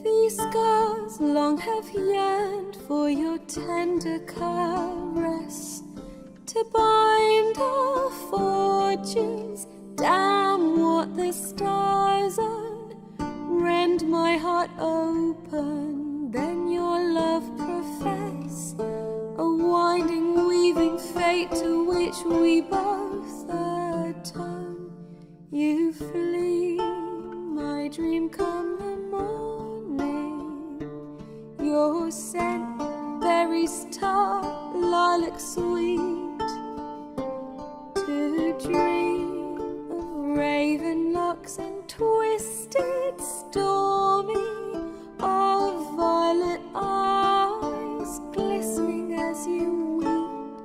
These scars long have yearned for your tender caress, to bind our fortunes. Damn what the stars are, rend my heart open, then your love profess, a winding weaving fate to which we both atone. You flee, my dream come the morning, your scent berries tart, lilac sweet, to dream of raven locks and twisted stormy, of violet eyes glistening as you weep.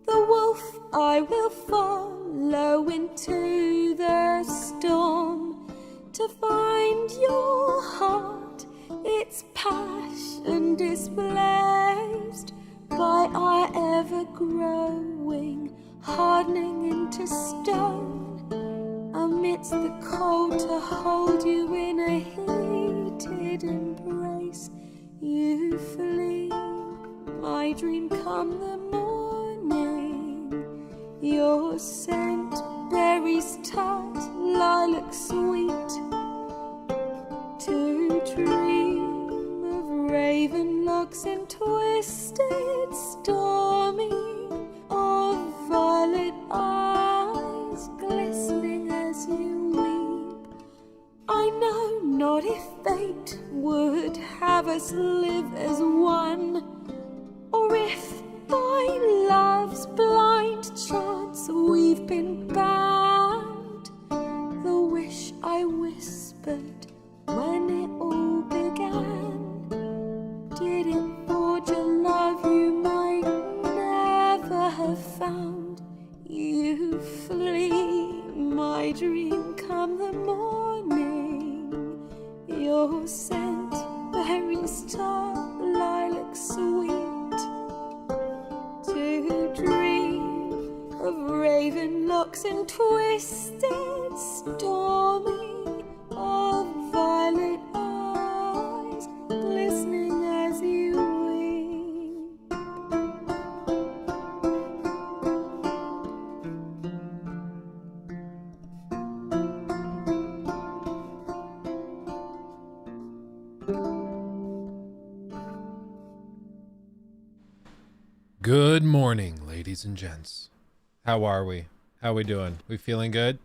The wolf I will follow into the storm, to find your heart, its passion displaced by our ever-growing, hardening into stone, amidst the cold to hold you in a heated embrace. You flee, my dream come the morning, your scent berries tart, lilac sweet, to dream of raven locks and twisted stormy, of violet eyes glistening as you weep. I know not if fate would have us live as one, or if by love's blind chance we've been bound. The wish I whispered when it all began, did it forge a love you might never have found. You flee, my dream come the morning, your scent berries tart, lilac sweet, to dream of raven locks and twisted stormy, of violet eyes glistening as you weep. Good morning, ladies and gents. How are we? How we doing? We feeling good?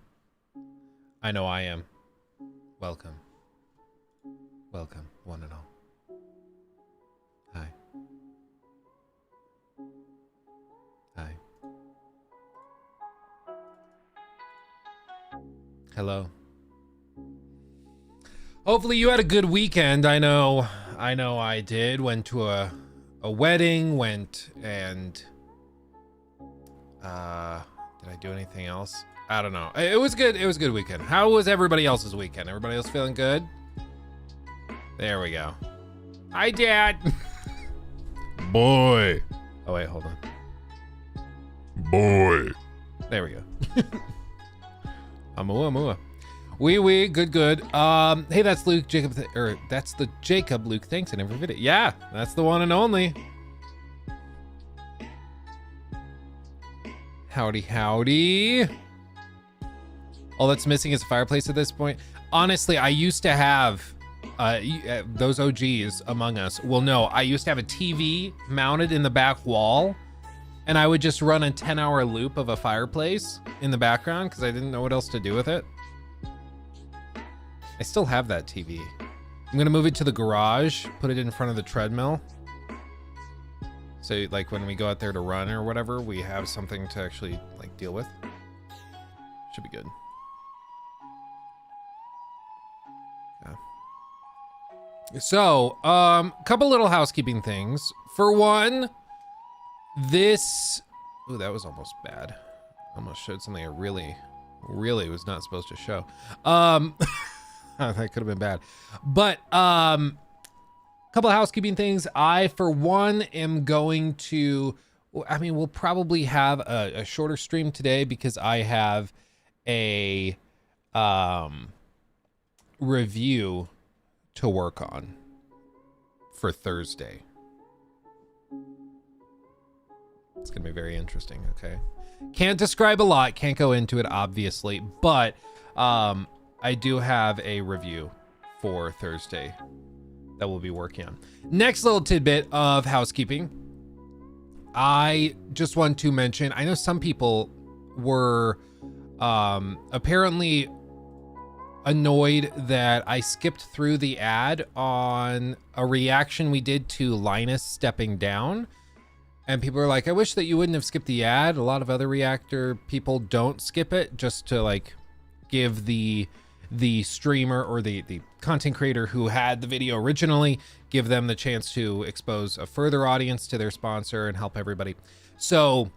I know I am. Welcome. Welcome, one and all. Hi. Hi. Hello. Hopefully you had a good weekend. I know I did. Went to a wedding, went and did I do anything else? I don't know. It was good. It was a good weekend. How was everybody else's weekend? Everybody else feeling good? There we go. Hi, Dad. Boy. Oh wait, hold on. Boy. There we go. Amua. Wee, good. Hey, that's Luke, Jacob, that's the Jacob Luke. Thanks in every video. Yeah, that's the one and only. Howdy. All that's missing is a fireplace at this point. Honestly, I used to have, those OGs among us will know, I used to have a TV mounted in the back wall, and I would just run a 10-hour loop of a fireplace in the background because I didn't know what else to do with it. I still have that TV. I'm gonna move it to the garage, put it in front of the treadmill. So like when we go out there to run or whatever, we have something to actually like deal with. Should be good. Yeah. So, couple little housekeeping things. For one, this, ooh, that was almost bad. Almost showed something I really was not supposed to show. That could have been bad. But couple of housekeeping things. I, for one, am going to, I mean, we'll probably have a shorter stream today because I have a review to work on for Thursday. It's gonna be very interesting. Okay, can't describe a lot, can't go into it obviously, but I do have a review for Thursday that we'll be working on. Next little tidbit of housekeeping, I just want to mention, I know some people were apparently annoyed that I skipped through the ad on a reaction we did to Linus stepping down. And people are like, I wish that you wouldn't have skipped the ad. A lot of other reactor people don't skip it just to like give the streamer or the content creator who had the video originally, give them the chance to expose a further audience to their sponsor and help everybody. So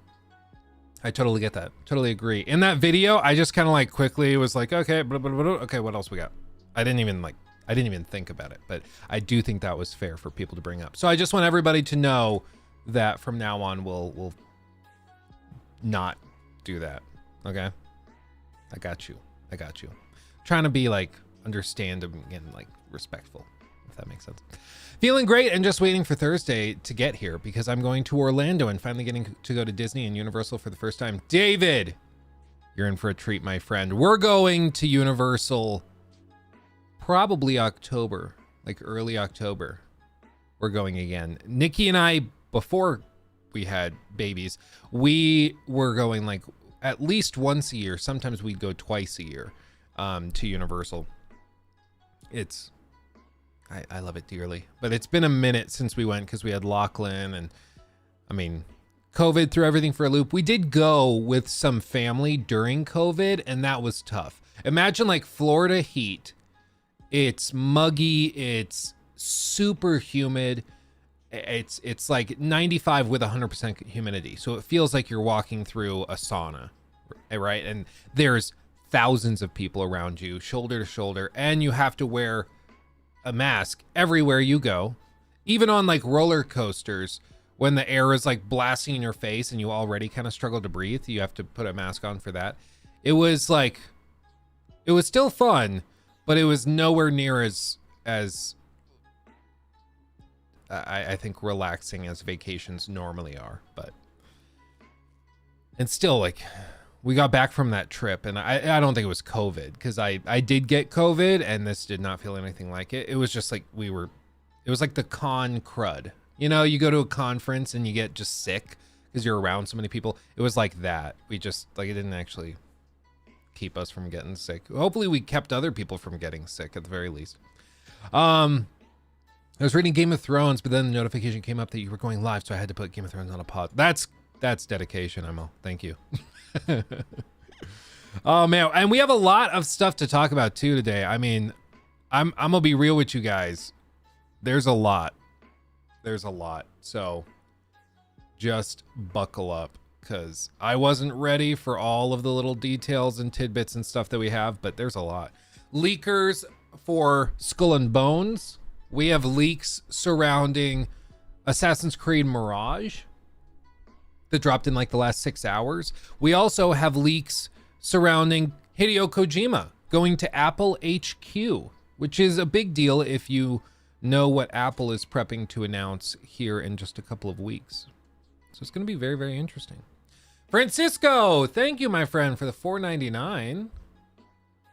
I totally get that. Totally agree. In that video, I just kind of like quickly was like, okay, blah, blah, blah, blah. Okay, what else we got? I didn't even think about it, but I do think that was fair for people to bring up. So I just want everybody to know that from now on, we'll not do that. Okay. I got you. Trying to be like understanding and like respectful, if that makes sense. Feeling great and just waiting for Thursday to get here because I'm going to Orlando and finally getting to go to Disney and Universal for the first time. David, you're in for a treat, my friend. We're going to Universal probably October, like early October. We're going again. Nikki and I, before we had babies, we were going like at least once a year. Sometimes we'd go twice a year to Universal. I love it dearly, but it's been a minute since we went because we had Lachlan and I mean, COVID threw everything for a loop. We did go with some family during COVID and that was tough. Imagine like Florida heat. It's muggy. It's super humid. It's like 95 with 100% humidity. So it feels like you're walking through a sauna, right? And there's thousands of people around you, shoulder to shoulder, and you have to wear a mask everywhere you go. Even on like roller coasters, when the air is like blasting in your face and you already kind of struggle to breathe, you have to put a mask on for that. It was still fun, but it was nowhere near as I think relaxing as vacations normally are. But and still, like, we got back from that trip and I don't think it was COVID because I did get COVID and this did not feel anything like it. It was just like it was like the con crud. You know, you go to a conference and you get just sick because you're around so many people. It was like that. We just, like, it didn't actually keep us from getting sick. Hopefully we kept other people from getting sick at the very least. I was reading Game of Thrones, but then the notification came up that you were going live, so I had to put Game of Thrones on a pause. That's dedication, Emil. Thank you. Oh man, and we have a lot of stuff to talk about too today. I mean, I'm gonna be real with you guys. There's a lot. So just buckle up because I wasn't ready for all of the little details and tidbits and stuff that we have, but there's a lot. Leakers for Skull and Bones. We have leaks surrounding Assassin's Creed Mirage that dropped in like the last 6 hours. We also have leaks surrounding Hideo Kojima going to Apple HQ, which is a big deal if you know what Apple is prepping to announce here in just a couple of weeks. So it's going to be very, very interesting. Francisco, thank you, my friend, for the $4.99.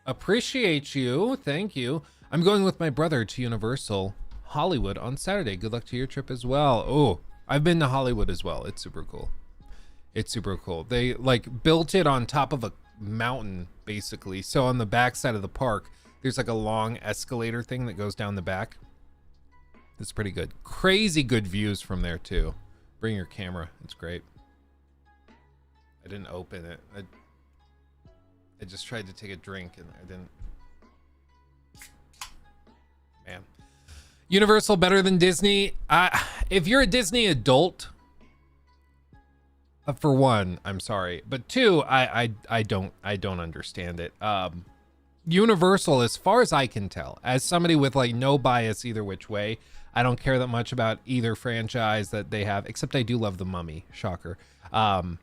Appreciate you. Thank you. I'm going with my brother to Universal Hollywood on Saturday. Good luck to your trip as well. Oh, I've been to Hollywood as well. It's super cool. They like built it on top of a mountain, basically. So on the back side of the park, there's like a long escalator thing that goes down the back. It's pretty good. Crazy good views from there too. Bring your camera. It's great. I didn't open it. I just tried to take a drink and I didn't. Man. Universal better than Disney. If you're a Disney adult, For one, I'm sorry, but two, I don't understand it. Universal, as far as I can tell, as somebody with like no bias either which way, I don't care that much about either franchise that they have, except I do love The Mummy. Shocker. I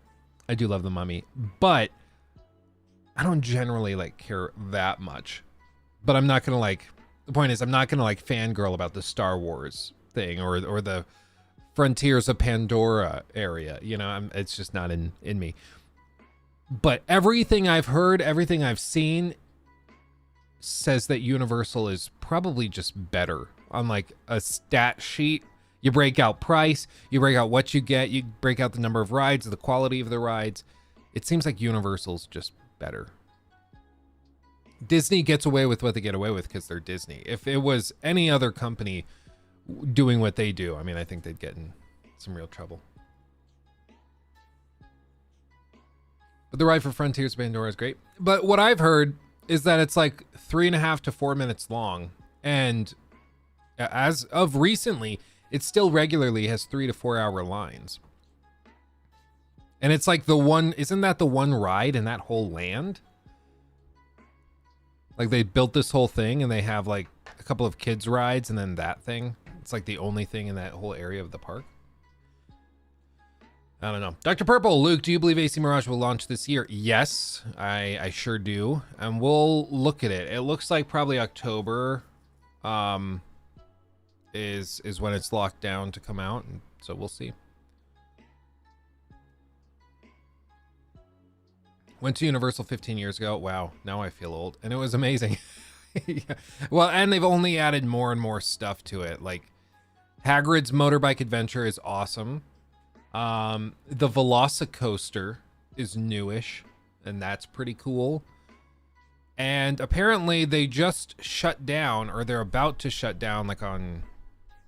do love The Mummy, but I don't generally like care that much. But I'm not gonna like. The point is, I'm not gonna like fangirl about the Star Wars thing or the Frontiers of Pandora area. You know, it's just not in me. But everything I've heard, everything I've seen, says that Universal is probably just better on like a stat sheet. You break out price, you break out what you get, you break out the number of rides, the quality of the rides. It seems like Universal's just better. Disney gets away with what they get away with because they're Disney. If it was any other company doing what they do, I mean, I think they'd get in some real trouble. But the ride for Frontiers of Pandora is great. But what I've heard is that it's like 3.5 to 4 minutes long. And as of recently, it still regularly has 3 to 4 hour lines. And it's like isn't that the one ride in that whole land? Like they built this whole thing and they have like a couple of kids rides and then that thing. It's like the only thing in that whole area of the park. I don't know. Dr. Purple, Luke, do you believe AC Mirage will launch this year? Yes, I sure do. And we'll look at it. It looks like probably October is when it's locked down to come out. And so we'll see. Went to Universal 15 years ago. Wow, now I feel old. And it was amazing. Yeah. Well, and they've only added more and more stuff to it. Like Hagrid's Motorbike Adventure is awesome. The Velocicoaster is newish, and that's pretty cool. And apparently they just shut down, or they're about to shut down, like on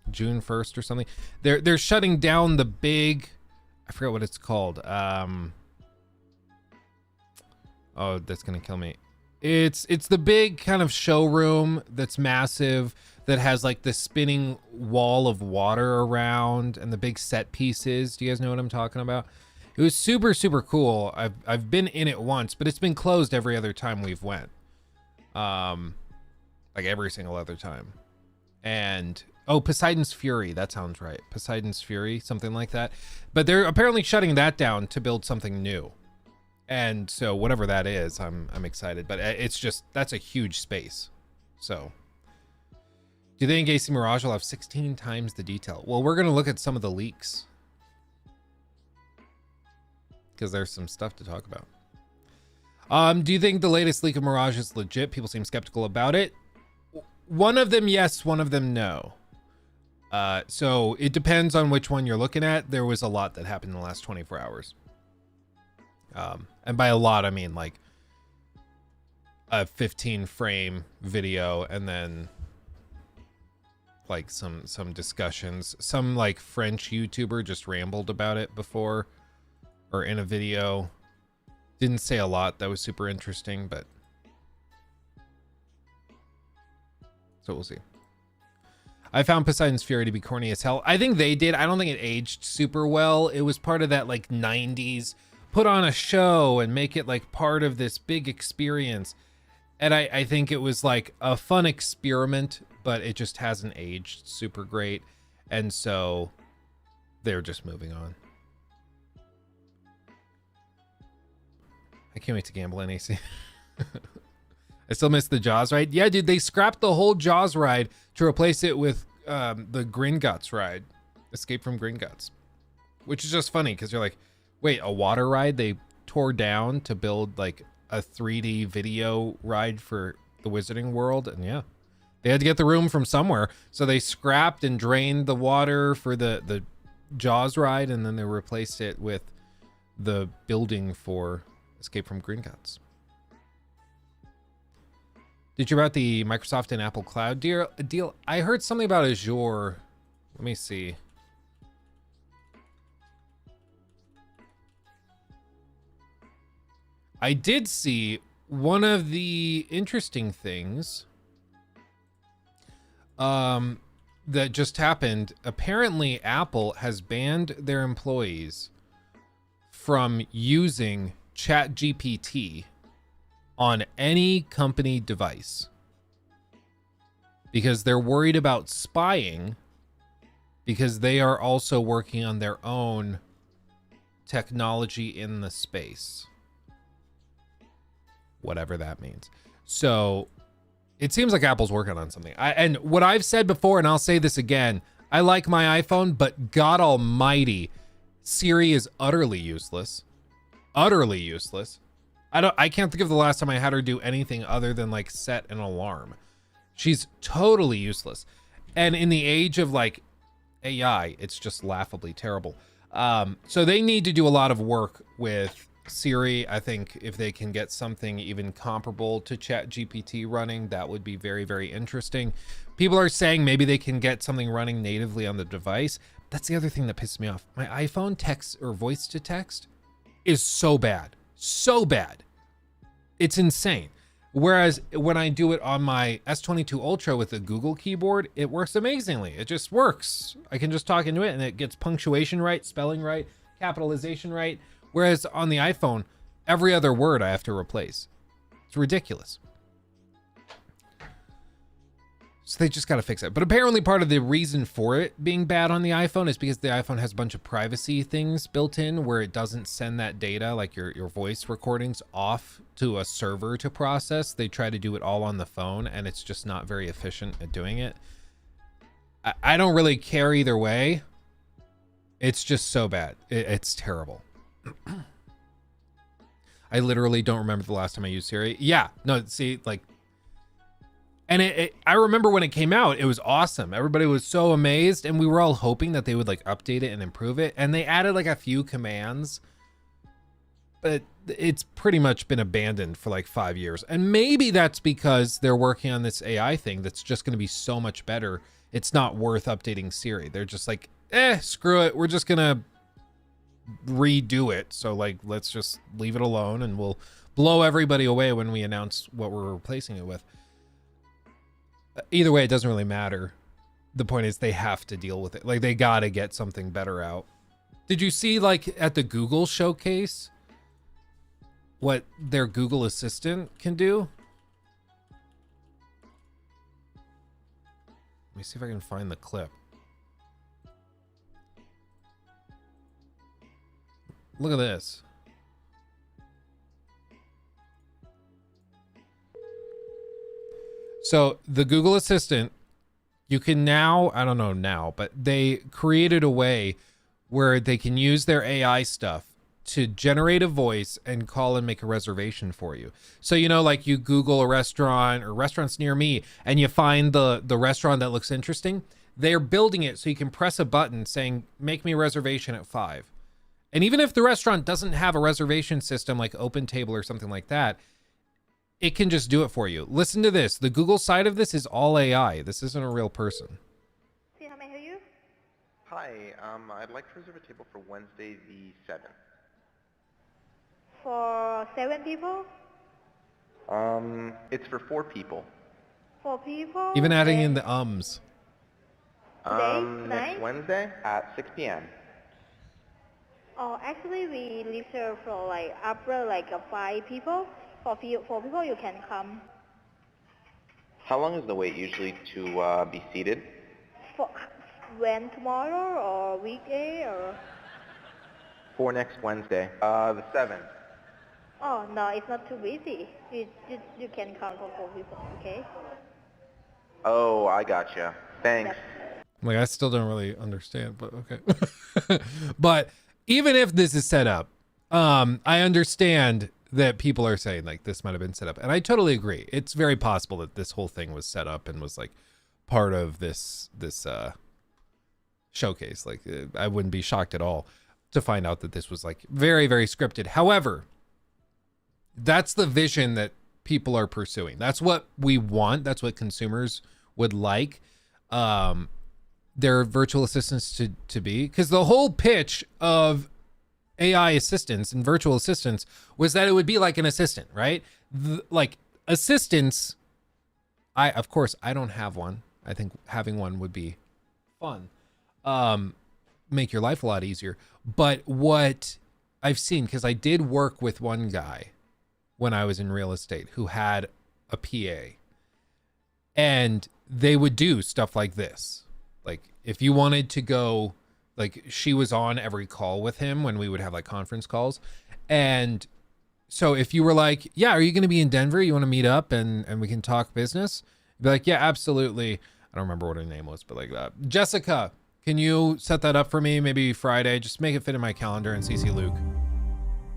June 1st or something. They're shutting down the big, I forget what it's called. Oh, that's gonna kill me. It's the big kind of showroom that's massive, that has like the spinning wall of water around and the big set pieces. Do you guys know what I'm talking about? It was super, super cool. I've been in it once, but it's been closed every other time we've went. Like every single other time. And Poseidon's Fury, that sounds right. Poseidon's Fury, something like that. But they're apparently shutting that down to build something new. And so whatever that is, I'm excited. But it's just, that's a huge space. So do you think AC Mirage will have 16 times the detail? Well, we're going to look at some of the leaks, because there's some stuff to talk about. Do you think the latest leak of Mirage is legit? People seem skeptical about it. One of them, yes. One of them, no. So it depends on which one you're looking at. There was a lot that happened in the last 24 hours. And by a lot, I mean like a 15 frame video and then like some discussions. Some like French YouTuber just rambled about it before or in a video. Didn't say a lot. That was super interesting, but so we'll see. I found Poseidon's Fury to be corny as hell. I think they did. I don't think it aged super well. It was part of that like 90s put on a show and make it like part of this big experience. And I think it was like a fun experiment, but it just hasn't aged super great. And so they're just moving on. I can't wait to gamble in AC. I still miss the Jaws ride. Yeah, dude, they scrapped the whole Jaws ride to replace it with the Gringotts ride, Escape from Gringotts, which is just funny because you're like, wait, a water ride they tore down to build like a 3D video ride for the Wizarding World? And yeah, they had to get the room from somewhere, so they scrapped and drained the water for the Jaws ride, and then they replaced it with the building for Escape from Gringotts. Did you about the Microsoft and Apple Cloud deal? I heard something about Azure. Let me see. I did see one of the interesting things that just happened. Apparently, Apple has banned their employees from using ChatGPT on any company device because they're worried about spying, because they are also working on their own technology in the space, whatever that means. So it seems like Apple's working on something. And what I've said before, and I'll say this again, I like my iPhone, but God almighty, Siri is utterly useless. Utterly useless. I can't think of the last time I had her do anything other than like set an alarm. She's totally useless. And in the age of like AI, it's just laughably terrible. So they need to do a lot of work with Siri. I think if they can get something even comparable to ChatGPT running, that would be very, very interesting. People are saying maybe they can get something running natively on the device. That's the other thing that pisses me off. My iPhone text or voice to text is so bad. So bad. It's insane. Whereas when I do it on my S22 Ultra with the Google keyboard, it works amazingly. It just works. I can just talk into it and it gets punctuation right, spelling right, capitalization right. Whereas on the iPhone, every other word I have to replace. It's ridiculous. So they just got to fix it. But apparently part of the reason for it being bad on the iPhone is because the iPhone has a bunch of privacy things built in where it doesn't send that data, like your voice recordings, off to a server to process. They try to do it all on the phone, and it's just not very efficient at doing it. I don't really care either way. It's just so bad. It's terrible. I literally don't remember the last time I used Siri. Yeah, no, see, like, and I remember when it came out, it was awesome. Everybody was so amazed, and we were all hoping that they would like update it and improve it. And they added like a few commands, but it's pretty much been abandoned for like 5 years. And maybe that's because they're working on this AI thing that's just going to be so much better. It's not worth updating Siri. They're just like, screw it. We're just going to redo it. So like, let's just leave it alone, and we'll blow everybody away when we announce what we're replacing it with. Either way, it doesn't really matter. The point is they have to deal with it. Like, they got to get something better out. Did you see like at the Google showcase what their Google Assistant can do? Let me see if I can find the clip. Look at this. So the Google Assistant, you can now, I don't know now, but they created a way where they can use their AI stuff to generate a voice and call and make a reservation for you. So, you know, like you Google a restaurant or restaurants near me, and you find the restaurant that looks interesting. They're building it so you can press a button saying, make me a reservation at 5. And even if the restaurant doesn't have a reservation system like OpenTable or something like that, it can just do it for you. Listen to this. The Google side of this is all AI. This isn't a real person. See, how may I help you? Hi, I'd like to reserve a table for Wednesday the 7th. For 7 people? It's for 4 people. 4 people? Even adding in the ums. Next Wednesday at 6 p.m. Oh, actually, we reserve for like upper like 5 people. For 4 people, you can come. How long is the wait usually to be seated? For when, tomorrow or weekday or? For next Wednesday, the 7th. Oh no, it's not too busy. You can come for 4 people, okay? Oh, I gotcha. Thanks. Like, I still don't really understand, but okay. But even if this is set up, I understand that people are saying like this might have been set up, and I totally agree. It's very possible that this whole thing was set up and was like part of this showcase. Like, I wouldn't be shocked at all to find out that this was like very, very scripted. However, that's the vision that people are pursuing. That's what we want. That's what consumers would like their virtual assistants to be, because the whole pitch of AI assistants and virtual assistants was that it would be like an assistant, right? Like assistants, of course I don't have one. I think having one would be fun, make your life a lot easier. But what I've seen, because I did work with one guy when I was in real estate who had a PA, and they would do stuff like this. Like if you wanted to go, like she was on every call with him when we would have like conference calls. And so if you were like, yeah, are you going to be in Denver? You want to meet up and we can talk business? You'd be like, yeah, absolutely. I don't remember what her name was, but like Jessica, can you set that up for me? Maybe Friday, just make it fit in my calendar and CC Luke.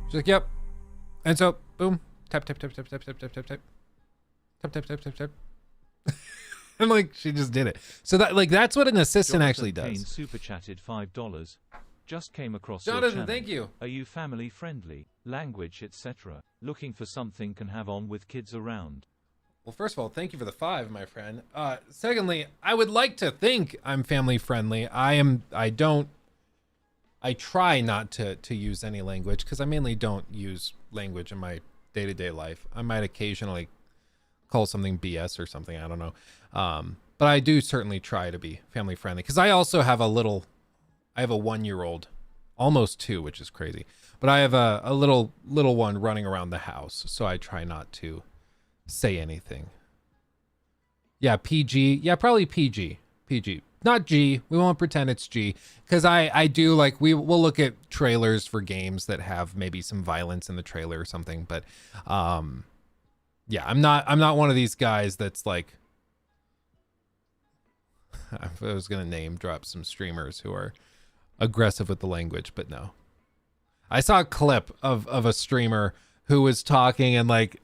She's like, yep. And so boom, tap, tap, tap, tap, tap, tap, tap, tap, tap, tap, tap, tap, tap, tap. And like, she just did it. So that, like, that's what an assistant actually does. Kane super chatted $5. Just came across Jonathan, your channel. thank you. Are you family friendly, language, etc.? Looking for something can have on with kids around. Well, first of all, thank you for the 5, my friend. Secondly, I would like to think I'm family friendly. I try not to use any language because I mainly don't use language in my day-to-day life. I might occasionally call something BS or something, I don't know. But I do certainly try to be family friendly because I also have I have a 1-year-old, almost 2, which is crazy. But I have a little one running around the house, so I try not to say anything. Yeah, PG. Yeah, probably PG. PG. Not G. We won't pretend it's G. Because I do, like, we'll look at trailers for games that have maybe some violence in the trailer or something. But yeah, I'm not one of these guys that's like, I was gonna name drop some streamers who are aggressive with the language, but no. I saw a clip of a streamer who was talking and like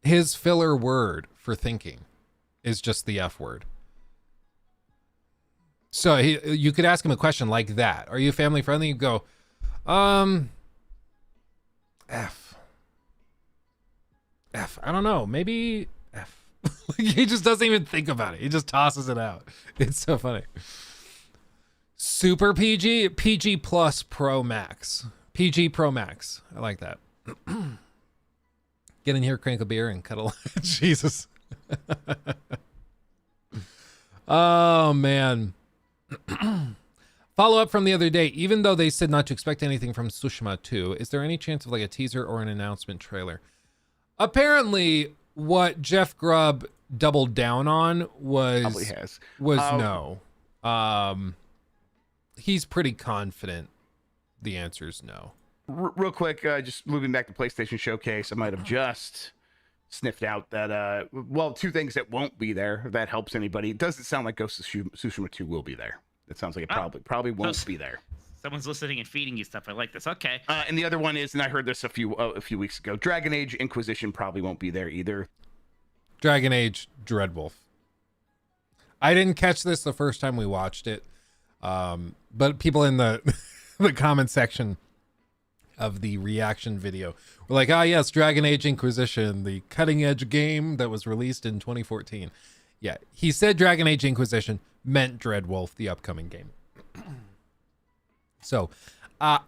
his filler word for thinking is just the F word. So you could ask him a question like that. Are you family friendly? You go, F. I don't know. Maybe F. He just doesn't even think about it. He just tosses it out. It's so funny. Super PG, PG plus Pro Max. PG Pro Max. I like that. Get in here, crank a beer, and cuddle. Jesus. Oh, man. Follow up from the other day. Even though they said not to expect anything from Tsushima 2, is there any chance of like a teaser or an announcement trailer? Apparently, what Jeff Grubb doubled down on was no. He's pretty confident the answer is no. Real quick, just moving back to PlayStation Showcase, I might have just sniffed out that, well, 2 things that won't be there, if that helps anybody. It doesn't sound like Ghost of Tsushima 2 will be there. It sounds like it probably won't be there. Someone's listening and feeding you stuff. I like this. Okay. And the other one is, and I heard this a few weeks ago, Dragon Age Inquisition probably won't be there either. Dragon Age Dreadwolf. I didn't catch this the first time we watched it, but people in the the comment section of the reaction video were like, yes, Dragon Age Inquisition, the cutting edge game that was released in 2014. Yeah, he said Dragon Age Inquisition meant Dreadwolf, the upcoming game. So I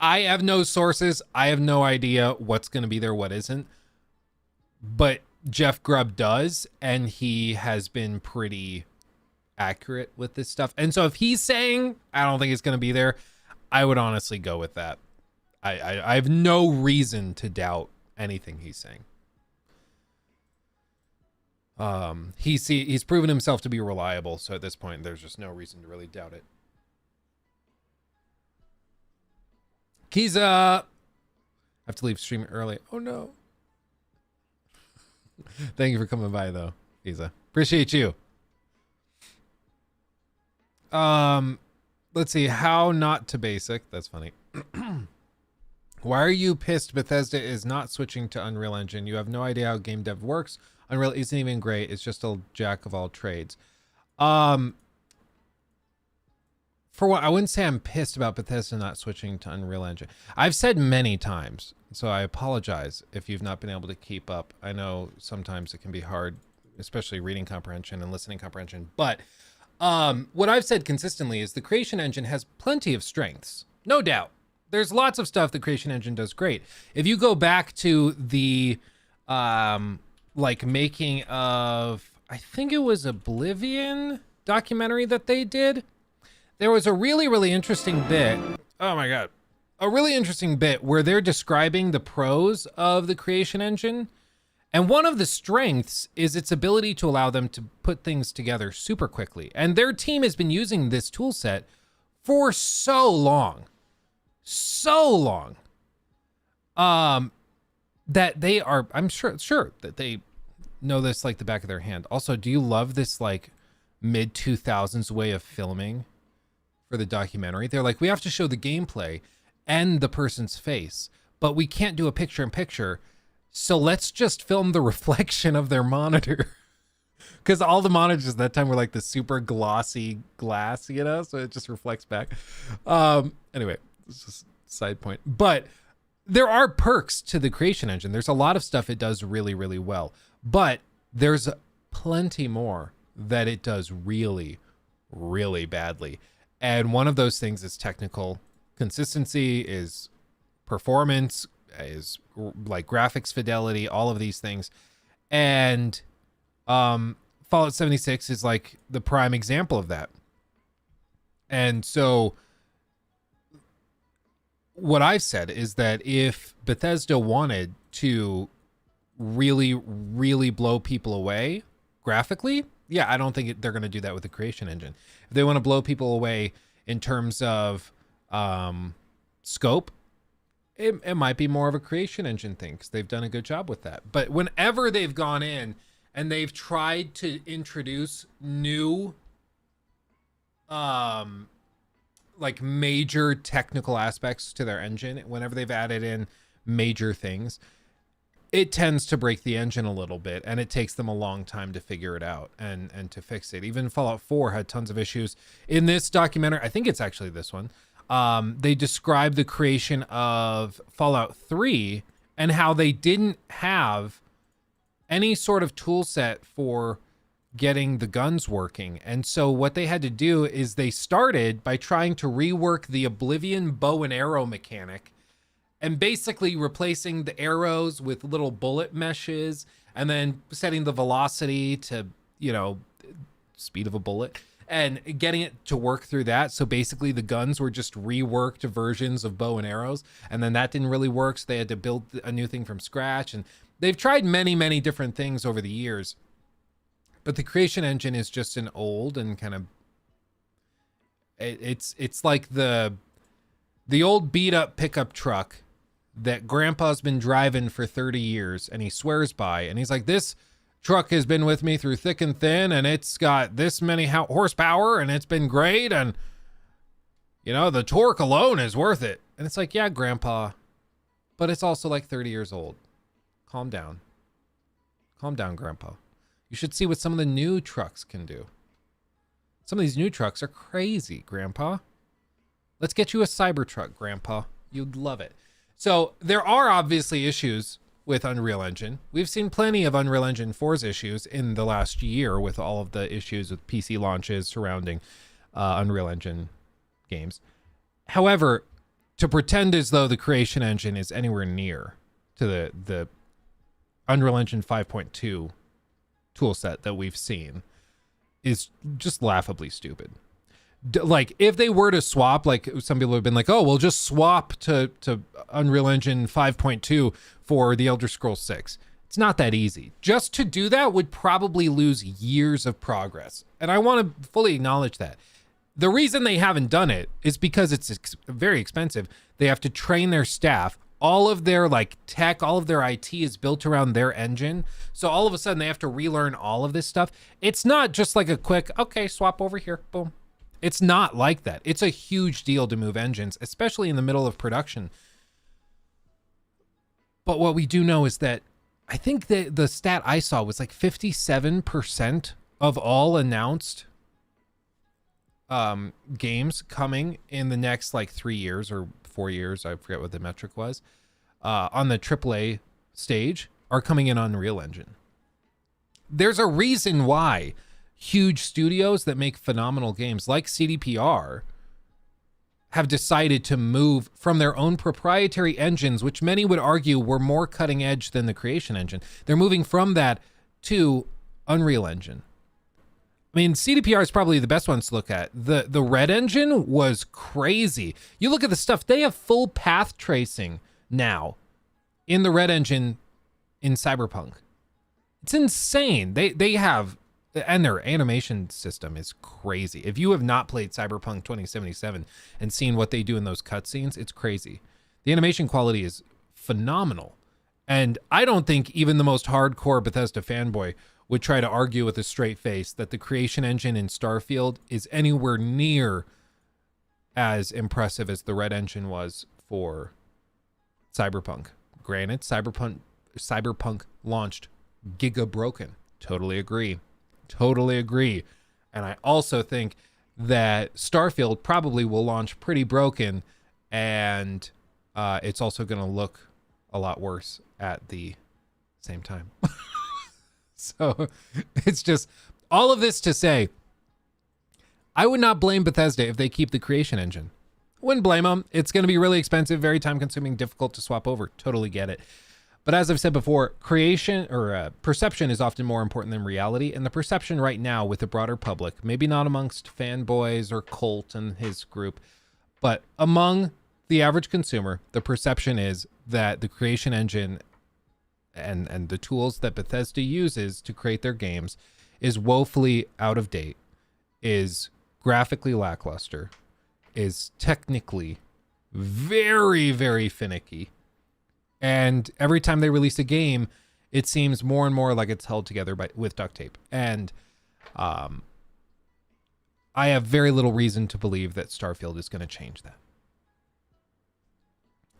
have no sources. I have no idea what's going to be there, what isn't. But Jeff Grubb does, and he has been pretty accurate with this stuff. And so if he's saying, I don't think it's going to be there, I would honestly go with that. I have no reason to doubt anything he's saying. He's proven himself to be reliable, so at this point, there's just no reason to really doubt it. Kiza! I have to leave stream early. Oh no. Thank you for coming by though, Kiza. Appreciate you. Let's see. How not to basic. That's funny. Why are you pissed Bethesda is not switching to Unreal Engine? You have no idea how game dev works. Unreal isn't even great. It's just a jack of all trades. For what, I wouldn't say I'm pissed about Bethesda not switching to Unreal Engine. I've said many times, so I apologize if you've not been able to keep up. I know sometimes it can be hard, especially reading comprehension and listening comprehension. But what I've said consistently is the Creation Engine has plenty of strengths, no doubt. There's lots of stuff the Creation Engine does great. If you go back to the like making of, I think it was Oblivion documentary that they did, there was a really, really interesting bit. Oh my God. a really interesting bit where they're describing the pros of the creation engine. And one of the strengths is its ability to allow them to put things together super quickly. And their team has been using this tool set for so long, that they are, I'm sure that they know this like the back of their hand. Also, do you love this like mid 2000s way of filming for the documentary? They're like, we have to show the gameplay and the person's face, but we can't do a picture in picture. So let's just film the reflection of their monitor. Because all the monitors at that time were like the super glossy glass, you know, so it just reflects back. Anyway, it's just a side point. But there are perks to the creation engine. There's a lot of stuff it does really, really well. But there's plenty more that it does really, really badly. And one of those things is technical consistency, is performance, is like graphics fidelity, all of these things. And Fallout 76 is like the prime example of that. And so what I've said is that if Bethesda wanted to really, really blow people away graphically, yeah, I don't think they're going to do that with the creation engine. If they want to blow people away in terms of scope, it might be more of a creation engine thing because they've done a good job with that. But whenever they've gone in and they've tried to introduce new like major technical aspects to their engine, whenever they've added in major things, it tends to break the engine a little bit, and it takes them a long time to figure it out and to fix it. Even Fallout 4 had tons of issues. In this documentary, I think it's actually this one, they describe the creation of Fallout 3 and how they didn't have any sort of tool set for getting the guns working. And so what they had to do is they started by trying to rework the Oblivion bow and arrow mechanic and basically replacing the arrows with little bullet meshes and then setting the velocity to, you know, speed of a bullet and getting it to work through that. So basically the guns were just reworked versions of bow and arrows. And then that didn't really work. So they had to build a new thing from scratch. And they've tried many, many different things over the years. But the creation engine is just an old and kind of, it's like the old beat up pickup truck that grandpa's been driving for 30 years and he swears by. And he's like, this truck has been with me through thick and thin, and it's got this many horsepower, and it's been great, and you know, the torque alone is worth it. And it's like, yeah, grandpa, but it's also like 30 years old. Calm down, grandpa. You should see what some of the new trucks can do. Some of these new trucks are crazy, grandpa. Let's get you a Cybertruck, grandpa. You'd love it. So there are obviously issues with Unreal Engine. We've seen plenty of Unreal Engine 4's issues in the last year with all of the issues with PC launches surrounding Unreal Engine games. However, to pretend as though the creation engine is anywhere near to the Unreal Engine 5.2 tool set that we've seen is just laughably stupid. Like, if they were to swap, like some people have been like, oh, we'll just swap to Unreal Engine 5.2 for the Elder Scrolls 6. It's not that easy. Just to do that would probably lose years of progress. And I want to fully acknowledge that. The reason they haven't done it is because it's very expensive. They have to train their staff. All of their like tech, all of their IT is built around their engine. So all of a sudden they have to relearn all of this stuff. It's not just like a quick, okay, swap over here, boom. It's not like that. It's a huge deal to move engines, especially in the middle of production. But what we do know is that I think that the stat I saw was like 57% of all announced games coming in the next like 3 years or 4 years, I forget what the metric was, on the AAA stage are coming in on Unreal Engine. There's a reason why huge studios that make phenomenal games like CDPR have decided to move from their own proprietary engines, which many would argue were more cutting edge than the creation engine. They're moving from that to Unreal Engine. I mean, CDPR is probably the best ones to look at. The Red Engine was crazy. You look at the stuff, they have full path tracing now in the Red Engine in Cyberpunk. It's insane. They have, and their animation system is crazy. If you have not played Cyberpunk 2077 and seen what they do in those cutscenes, it's crazy. The animation quality is phenomenal. And I don't think even the most hardcore Bethesda fanboy would try to argue with a straight face that the creation engine in Starfield is anywhere near as impressive as the Red Engine was for Cyberpunk. Granted, Cyberpunk launched giga broken. Totally agree. And I also think that Starfield probably will launch pretty broken, and it's also going to look a lot worse at the same time. So it's just all of this to say, I would not blame Bethesda if they keep the creation engine. Wouldn't blame them. It's going to be really expensive, very time consuming, difficult to swap over. Totally get it. But as I've said before, creation or perception is often more important than reality. And the perception right now with the broader public, maybe not amongst fanboys or Colt and his group, but among the average consumer, the perception is that the creation engine and the tools that Bethesda uses to create their games is woefully out of date, is graphically lackluster, is technically very, very finicky. And every time they release a game, it seems more and more like it's held together with duct tape. And I have very little reason to believe that Starfield is going to change that.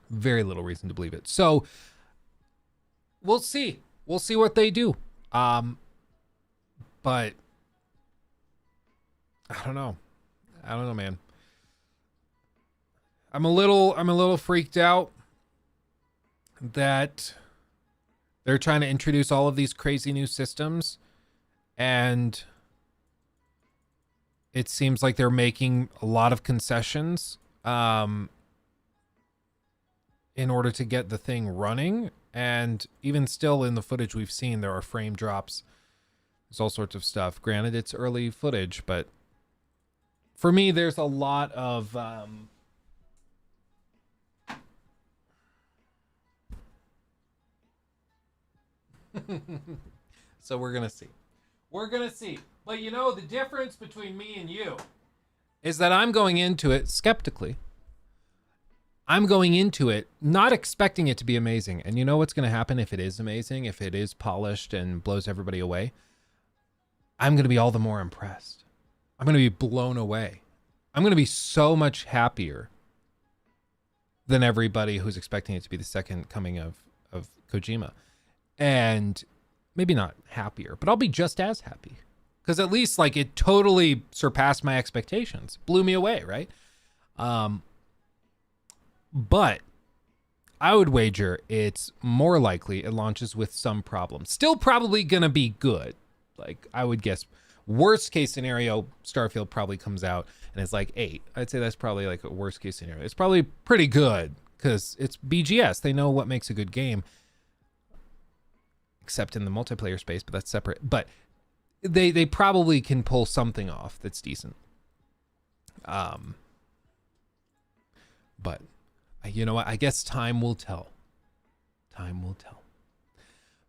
Very little reason to believe it. So we'll see. We'll see what they do. But I don't know. Man. I'm a little freaked out that they're trying to introduce all of these crazy new systems, and it seems like they're making a lot of concessions in order to get the thing running. And even still, in the footage we've seen, there are frame drops. There's all sorts of stuff. Granted, it's early footage, but for me, there's a lot of so we're gonna see. But you know, the difference between me and you is that I'm going into it skeptically. I'm going into it not expecting it to be amazing. And you know what's going to happen if it is amazing, if it is polished and blows everybody away? I'm going to be all the more impressed. I'm going to be blown away. I'm going to be so much happier than everybody who's expecting it to be the second coming of Kojima. And maybe not happier, but I'll be just as happy. Because at least like it totally surpassed my expectations. Blew me away, right? But I would wager it's more likely it launches with some problems. Still probably going to be good. Like I would guess worst case scenario, Starfield probably comes out and it's like 8. I'd say that's probably like a worst case scenario. It's probably pretty good because it's BGS. They know what makes a good game. Except in the multiplayer space, but that's separate. But they probably can pull something off that's decent. But you know what? I guess time will tell. Time will tell.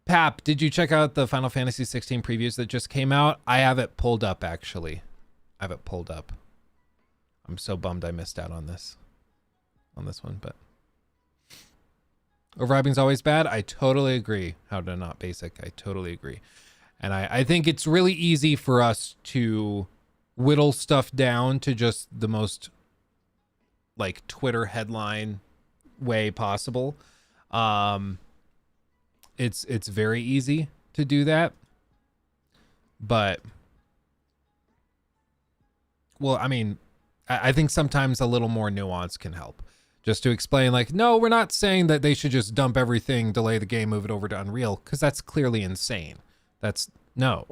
Pap, did you check out the Final Fantasy 16 previews that just came out? I have it pulled up, actually. I have it pulled up. I'm so bummed I missed out on this one, but overhyping's always bad. I totally agree. How to not basic. I totally agree. And I think it's really easy for us to whittle stuff down to just the most like Twitter headline way possible. It's very easy to do that. But well, I mean, I think sometimes a little more nuance can help. Just to explain, like, no, we're not saying that they should just dump everything, delay the game, move it over to Unreal, because that's clearly insane. That's no.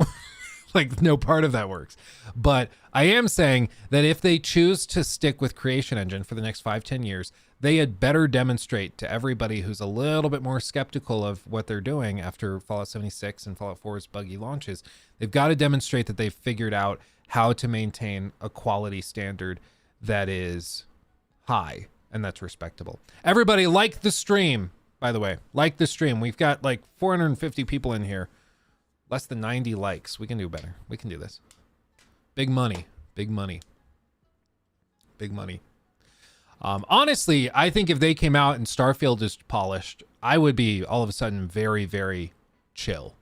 Like no part of that works. But I am saying that if they choose to stick with Creation Engine for the next 5-10 years, they had better demonstrate to everybody who's a little bit more skeptical of what they're doing after Fallout 76 and Fallout 4's buggy launches. They've got to demonstrate that they've figured out how to maintain a quality standard that is high and that's respectable. Everybody like the stream, by the way. Like the stream. We've got like 450 people in here. Less than 90 likes. We can do better. We can do this. Big money. Big money. Big money. Honestly, I think if they came out and Starfield is polished, I would be all of a sudden very, very chill.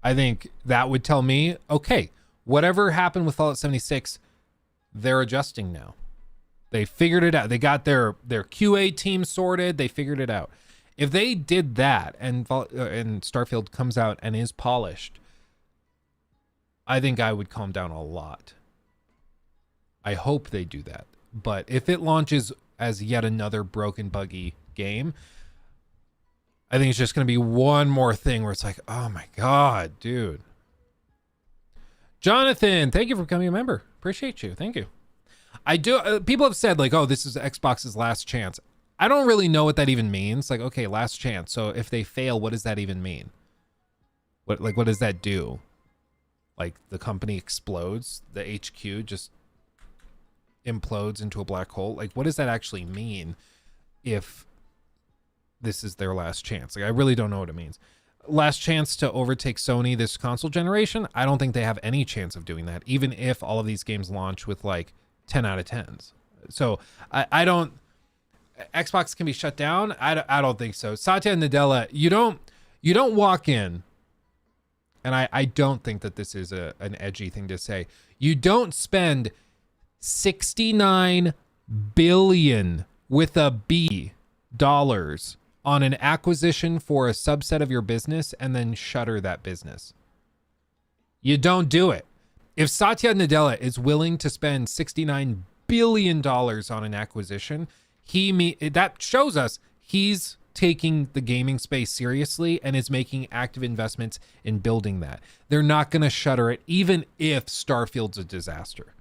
I think that would tell me, okay, whatever happened with Fallout 76, they're adjusting now. They figured it out. They got their QA team sorted. They figured it out. If they did that and Starfield comes out and is polished, I think I would calm down a lot. I hope they do that. But if it launches as yet another broken, buggy game, I think it's just going to be one more thing where it's like, oh my God, dude. Jonathan, thank you for becoming a member. Appreciate you. Thank you. I do. People have said like, oh, this is Xbox's last chance. I don't really know what that even means. Like, okay, last chance. So if they fail, what does that even mean? What does that do? Like the company explodes, the HQ just implodes into a black hole. Like, what does that actually mean if this is their last chance? Like, I really don't know what it means. Last chance to overtake Sony this console generation? I don't think they have any chance of doing that, even if all of these games launch with like 10 out of 10s. So I don't... Xbox can be shut down? I don't think so. Satya Nadella, you don't walk in, and I don't think that this is an edgy thing to say. You don't spend 69 billion with a B dollars on an acquisition for a subset of your business and then shutter that business. You don't do it. If Satya Nadella is willing to spend $69 billion on an acquisition, that shows us he's taking the gaming space seriously and is making active investments in building that. They're not going to shutter it, even if Starfield's a disaster.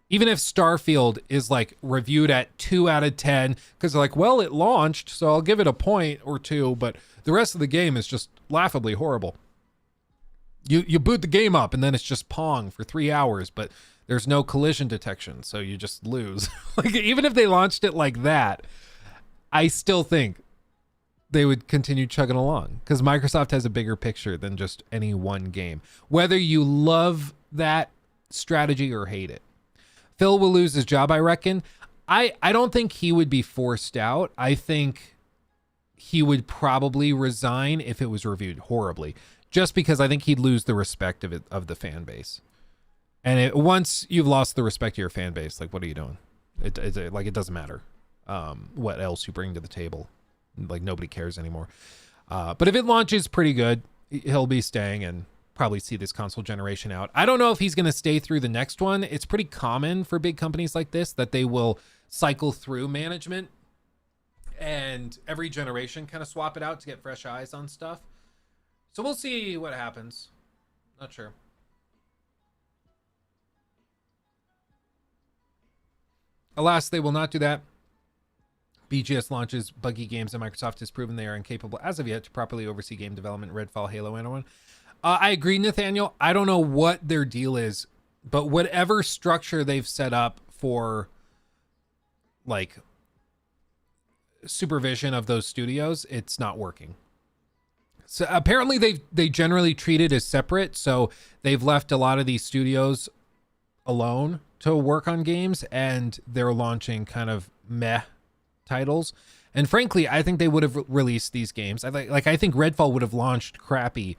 Even if Starfield is like reviewed at 2 out of 10, because they're like, well, it launched, so I'll give it a point or two, but the rest of the game is just laughably horrible. You boot the game up and then it's just Pong for 3 hours, but there's no collision detection, so you just lose. Like, even if they launched it like that, I still think they would continue chugging along, because Microsoft has a bigger picture than just any one game, whether you love that strategy or hate it. Phil will lose his job, I reckon. I don't think he would be forced out. I think he would probably resign if it was reviewed horribly, just because I think he'd lose the respect of the fan base. And once you've lost the respect of your fan base, like, what are you doing? It doesn't matter what else you bring to the table. Like, nobody cares anymore. But if it launches pretty good, he'll be staying and probably see this console generation out. I don't know if he's going to stay through the next one. It's pretty common for big companies like this that they will cycle through management and every generation kind of swap it out to get fresh eyes on stuff. So we'll see what happens. Not sure. Alas, they will not do that. BGS launches buggy games, and Microsoft has proven they are incapable as of yet to properly oversee game development. Redfall, Halo, and one. I agree, Nathaniel. I don't know what their deal is, but whatever structure they've set up for like supervision of those studios, it's not working. So apparently they generally treat it as separate. So they've left a lot of these studios alone to work on games, and they're launching kind of meh titles. And frankly, I think they would have released these games. I think Redfall would have launched crappy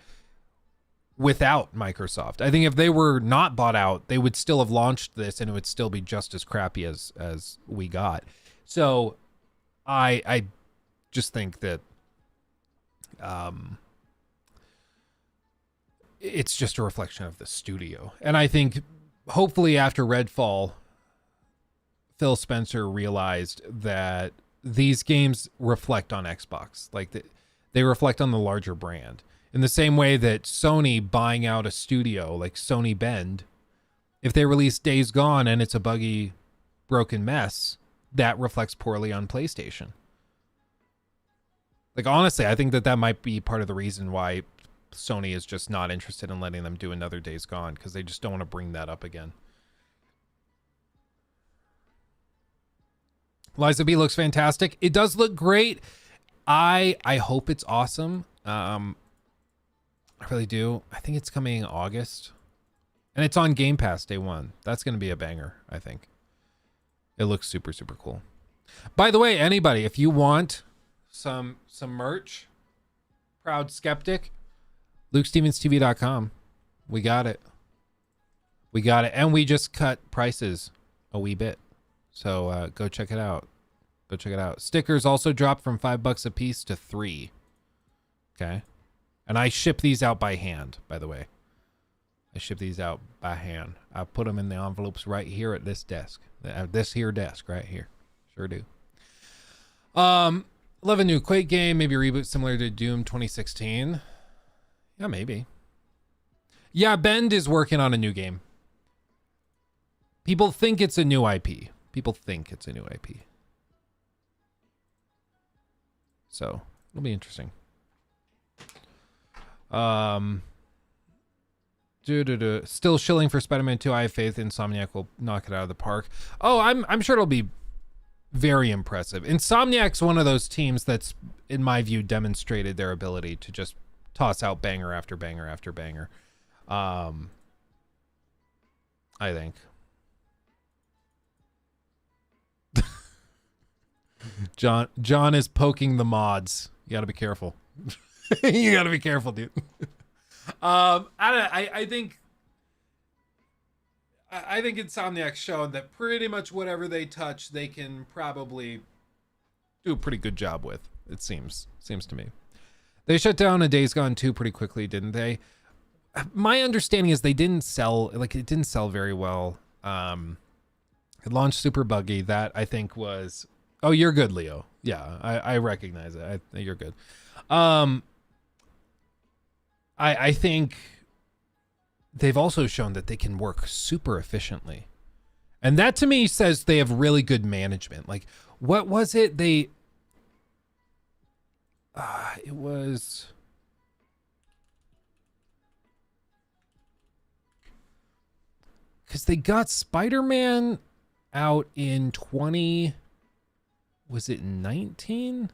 without Microsoft. I think if they were not bought out, they would still have launched this and it would still be just as crappy as we got. So I just think that it's just a reflection of the studio. And I think hopefully after Redfall, Phil Spencer realized that these games reflect on Xbox. Like they reflect on the larger brand. In the same way that Sony buying out a studio like Sony Bend, if they release Days Gone and it's a buggy, broken mess, that reflects poorly on PlayStation. Like, honestly, I think that might be part of the reason why Sony is just not interested in letting them do another Days Gone, because they just don't want to bring that up again. Liza B looks fantastic. It does look great. I hope it's awesome. I really do. I think it's coming in August. And it's on Game Pass day one. That's going to be a banger, I think. It looks super, super cool. By the way, anybody, if you want some merch, Proud Skeptic, LukeStevensTV.com. We got it. We got it. And we just cut prices a wee bit. So go check it out. Go check it out. Stickers also dropped from $5 a piece to $3. Okay. And I ship these out by hand, by the way. I ship these out by hand. I put them in the envelopes right here at this desk. This here desk right here. Sure do. Love a new Quake game. Maybe a reboot similar to Doom 2016. Yeah, maybe. Yeah, Bend is working on a new game. People think it's a new IP. People think it's a new IP. So, it'll be interesting. Still shilling for Spider-Man 2. I have faith Insomniac will knock it out of the park. Oh, I'm sure it'll be very impressive. Insomniac's one of those teams that's, in my view, demonstrated their ability to just toss out banger after banger after banger. I think. John is poking the mods. You got to be careful. You got to be careful, dude. I think Insomniac's shown that pretty much whatever they touch, they can probably do a pretty good job with. It seems to me. They shut down a Days Gone 2 pretty quickly, didn't they? My understanding is they didn't sell, like, it didn't sell very well. It launched super buggy. That I think was, oh, you're good, Leo. Yeah, I recognize it. You're good. I think they've also shown that they can work super efficiently. And that to me says they have really good management. Like, what was it? It was... Because they got Spider-Man out in 20... Was it 19?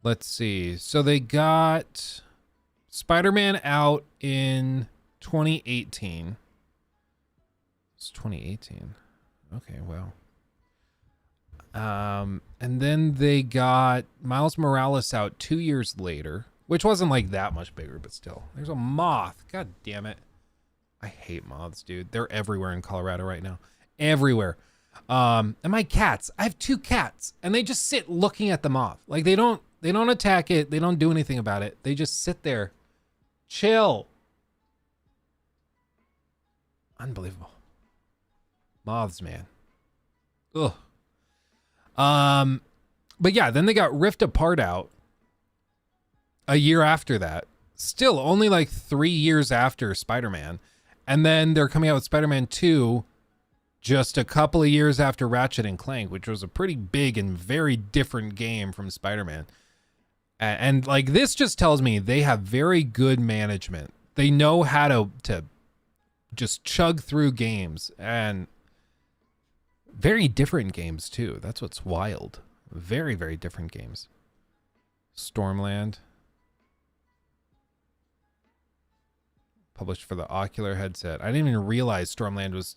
Let's see. So they got Spider-Man out in 2018. It's 2018. Okay, well. And then they got Miles Morales out 2 years later, which wasn't like that much bigger, but still. There's a moth. God damn it. I hate moths, dude. They're everywhere in Colorado right now. Everywhere. And my cats. I have 2 cats, and they just sit looking at the moth. Like, they don't attack it. They don't do anything about it. They just sit there. Chill. Unbelievable. Moths, man. Ugh. But yeah, then they got Rift Apart out a year after that. Still only like 3 years after Spider-Man. And then they're coming out with Spider-Man 2 just a couple of years after Ratchet and Clank, which was a pretty big and very different game from Spider-Man. And like, this just tells me they have very good management. They know how to just chug through games, and very different games too. That's what's wild. Very, very different games. Stormland. Published for the Ocular headset. I didn't even realize Stormland was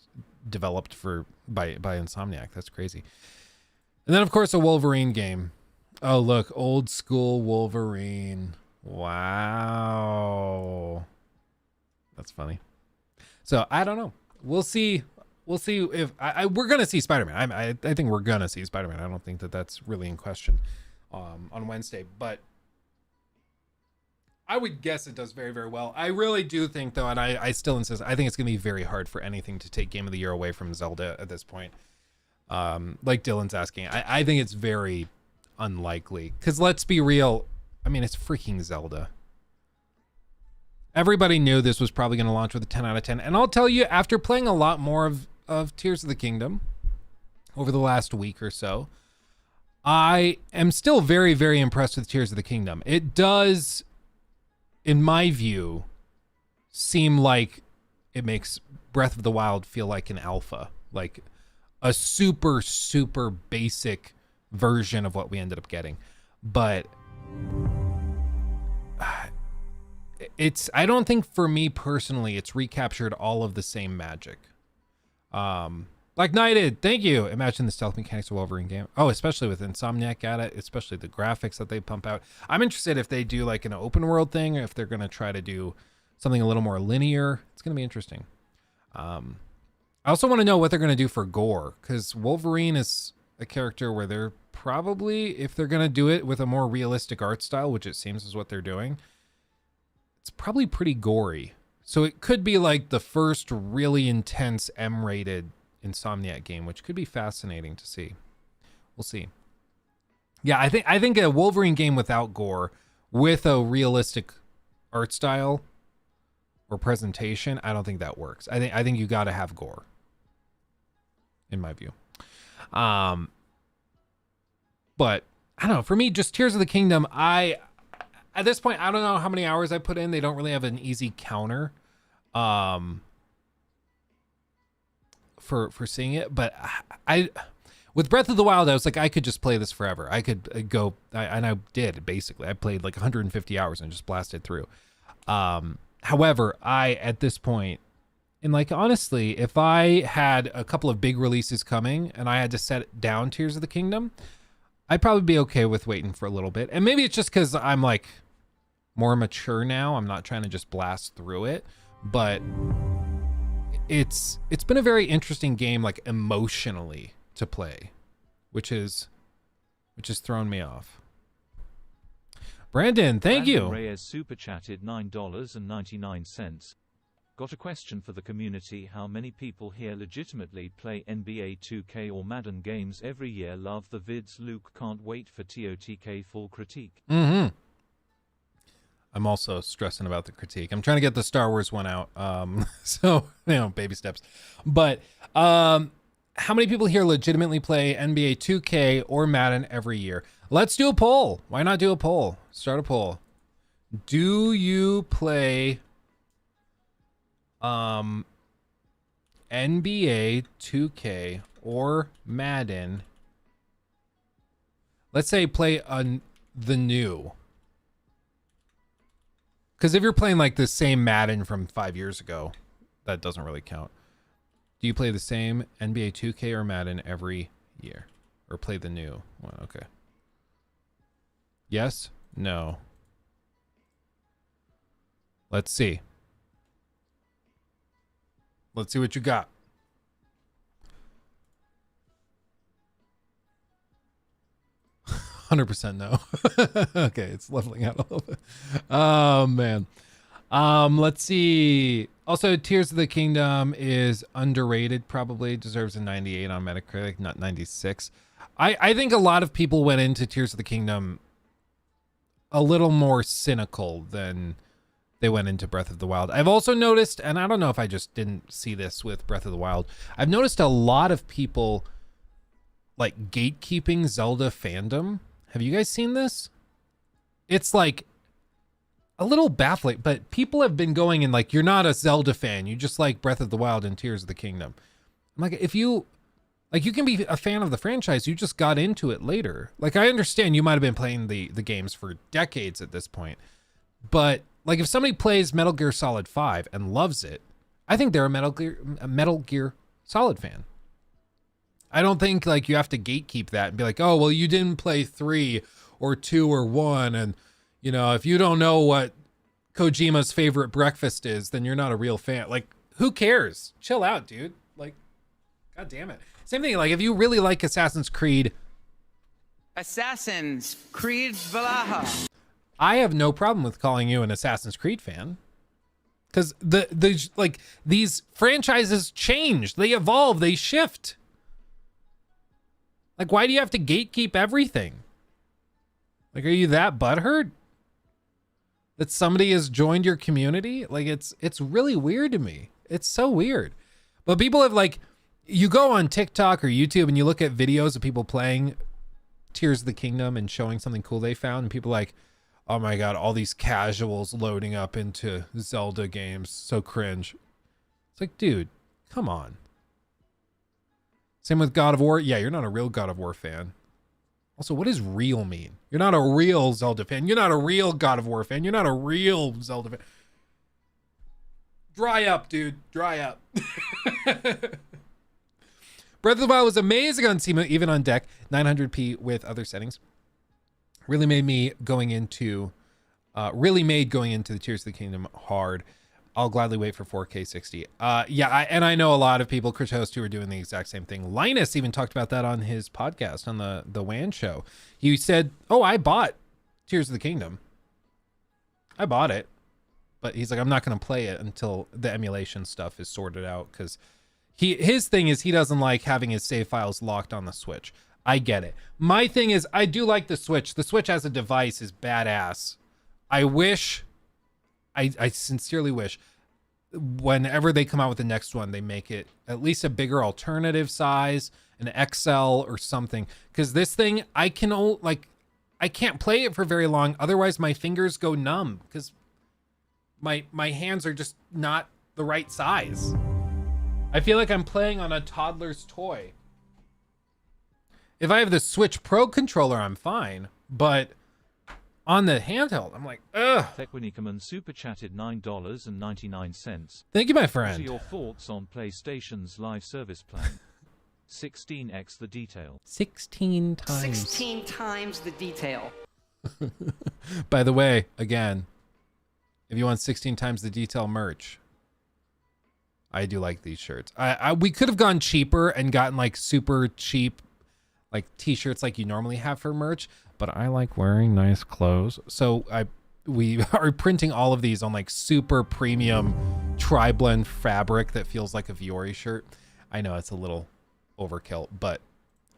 developed by Insomniac. That's crazy. And then of course a Wolverine game. Oh look, old school Wolverine. Wow. That's funny. So I don't know. We'll see. We'll see if we're gonna see Spider-Man. I think we're gonna see Spider-Man. I don't think that's really in question on Wednesday. But I would guess it does very, very well. I really do think, though, and I still insist, I think it's going to be very hard for anything to take Game of the Year away from Zelda at this point. Like Dylan's asking, I think it's very unlikely. Because let's be real, I mean, it's freaking Zelda. Everybody knew this was probably going to launch with a 10 out of 10. And I'll tell you, after playing a lot more of Tears of the Kingdom over the last week or so, I am still very, very impressed with Tears of the Kingdom. It does, in my view, seem like it makes Breath of the Wild feel like an alpha, like a super, super basic version of what we ended up getting. But I don't think for me personally, it's recaptured all of the same magic. Like Knighted, thank you. Imagine the stealth mechanics of Wolverine game. Oh, especially with Insomniac at it, especially the graphics that they pump out. I'm interested if they do like an open world thing, or if they're going to try to do something a little more linear. It's going to be interesting. I also want to know what they're going to do for gore, because Wolverine is a character where they're probably, if they're going to do it with a more realistic art style, which it seems is what they're doing, it's probably pretty gory. So it could be like the first really intense M-rated Insomniac game, which could be fascinating to see. We'll see. Yeah, I think a Wolverine game without gore, with a realistic art style or presentation, I don't think that works. I think you got to have gore, in my view. But I don't know. For me, just Tears of the Kingdom, at this point, I don't know how many hours I put in. They don't really have an easy counter for seeing it. But with Breath of the Wild, I was like, I could just play this forever. I could go, and I did, basically. I played like 150 hours and just blasted through. However, at this point, and like, honestly, if I had a couple of big releases coming and I had to set down Tears of the Kingdom, I'd probably be okay with waiting for a little bit. And maybe it's just because I'm like more mature now. I'm not trying to just blast through it, but it's been a very interesting game, like emotionally to play, which has thrown me off. Brandon, thank you. Reyes super chatted $9.99. Got a question for the community. How many people here legitimately play NBA 2K or Madden games every year? Love the vids. Luke can't wait for TOTK full critique. Mm-hmm. I'm also stressing about the critique. I'm trying to get the Star Wars one out. So, baby steps. But how many people here legitimately play NBA 2K or Madden every year? Let's do a poll. Why not do a poll? Start a poll. Do you play NBA 2K or Madden? Let's say play the new. Because if you're playing like the same Madden from 5 years ago, that doesn't really count. Do you play the same NBA 2K or Madden every year? Or play the new one? Okay. Yes? No? Let's see. Let's see what you got. 100% no. Okay, it's leveling out a little bit. Oh, man. Let's see. Also, Tears of the Kingdom is underrated, probably. Deserves a 98 on Metacritic, not 96. I think a lot of people went into Tears of the Kingdom a little more cynical than they went into Breath of the Wild. I've also noticed, and I don't know if I just didn't see this with Breath of the Wild, I've noticed a lot of people like gatekeeping Zelda fandom. Have you guys seen this? It's like a little baffling, but people have been going in like, you're not a Zelda fan, you just like Breath of the Wild and Tears of the Kingdom. I'm like, if you like, you can be a fan of the franchise, you just got into it later. Like, I understand you might have been playing the games for decades at this point, but like, if somebody plays Metal Gear Solid 5 and loves it, I think they're a Metal Gear Solid fan. I don't think like you have to gatekeep that and be like, oh, well, you didn't play 3 or 2 or 1. And, if you don't know what Kojima's favorite breakfast is, then you're not a real fan. Like, who cares? Chill out, dude. Like, God damn it. Same thing. Like, if you really like Assassin's Creed Valhalla. I have no problem with calling you an Assassin's Creed fan. Because like these franchises change, they evolve, they shift. Like, why do you have to gatekeep everything? Like, are you that butthurt that somebody has joined your community? Like, it's really weird to me. It's so weird. But people have, like, you go on TikTok or YouTube and you look at videos of people playing Tears of the Kingdom and showing something cool they found, and people are like, oh my god, all these casuals loading up into Zelda games, so cringe. It's like, dude, come on. Same with God of War. Yeah, you're not a real God of War fan. Also, what does real mean? You're not a real Zelda fan. You're not a real God of War fan. You're not a real Zelda fan. Dry up, dude. Dry up. Breath of the Wild was amazing on Steam, even on deck. 900p with other settings. Really made going into the Tears of the Kingdom hard. I'll gladly wait for 4K 60. And I know a lot of people, Chris Host, who are doing the exact same thing. Linus even talked about that on his podcast on the WAN show. He said, "Oh, I bought Tears of the Kingdom. I bought it, but he's like, I'm not going to play it until the emulation stuff is sorted out, because his thing is he doesn't like having his save files locked on the Switch." I get it. My thing is, I do like the Switch. The Switch as a device is badass. I sincerely wish, whenever they come out with the next one, they make it at least a bigger alternative size, an XL or something. Because this thing, I can't play it for very long. Otherwise, my fingers go numb because my hands are just not the right size. I feel like I'm playing on a toddler's toy. If I have the Switch Pro controller, I'm fine. But on the handheld, I'm like, ugh. Thekwinikaman super chatted $9.99. Thank you, my What friend. are your thoughts on PlayStation's live service plan? 16x the detail. 16 times. 16 times the detail. By the way, again, if you want 16 times the detail merch, I do like these shirts. We could have gone cheaper and gotten like super cheap like t-shirts like you normally have for merch, but I like wearing nice clothes. So we are printing all of these on like super premium tri-blend fabric that feels like a Viore shirt. I know it's a little overkill, but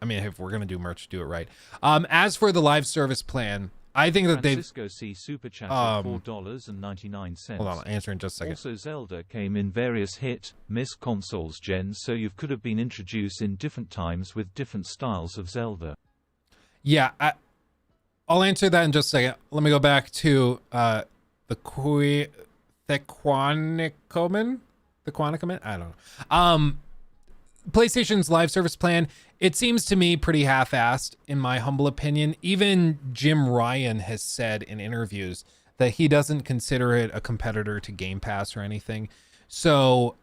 I mean, if we're going to do merch, do it right. As for the live service plan, I think that Francisco C super chat at $4.99. Hold on, I'll answer in just a second. Also, Zelda came in various hit-miss consoles gens, so you could have been introduced in different times with different styles of Zelda. Yeah, I'll answer that in just a second. Let me go back to the Quanticoman? I don't know. PlayStation's live service plan, it seems to me pretty half-assed, in my humble opinion. Even Jim Ryan has said in interviews that he doesn't consider it a competitor to Game Pass or anything. So,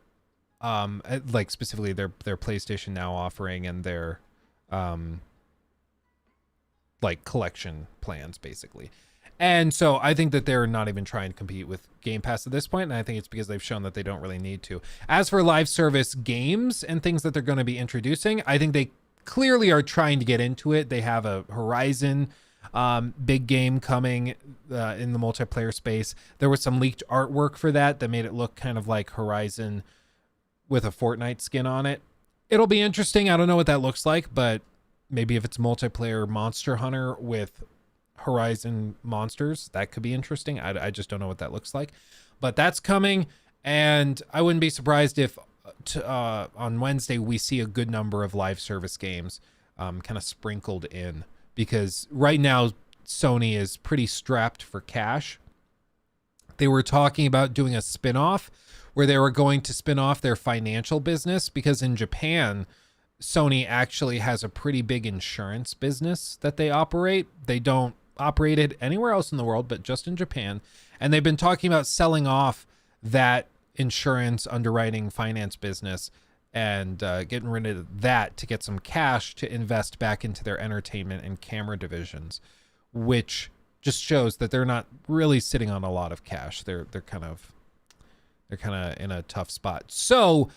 like specifically their PlayStation Now offering and their like collection plans, basically. And so I think that they're not even trying to compete with Game Pass at this point, and I think it's because they've shown that they don't really need to. As for live service games and things that they're going to be introducing, I think they clearly are trying to get into it. They have a Horizon big game coming in the multiplayer space. There was some leaked artwork for that made it look kind of like Horizon with a Fortnite skin on it. It'll be interesting. I don't know what that looks like, but maybe if it's multiplayer Monster Hunter with Horizon monsters, that could be interesting. I just don't know what that looks like, but that's coming, and I wouldn't be surprised if on Wednesday we see a good number of live service games kind of sprinkled in, because right now Sony is pretty strapped for cash. They were talking about doing a spin-off where they were going to spin off their financial business, because in Japan Sony actually has a pretty big insurance business that they operate. They don't operate it anywhere else in the world, but just in Japan. And they've been talking about selling off that insurance underwriting finance business and getting rid of that to get some cash to invest back into their entertainment and camera divisions, which just shows that they're not really sitting on a lot of cash. They're kind of in a tough spot. So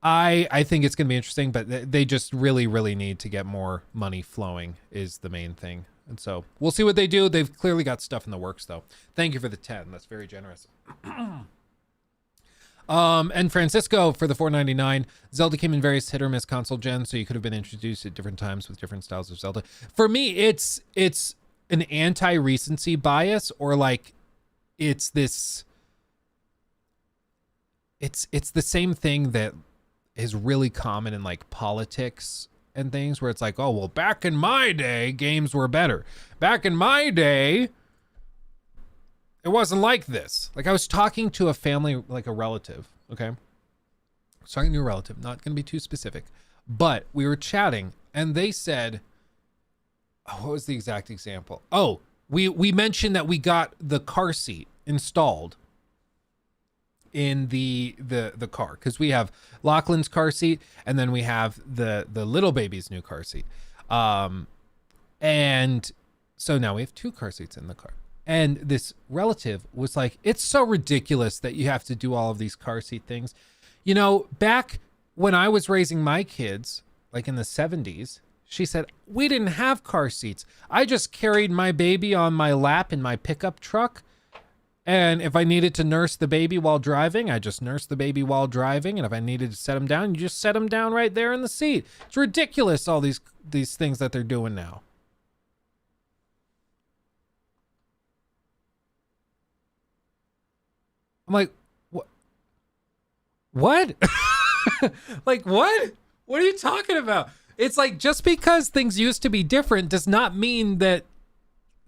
I think it's going to be interesting, but they just really need to get more money flowing is the main thing. And so we'll see what they do. They've clearly got stuff in the works, though. Thank you for the 10. That's very generous. And Francisco for the $4.99. Zelda came in various hit or miss console gens, so you could have been introduced at different times with different styles of Zelda. For me, it's an anti-recency bias, or like it's this. It's the same thing that is really common in like politics and things, where it's like, oh well, back in my day, games were better. Back in my day, it wasn't like this. Like I was talking to a family, like a relative, okay? I was talking to a relative, not going to be too specific, but we were chatting and they said, oh, what was the exact example? Oh, we mentioned that we got the car seat installed in the car, because we have Lachlan's car seat and then we have the little baby's new car seat. And so now we have 2 car seats in the car. And this relative was like, it's so ridiculous that you have to do all of these car seat things. You know, back when I was raising my kids, like in the 70s, she said, we didn't have car seats. I just carried my baby on my lap in my pickup truck. And if I needed to nurse the baby while driving, I just nursed the baby while driving. And if I needed to set him down, you just set him down right there in the seat. It's ridiculous, all these things that they're doing now. I'm like, what? What? Like, what? What are you talking about? It's like, just because things used to be different does not mean that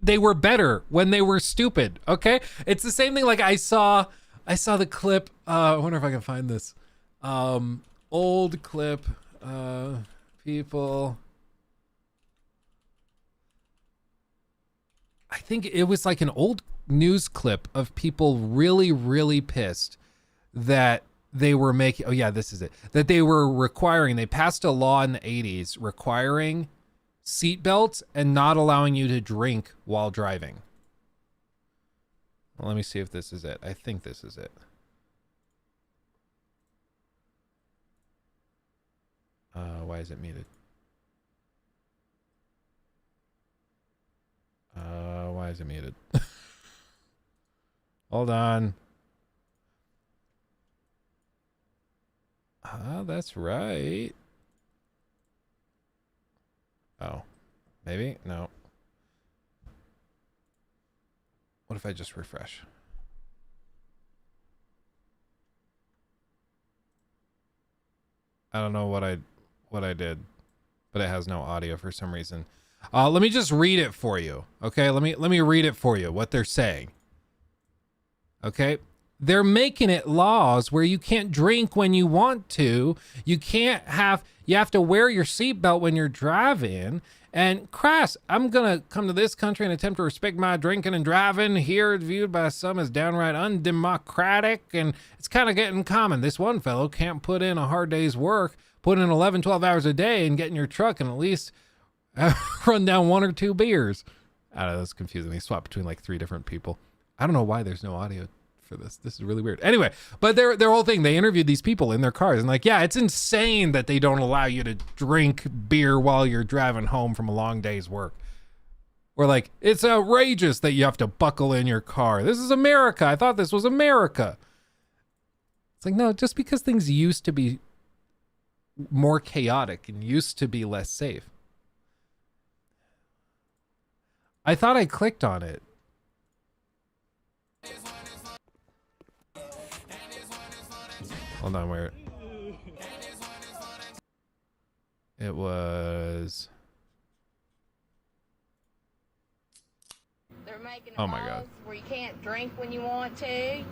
they were better when they were stupid. Okay. It's the same thing. Like I saw the clip. I wonder if I can find this, old clip, people. I think it was like an old news clip of people really, really pissed that they were making, oh yeah, this is it, that they were requiring, they passed a law in the 80s requiring seatbelts and not allowing you to drink while driving. Well, let me see if this is it. I think this is it. Why is it muted? Why is it muted? Hold on. That's right. Oh, maybe? No. What if I just refresh? I don't know what I did, but it has no audio for some reason. Let me just read it for you. Okay, let me read it for you, what they're saying. Okay, they're making it laws where you can't drink when you want to. You have to wear your seatbelt when you're driving. And Christ, I'm gonna come to this country and attempt to respect my drinking and driving. Here viewed by some as downright undemocratic, and it's kind of getting common. This one fellow can't put in a hard day's work, put in 11, 12 hours a day and get in your truck and at least run down 1 or 2 beers. I don't know, that's confusing. They swap between like 3 different people. I don't know why there's no audio for this. This is really weird. Anyway, but their whole thing, they interviewed these people in their cars and like, yeah, it's insane that they don't allow you to drink beer while you're driving home from a long day's work. Or like, it's outrageous that you have to buckle in your car. This is America. I thought this was America. It's like, no, just because things used to be more chaotic and used to be less safe. I thought I clicked on it. Hold on, where it was. They're making Oh my God. where you can't drink when you want to.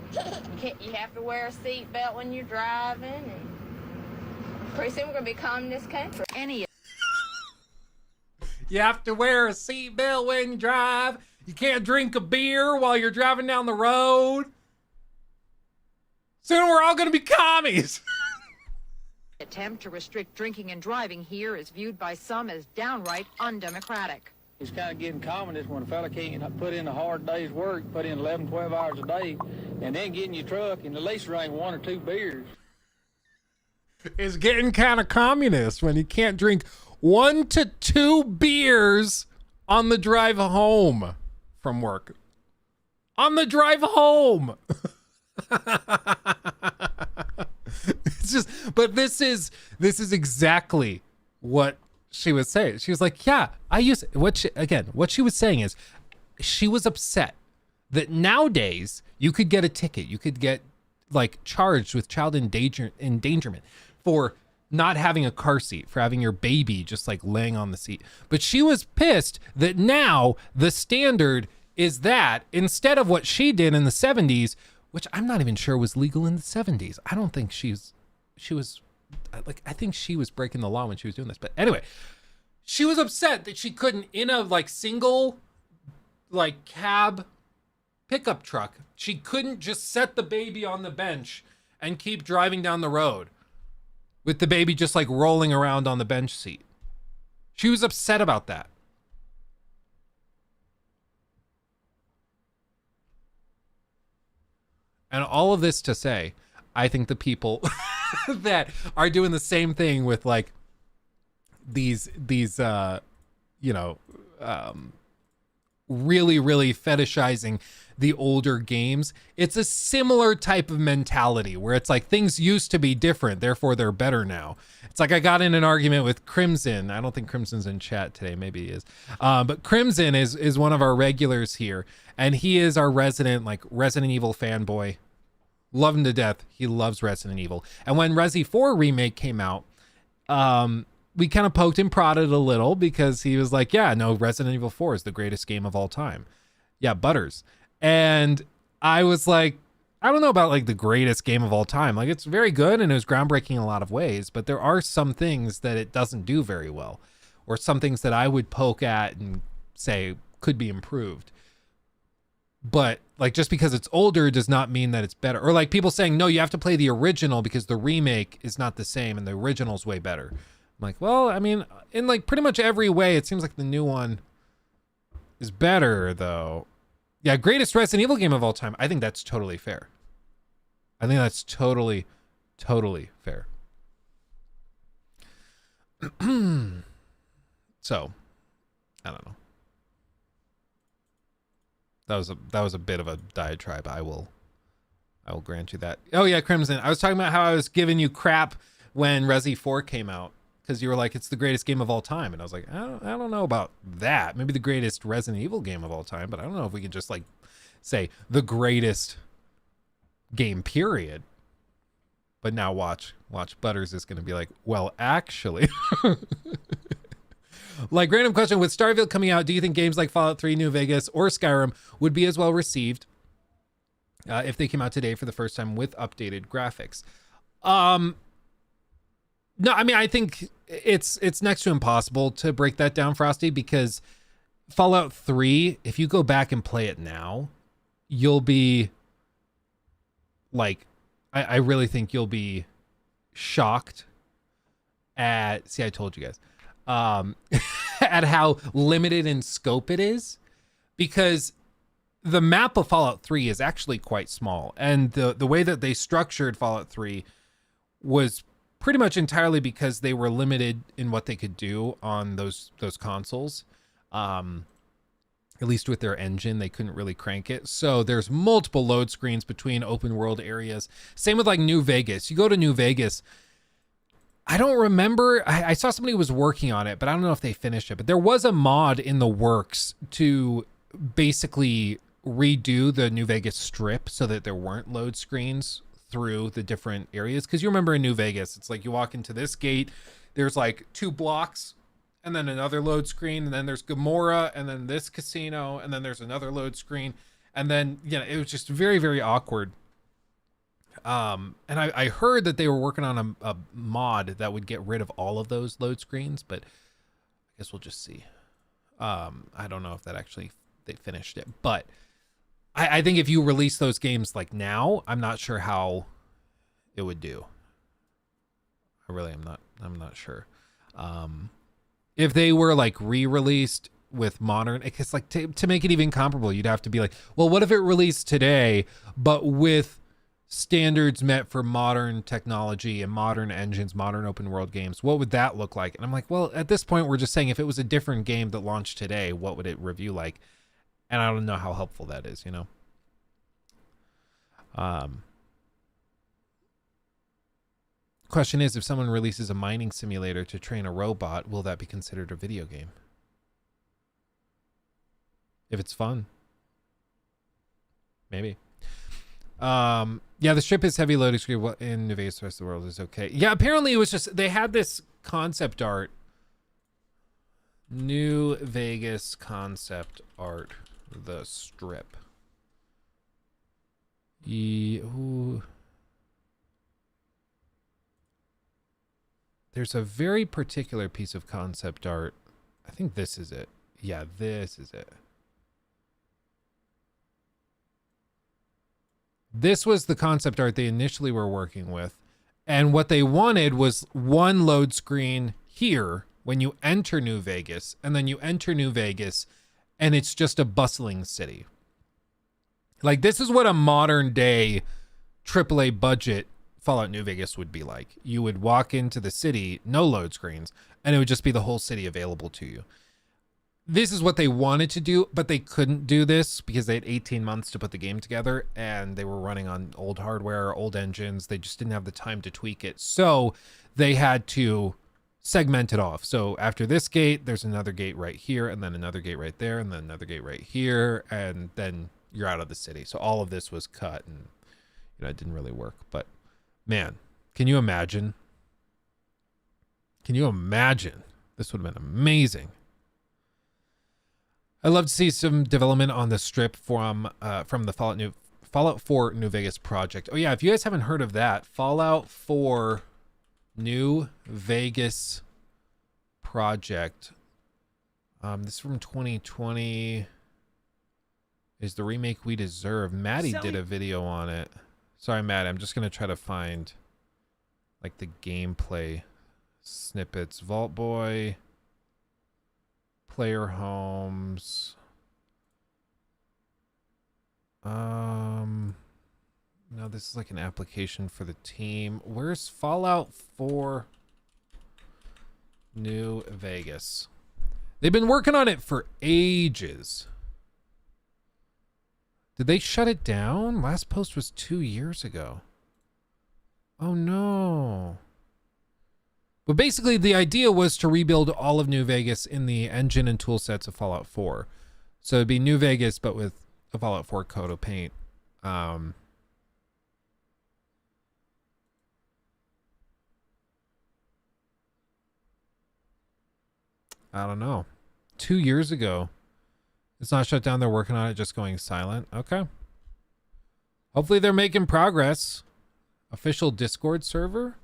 You have to wear a seatbelt when you're driving, and pretty soon we're gonna be communist country. You have to wear a seatbelt when you drive. You can't drink a beer while you're driving down the road. Soon we're all going to be commies. Attempt to restrict drinking and driving here is viewed by some as downright undemocratic. It's kind of getting communist when a fella can't put in a hard day's work, put in 11, 12 hours a day, and then get in your truck and at least drink 1 or 2 beers. It's getting kind of communist when you can't drink 1 to 2 beers on the drive home from work. On the drive home. It's just, but this is exactly what she was saying. She was like, yeah, what she was saying is she was upset that nowadays you could get a ticket. You could get like charged with child endangerment for not having a car seat, for having your baby just like laying on the seat. But she was pissed that now the standard is that instead of what she did in the 70s, which I'm not even sure was legal in the 70s. I don't think she was like, I think she was breaking the law when she was doing this. But anyway, she was upset that she couldn't, in a like single like cab pickup truck, she couldn't just set the baby on the bench and keep driving down the road with the baby just like rolling around on the bench seat. She was upset about that. And all of this to say, I think the people that are doing the same thing with like these really, really fetishizing the older games, it's a similar type of mentality where it's like things used to be different, therefore they're better now. It's like I got in an argument with Crimson. I don't think Crimson's in chat today. Maybe he is. But Crimson is one of our regulars here, and he is our resident Evil fanboy. Love him to death. He loves Resident Evil. And when Resi 4 remake came out, we kind of poked and prodded a little because he was like, yeah, no, Resident Evil 4 is the greatest game of all time. Yeah, Butters. And I was like, I don't know about like the greatest game of all time. Like, it's very good and it was groundbreaking in a lot of ways, but there are some things that it doesn't do very well, or some things that I would poke at and say could be improved. But like, just because it's older does not mean that it's better. Or like people saying, no, you have to play the original because the remake is not the same and the original's way better. I'm like, well, I mean, in like pretty much every way, it seems like the new one is better though. Yeah, greatest Resident Evil game of all time. I think that's totally fair. I think that's totally fair. So, I don't know. That was a bit of a diatribe. I will grant you that. Oh yeah, Crimson. I was talking about how I was giving you crap when Resi 4 came out because you were like, it's the greatest game of all time, and I was like, I don't know about that. Maybe the greatest Resident Evil game of all time, but I don't know if we could just like say the greatest game period. But now watch Butters is going to be like, well, actually. Like, random question, with Starfield coming out, do you think games like Fallout 3, New Vegas, or Skyrim would be as well received if they came out today for the first time with updated graphics? No, I mean, I think it's next to impossible to break that down, Frosty, because Fallout 3, if you go back and play it now, you'll be like, I really think you'll be shocked at, see, I told you guys, at how limited in scope it is, because the map of Fallout 3 is actually quite small, and the way that they structured Fallout 3 was pretty much entirely because they were limited in what they could do on those consoles. At least with their engine, they couldn't really crank it. So there's multiple load screens between open world areas. Same with like New Vegas. You go to New Vegas, I don't remember. I saw somebody was working on it, but I don't know if they finished it. But there was a mod in the works to basically redo the New Vegas strip so that there weren't load screens through the different areas. Because you remember in New Vegas, it's like you walk into this gate, there's like 2 blocks, and then another load screen, and then there's Gomorrah, and then this casino, and then there's another load screen. And then, you know, it was just very, very awkward. And I heard that they were working on a mod that would get rid of all of those load screens, but I guess we'll just see. I don't know if that actually they finished it, but I think if you release those games like now, I'm not sure how it would do. I really am not. I'm not sure. If they were like re-released with modern, it's like to make it even comparable, you'd have to be like, well, what if it released today, but with standards met for modern technology and modern engines, modern open world games, what would that look like? And I'm like, well, at this point, we're just saying if it was a different game that launched today, what would it review like? And I don't know how helpful that is, you know? Question is, if someone releases a mining simulator to train a robot, will that be considered a video game? If it's fun. Maybe. Yeah, the strip is heavy loading screen in New Vegas. The rest of the world is okay. Yeah, apparently it was just, they had this concept art. New Vegas concept art. The strip. Ooh. There's a very particular piece of concept art. I think this is it. Yeah, this is it. This was the concept art they initially were working with. And what they wanted was one load screen here when you enter New Vegas. And then you enter New Vegas and it's just a bustling city. Like, this is what a modern day AAA budget Fallout New Vegas would be like. You would walk into the city, no load screens, and it would just be the whole city available to you. This is what they wanted to do, but they couldn't do this because they had 18 months to put the game together and they were running on old hardware, old engines. They just didn't have the time to tweak it. So they had to segment it off. So after this gate, there's another gate right here, and then another gate right there, and then another gate right here, and then you're out of the city. So all of this was cut, and you know, it didn't really work. But man, can you imagine? Can you imagine? This would have been amazing. I'd love to see some development on the strip from the Fallout 4 New Vegas project. Oh yeah, if you guys haven't heard of that, Fallout 4 New Vegas project. This is from 2020. Is the remake we deserve. Maddie did a video on it. Sorry, Maddie, I'm just gonna try to find like the gameplay snippets. Vault Boy. Player homes. No, this is like an application for the team. Where's Fallout 4 New Vegas? They've been working on it for ages. Did they shut it down? Last post was 2 years ago. Oh no. But basically, the idea was to rebuild all of New Vegas in the engine and tool sets of Fallout 4. So it'd be New Vegas, but with a Fallout 4 coat of paint. I don't know. 2 years ago. It's not shut down. They're working on it, just going silent. Okay. Hopefully they're making progress. Official Discord server?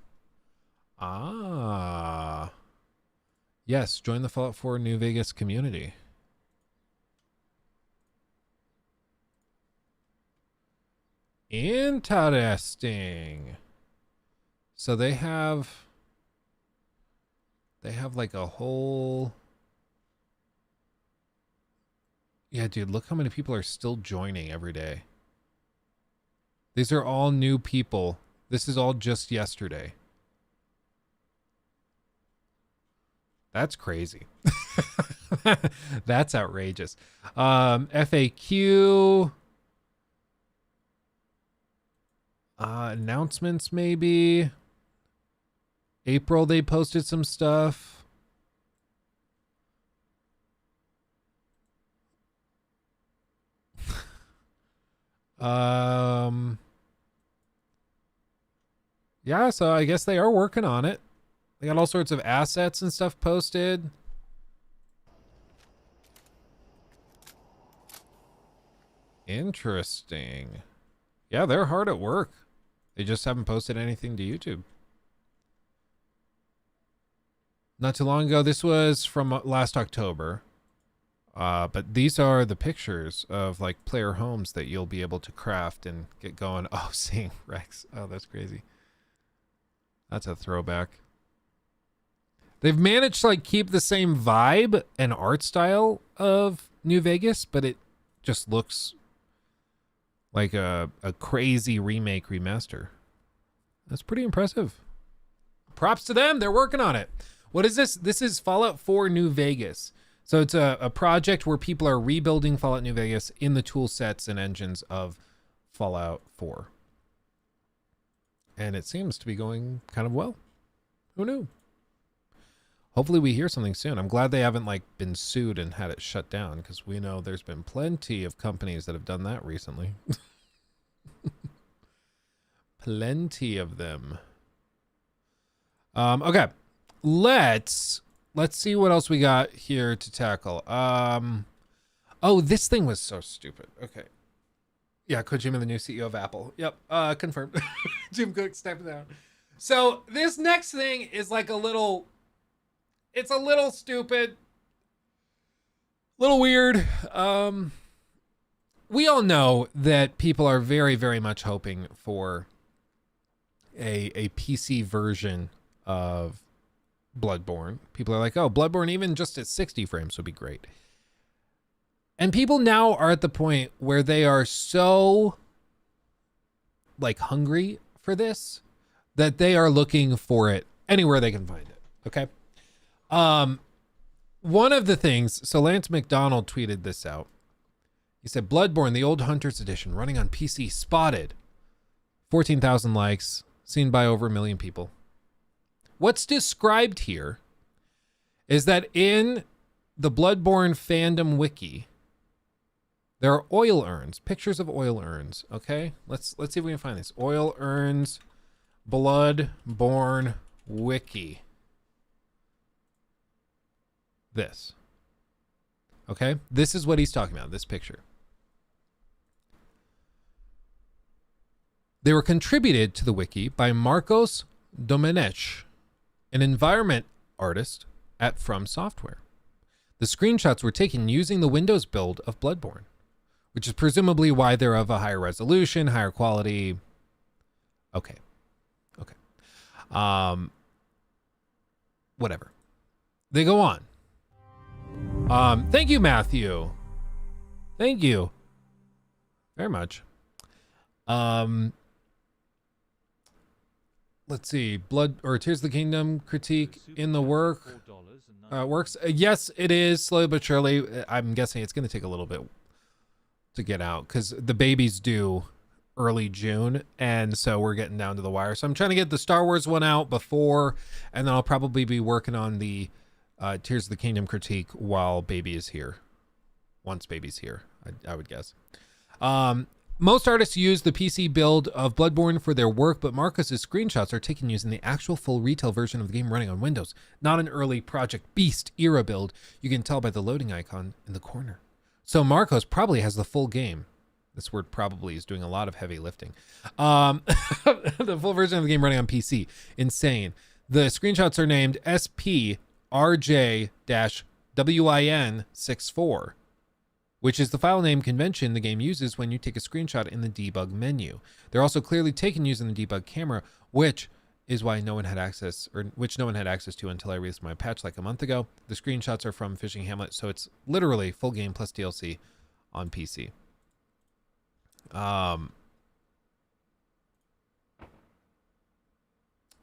Ah. Yes, join the Fallout 4 New Vegas community. Interesting. So they have like a whole... Yeah, dude, look how many people are still joining every day. These are all new people. This is all just yesterday. That's crazy. That's outrageous. FAQ. Announcements maybe. April they posted some stuff. Yeah, so I guess they are working on it. They got all sorts of assets and stuff posted. Interesting. Yeah, they're hard at work. They just haven't posted anything to YouTube. Not too long ago. This was from last October. But these are the pictures of like player homes that you'll be able to craft and get going. Oh, seeing Rex. Oh, that's crazy. That's a throwback. They've managed to like keep the same vibe and art style of New Vegas, but it just looks like a crazy remake remaster. That's pretty impressive. Props to them. They're working on it. What is this? This is Fallout 4 New Vegas. So it's a project where people are rebuilding Fallout New Vegas in the tool sets and engines of Fallout 4. And it seems to be going kind of well. Who knew? Hopefully we hear something soon. I'm glad they haven't like been sued and had it shut down, because we know there's been plenty of companies that have done that recently. Plenty of them. Okay. Let's see what else we got here to tackle. Oh, this thing was so stupid. Okay. Yeah, Kojima, the new CEO of Apple. Yep, confirmed. Jim Cook stepping down. So this next thing is like it's a little stupid, a little weird. We all know that people are very, very much hoping for a PC version of Bloodborne. People are like, oh, Bloodborne even just at 60 frames would be great. And people now are at the point where they are so like hungry for this that they are looking for it anywhere they can find it. Okay. One of the things, so Lance McDonald tweeted this out. He said, Bloodborne, the old Hunter's Edition, running on PC, spotted. 14,000 likes, seen by over 1 million people. What's described here is that in the Bloodborne fandom wiki, there are oil urns, pictures of oil urns. Okay, let's see if we can find this. Oil urns, Bloodborne wiki. This. Okay, this is what he's talking about, this picture. They were contributed to the wiki by Marcos Domenech, an environment artist at From Software. The screenshots were taken using the Windows build of Bloodborne, which is presumably why they're of a higher resolution, higher quality. Okay. Whatever. They go on. Thank you, Matthew. Thank you very much. Let's see. Tears of the Kingdom critique in the works. Yes, it is, slowly but surely. I'm guessing it's going to take a little bit to get out because the baby's due early June, and so we're getting down to the wire. So I'm trying to get the Star Wars one out before, and then I'll probably be working on the Tears of the Kingdom critique while baby is here. Once baby's here, I would guess. Most artists use the PC build of Bloodborne for their work, but Marcus's screenshots are taken using the actual full retail version of the game running on Windows, not an early Project Beast era build. You can tell by the loading icon in the corner. So Marcos probably has the full game. This word probably is doing a lot of heavy lifting. The full version of the game running on PC. Insane. The screenshots are named SPRJ-WIN64. which is the file name convention the game uses when you take a screenshot in the debug menu. They're also clearly taken using the debug camera, which is why no one had access, or which no one had access to until I released my patch like a month ago. The screenshots are from Fishing Hamlet, so it's literally full game plus DLC on PC.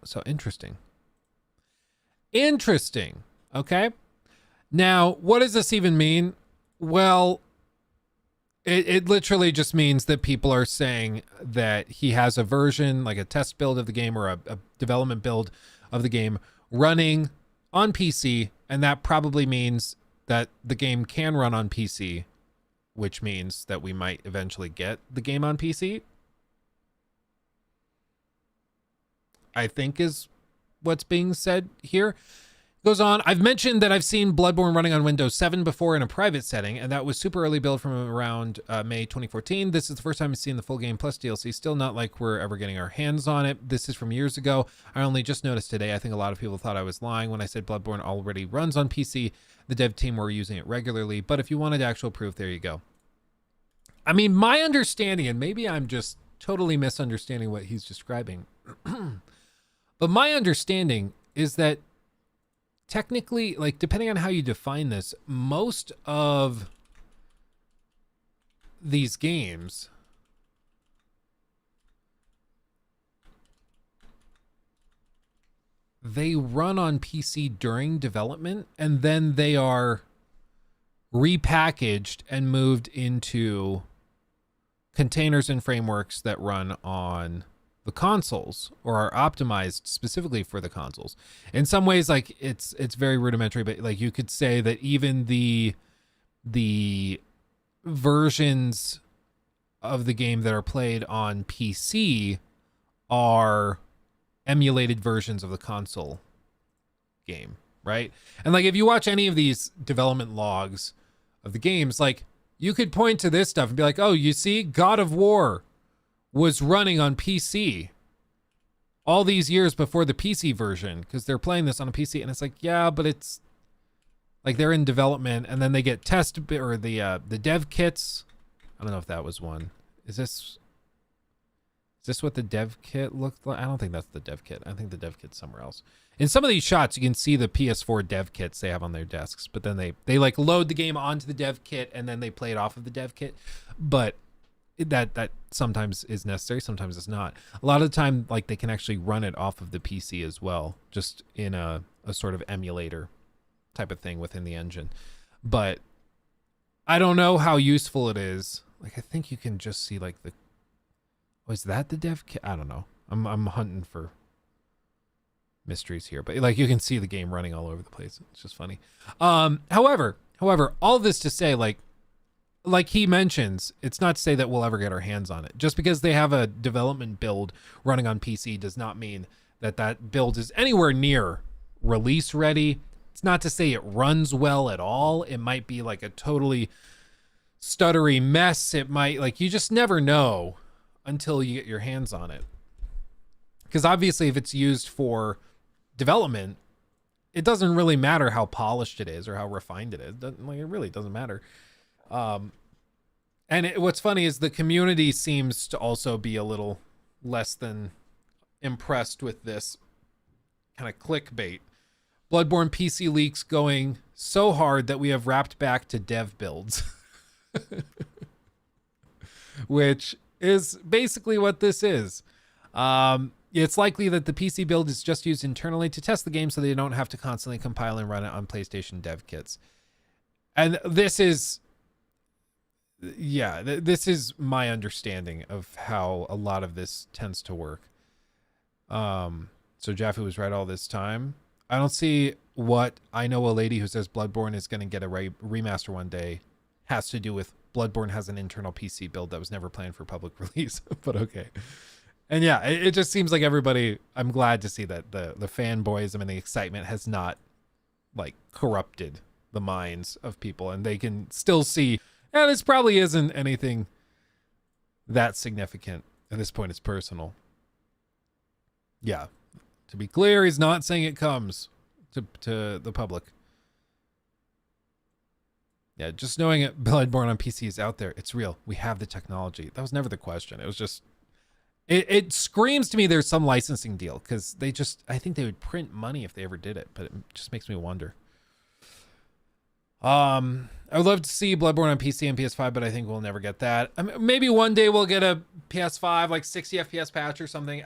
So interesting. Interesting. Okay. Now, what does this even mean? Well, it literally just means that people are saying that he has a version, like a test build of the game or a development build of the game running on PC, and that probably means that the game can run on PC, which means that we might eventually get the game on PC. I think is what's being said here. Goes on, I've mentioned that I've seen Bloodborne running on Windows 7 before in a private setting, and that was super early build from around May 2014. This is the first time I've seen the full game plus DLC. Still not like we're ever getting our hands on it. This is from years ago. I only just noticed today. I think a lot of people thought I was lying when I said Bloodborne already runs on PC. The dev team were using it regularly, but if you wanted actual proof, there you go. I mean, my understanding, and maybe I'm just totally misunderstanding what he's describing, but my understanding is that technically, like, depending on how you define this, most of these games they run on PC during development, and then they are repackaged and moved into containers and frameworks that run on the consoles or are optimized specifically for the consoles. In some ways, like it's very rudimentary, but like you could say that even the versions of the game that are played on PC are emulated versions of the console game, right? And like if you watch any of these development logs of the games, like you could point to this stuff and be like, oh, you see, God of War was running on PC all these years before the PC version because they're playing this on a PC. And it's like, yeah, but it's like they're in development and then they get or the dev kits. I don't know if that was one. Is this what the dev kit looked like? I don't think that's the dev kit. I think the dev kit's somewhere else. In some of these shots, you can see the PS4 dev kits they have on their desks, but then they like load the game onto the dev kit and then they play it off of the dev kit. But that sometimes is necessary, sometimes it's not. A lot of the time, like they can actually run it off of the PC as well, just in a sort of emulator type of thing within the engine. But I don't know how useful it is. Like I think you can just see like the, was that the dev kit? I don't know. I'm hunting for mysteries here, but like you can see the game running all over the place. It's just funny. However, all this to say, like he mentions, it's not to say that we'll ever get our hands on it. Just because they have a development build running on PC does not mean that build is anywhere near release ready. It's not to say it runs well at all. It might be like a totally stuttery mess. It might, like, you just never know until you get your hands on it. Because obviously if it's used for development, it doesn't really matter how polished it is or how refined it is. It really doesn't matter. And what's funny is the community seems to also be a little less than impressed with this kind of clickbait. Bloodborne PC leaks going so hard that we have wrapped back to dev builds. Which is basically what this is. It's likely that the PC build is just used internally to test the game so they don't have to constantly compile and run it on PlayStation dev kits. And this is, this is my understanding of how a lot of this tends to work. So Jaffe was right all this time. I don't see what I know a lady who says Bloodborne is going to get a remaster one day has to do with Bloodborne has an internal PC build that was never planned for public release, but okay. And yeah, it just seems like everybody, I'm glad to see that the fanboyism and the excitement has not like corrupted the minds of people, and they can still see, yeah, this probably isn't anything that significant. At this point, it's personal. Yeah. To be clear, he's not saying it comes to the public. Yeah, just knowing it, Bloodborne on PC is out there. It's real. We have the technology. That was never the question. It was just, it screams to me there's some licensing deal, because I think they would print money if they ever did it, but it just makes me wonder. I would love to see Bloodborne on PC and PS5, but I think we'll never get that. I mean, maybe one day we'll get a PS5, like 60 FPS patch or something.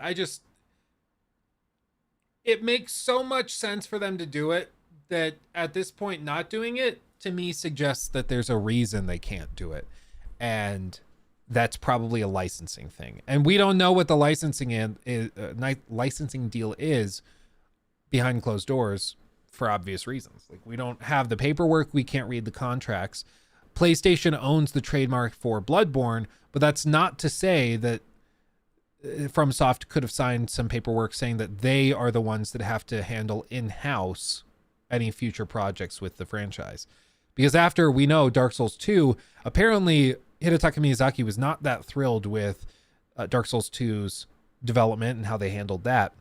It makes so much sense for them to do it that at this point, not doing it, to me, suggests that there's a reason they can't do it. And that's probably a licensing thing. And we don't know what the licensing deal is behind closed doors for obvious reasons. Like, we don't have the paperwork. We can't read the contracts. PlayStation owns the trademark for Bloodborne, but that's not to say that FromSoft could have signed some paperwork saying that they are the ones that have to handle in-house any future projects with the franchise. Because after we know Dark Souls 2, apparently Hidetaka Miyazaki was not that thrilled with Dark Souls 2's development and how they handled that.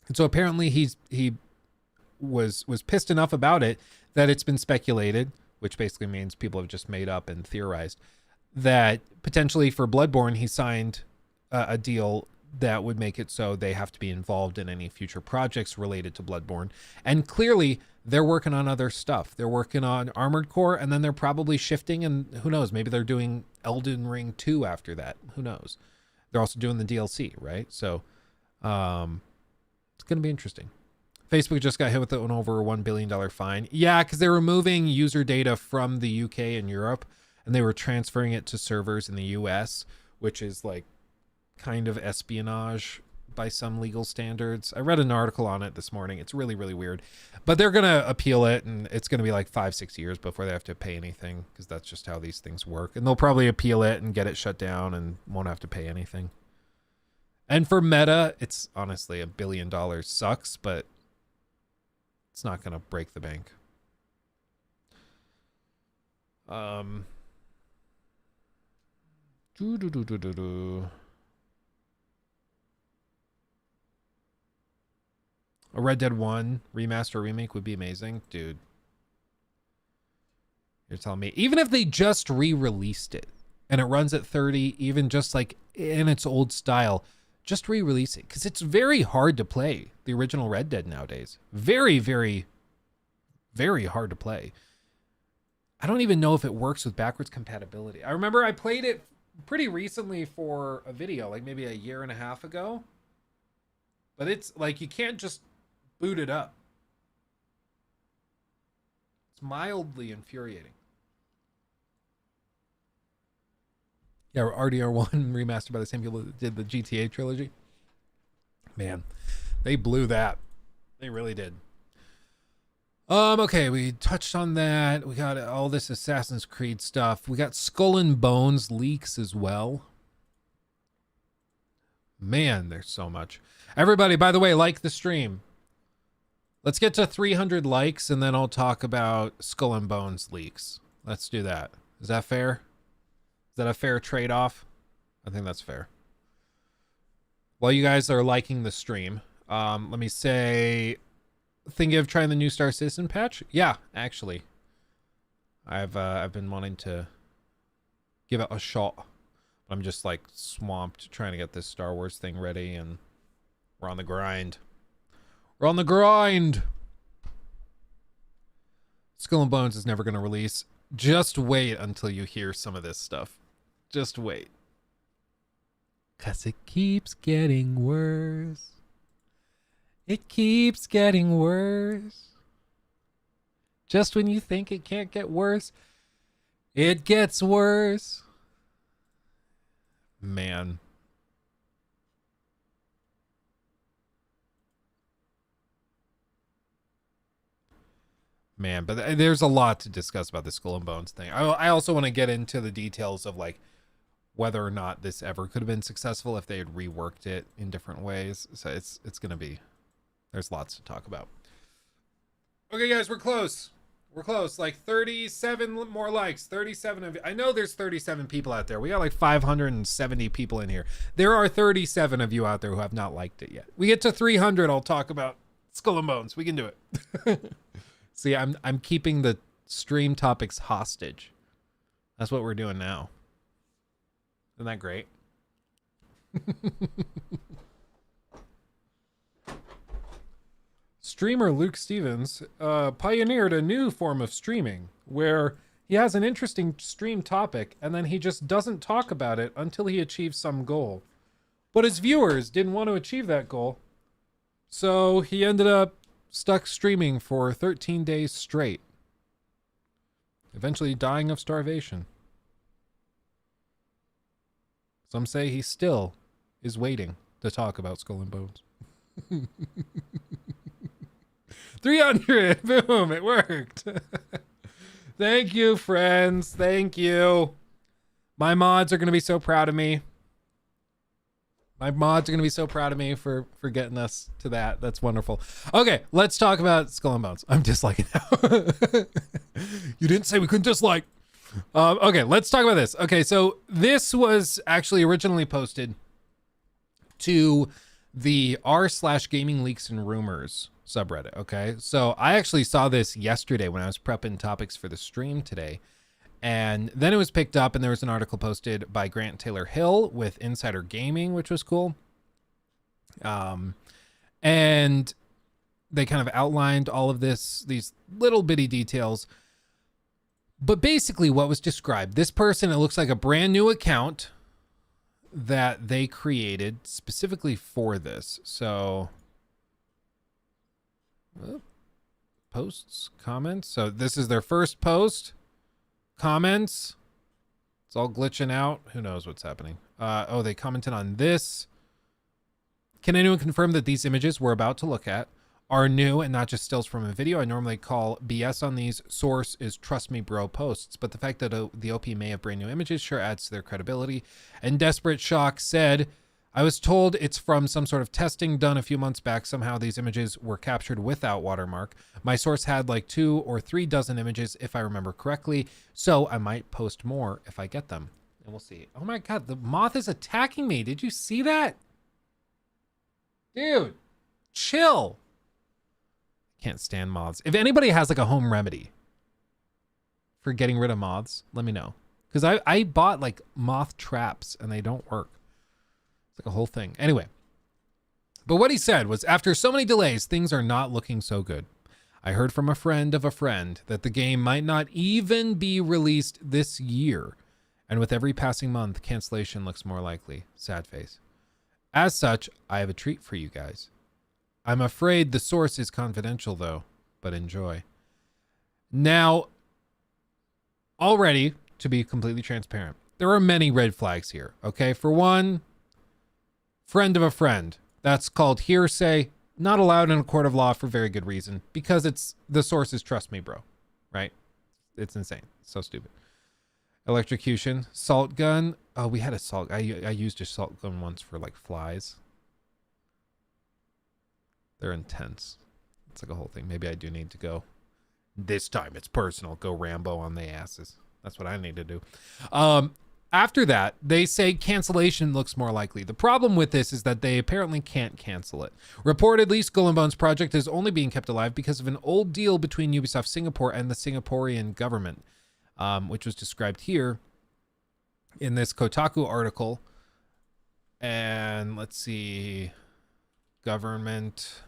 And so apparently he was pissed enough about it that it's been speculated, which basically means people have just made up and theorized, that potentially for Bloodborne he signed a deal that would make it so they have to be involved in any future projects related to Bloodborne. And clearly they're working on other stuff. They're working on Armored Core, and then they're probably shifting, and who knows, maybe they're doing Elden Ring 2 after that. Who knows? They're also doing the DLC, right? So it's going to be interesting. Facebook just got hit with an over $1 billion fine. Yeah, because they're removing user data from the UK and Europe, and they were transferring it to servers in the US, which is like kind of espionage by some legal standards. I read an article on it this morning. It's really, really weird. But they're going to appeal it, and it's going to be like 5-6 years before they have to pay anything, because that's just how these things work. And they'll probably appeal it and get it shut down and won't have to pay anything. And for Meta, it's honestly $1 billion sucks, but it's not going to break the bank. A Red Dead 1 remaster or remake would be amazing. Dude. You're telling me. Even if they just re-released it and it runs at 30, even just like in its old style, just re-release it. Because it's very hard to play the original Red Dead nowadays. Very, very, very hard to play. I don't even know if it works with backwards compatibility. I remember I played it pretty recently for a video, like maybe a year and a half ago. But it's like you can't just boot it up. It's mildly infuriating. Yeah, RDR1 remastered by the same people that did the GTA trilogy. Man, they blew that. They really did. Okay, we touched on that. We got all this Assassin's Creed stuff. We got Skull and Bones leaks as well. Man, there's so much. Everybody, by the way, like the stream. Let's get to 300 likes, and then I'll talk about Skull and Bones leaks. Let's do that. Is that fair? Is that a fair trade-off? I think that's fair. While you guys are liking the stream, let me say, thinking of trying the new Star Citizen patch? Yeah, actually. I've been wanting to give it a shot. I'm just like swamped trying to get this Star Wars thing ready, and we're on the grind. We're on the grind. Skull and Bones is never going to release. Just wait until you hear some of this stuff. Just wait. 'Cause it keeps getting worse. It keeps getting worse. Just when you think it can't get worse, it gets worse. Man. Man, but there's a lot to discuss about the Skull and Bones thing. I also want to get into the details of like whether or not this ever could have been successful if they had reworked it in different ways. So it's going to be, there's lots to talk about. Okay, guys, we're close. We're close. Like 37 more likes. 37 of you. I know there's 37 people out there. We got like 570 people in here. There are 37 of you out there who have not liked it yet. We get to 300. I'll talk about Skull and Bones. We can do it. See, I'm keeping the stream topics hostage. That's what we're doing now. Isn't that great? Streamer Luke Stevens pioneered a new form of streaming where he has an interesting stream topic and then he just doesn't talk about it until he achieves some goal. But his viewers didn't want to achieve that goal. So he ended up stuck streaming for 13 days straight, eventually dying of starvation. Some say he still is waiting to talk about Skull and Bones. 300! Boom! It worked! Thank you, friends. Thank you. My mods are going to be so proud of me. My mods are going to be so proud of me for getting us to that. That's wonderful. Okay, let's talk about Skull and Bones. I'm disliking now. You didn't say we couldn't dislike. Okay, let's talk about this. Okay, so this was actually originally posted to the r/gaming leaks and rumors subreddit. Okay, so I actually saw this yesterday when I was prepping topics for the stream today. And then it was picked up and there was an article posted by Grant Taylor Hill with Insider Gaming, which was cool. And they kind of outlined all of these little bitty details. But basically what was described, this person, it looks like a brand new account that they created specifically for this. So Posts, comments. So this is their first post. Comments. It's all glitching out. Who knows what's happening? Oh, they commented on this. Can anyone confirm that these images we're about to look at are new and not just stills from a video? I normally call BS on these. Source is trust me bro posts, but the fact that the OP may have brand new images sure adds to their credibility. And Desperate Shock said, I was told it's from some sort of testing done a few months back. Somehow these images were captured without watermark. My source had like 2 or 3 dozen images, if I remember correctly. So I might post more if I get them. And we'll see. Oh my God, the moth is attacking me. Did you see that? Dude, chill. Can't stand moths. If anybody has like a home remedy for getting rid of moths, let me know. Because I bought like moth traps and they don't work. It's like a whole thing. Anyway, but what he said was, after so many delays, things are not looking so good. I heard from a friend of a friend that the game might not even be released this year. And with every passing month, cancellation looks more likely. Sad face. As such, I have a treat for you guys. I'm afraid the source is confidential though, but enjoy. Now, already, to be completely transparent, there are many red flags here. Okay, for one, friend of a friend. That's called hearsay, not allowed in a court of law for very good reason, because it's the source is trust me, bro. Right? It's insane. It's so stupid. Electrocution, salt gun. Oh, we had a salt. I used a salt gun once for like flies. They're intense. It's like a whole thing. Maybe I do need to go. This time it's personal. Go Rambo on the asses. That's what I need to do. After that, they say cancellation looks more likely. The problem with this is that they apparently can't cancel it. Reportedly, Skull and Bones project is only being kept alive because of an old deal between Ubisoft Singapore and the Singaporean government, which was described here in this Kotaku article. And let's see, government.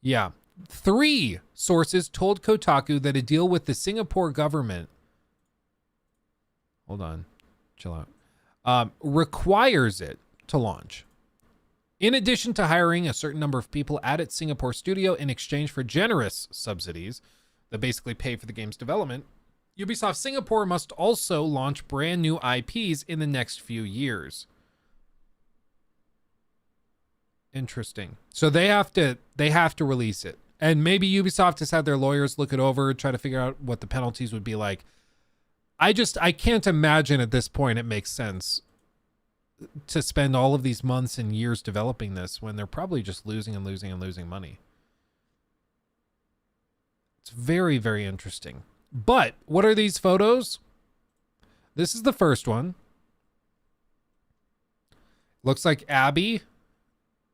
Yeah, 3 sources told Kotaku that a deal with the Singapore government, hold on, chill out, requires it to launch. In addition to hiring a certain number of people at its Singapore studio in exchange for generous subsidies that basically pay for the game's development, Ubisoft Singapore must also launch brand new IPs in the next few years. Interesting. So they have to release it. And maybe Ubisoft has had their lawyers look it over, try to figure out what the penalties would be like. I can't imagine at this point it makes sense to spend all of these months and years developing this when they're probably just losing and losing and losing money. It's very, very interesting. But what are these photos? This is the first one. Looks like Abby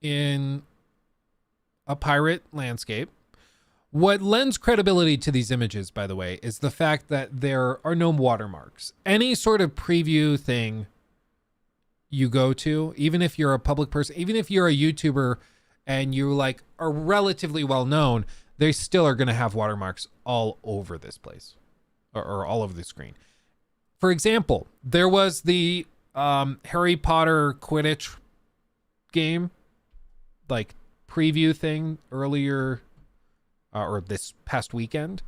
in a pirate landscape. What lends credibility to these images, by the way, is the fact that there are no watermarks. Any sort of preview thing you go to, even if you're a public person, even if you're a YouTuber and you like are relatively well known, they still are going to have watermarks all over this place or all over the screen. For example, there was the Harry Potter Quidditch game, like preview thing earlier or this past weekend,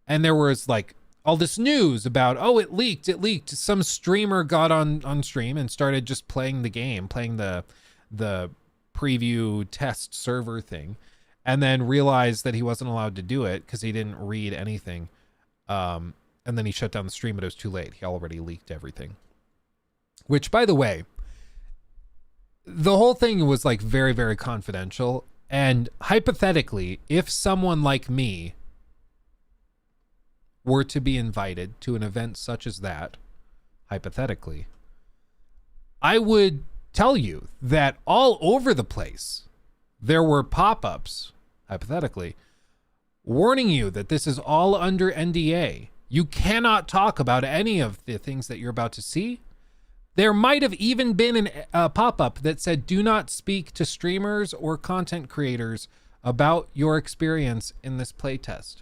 and there was like all this news about, oh, it leaked. Some streamer got on stream and started just playing the game, playing the preview test server thing, and then realized that he wasn't allowed to do it because he didn't read anything, and then he shut down the stream, but it was too late. He already leaked everything. Which, by the way, the whole thing was like very, very confidential. And hypothetically, if someone like me were to be invited to an event such as that, hypothetically, I would tell you that all over the place, there were pop-ups, hypothetically, warning you that this is all under NDA. You cannot talk about any of the things that you're about to see. There might have even been a pop-up that said, do not speak to streamers or content creators about your experience in this playtest.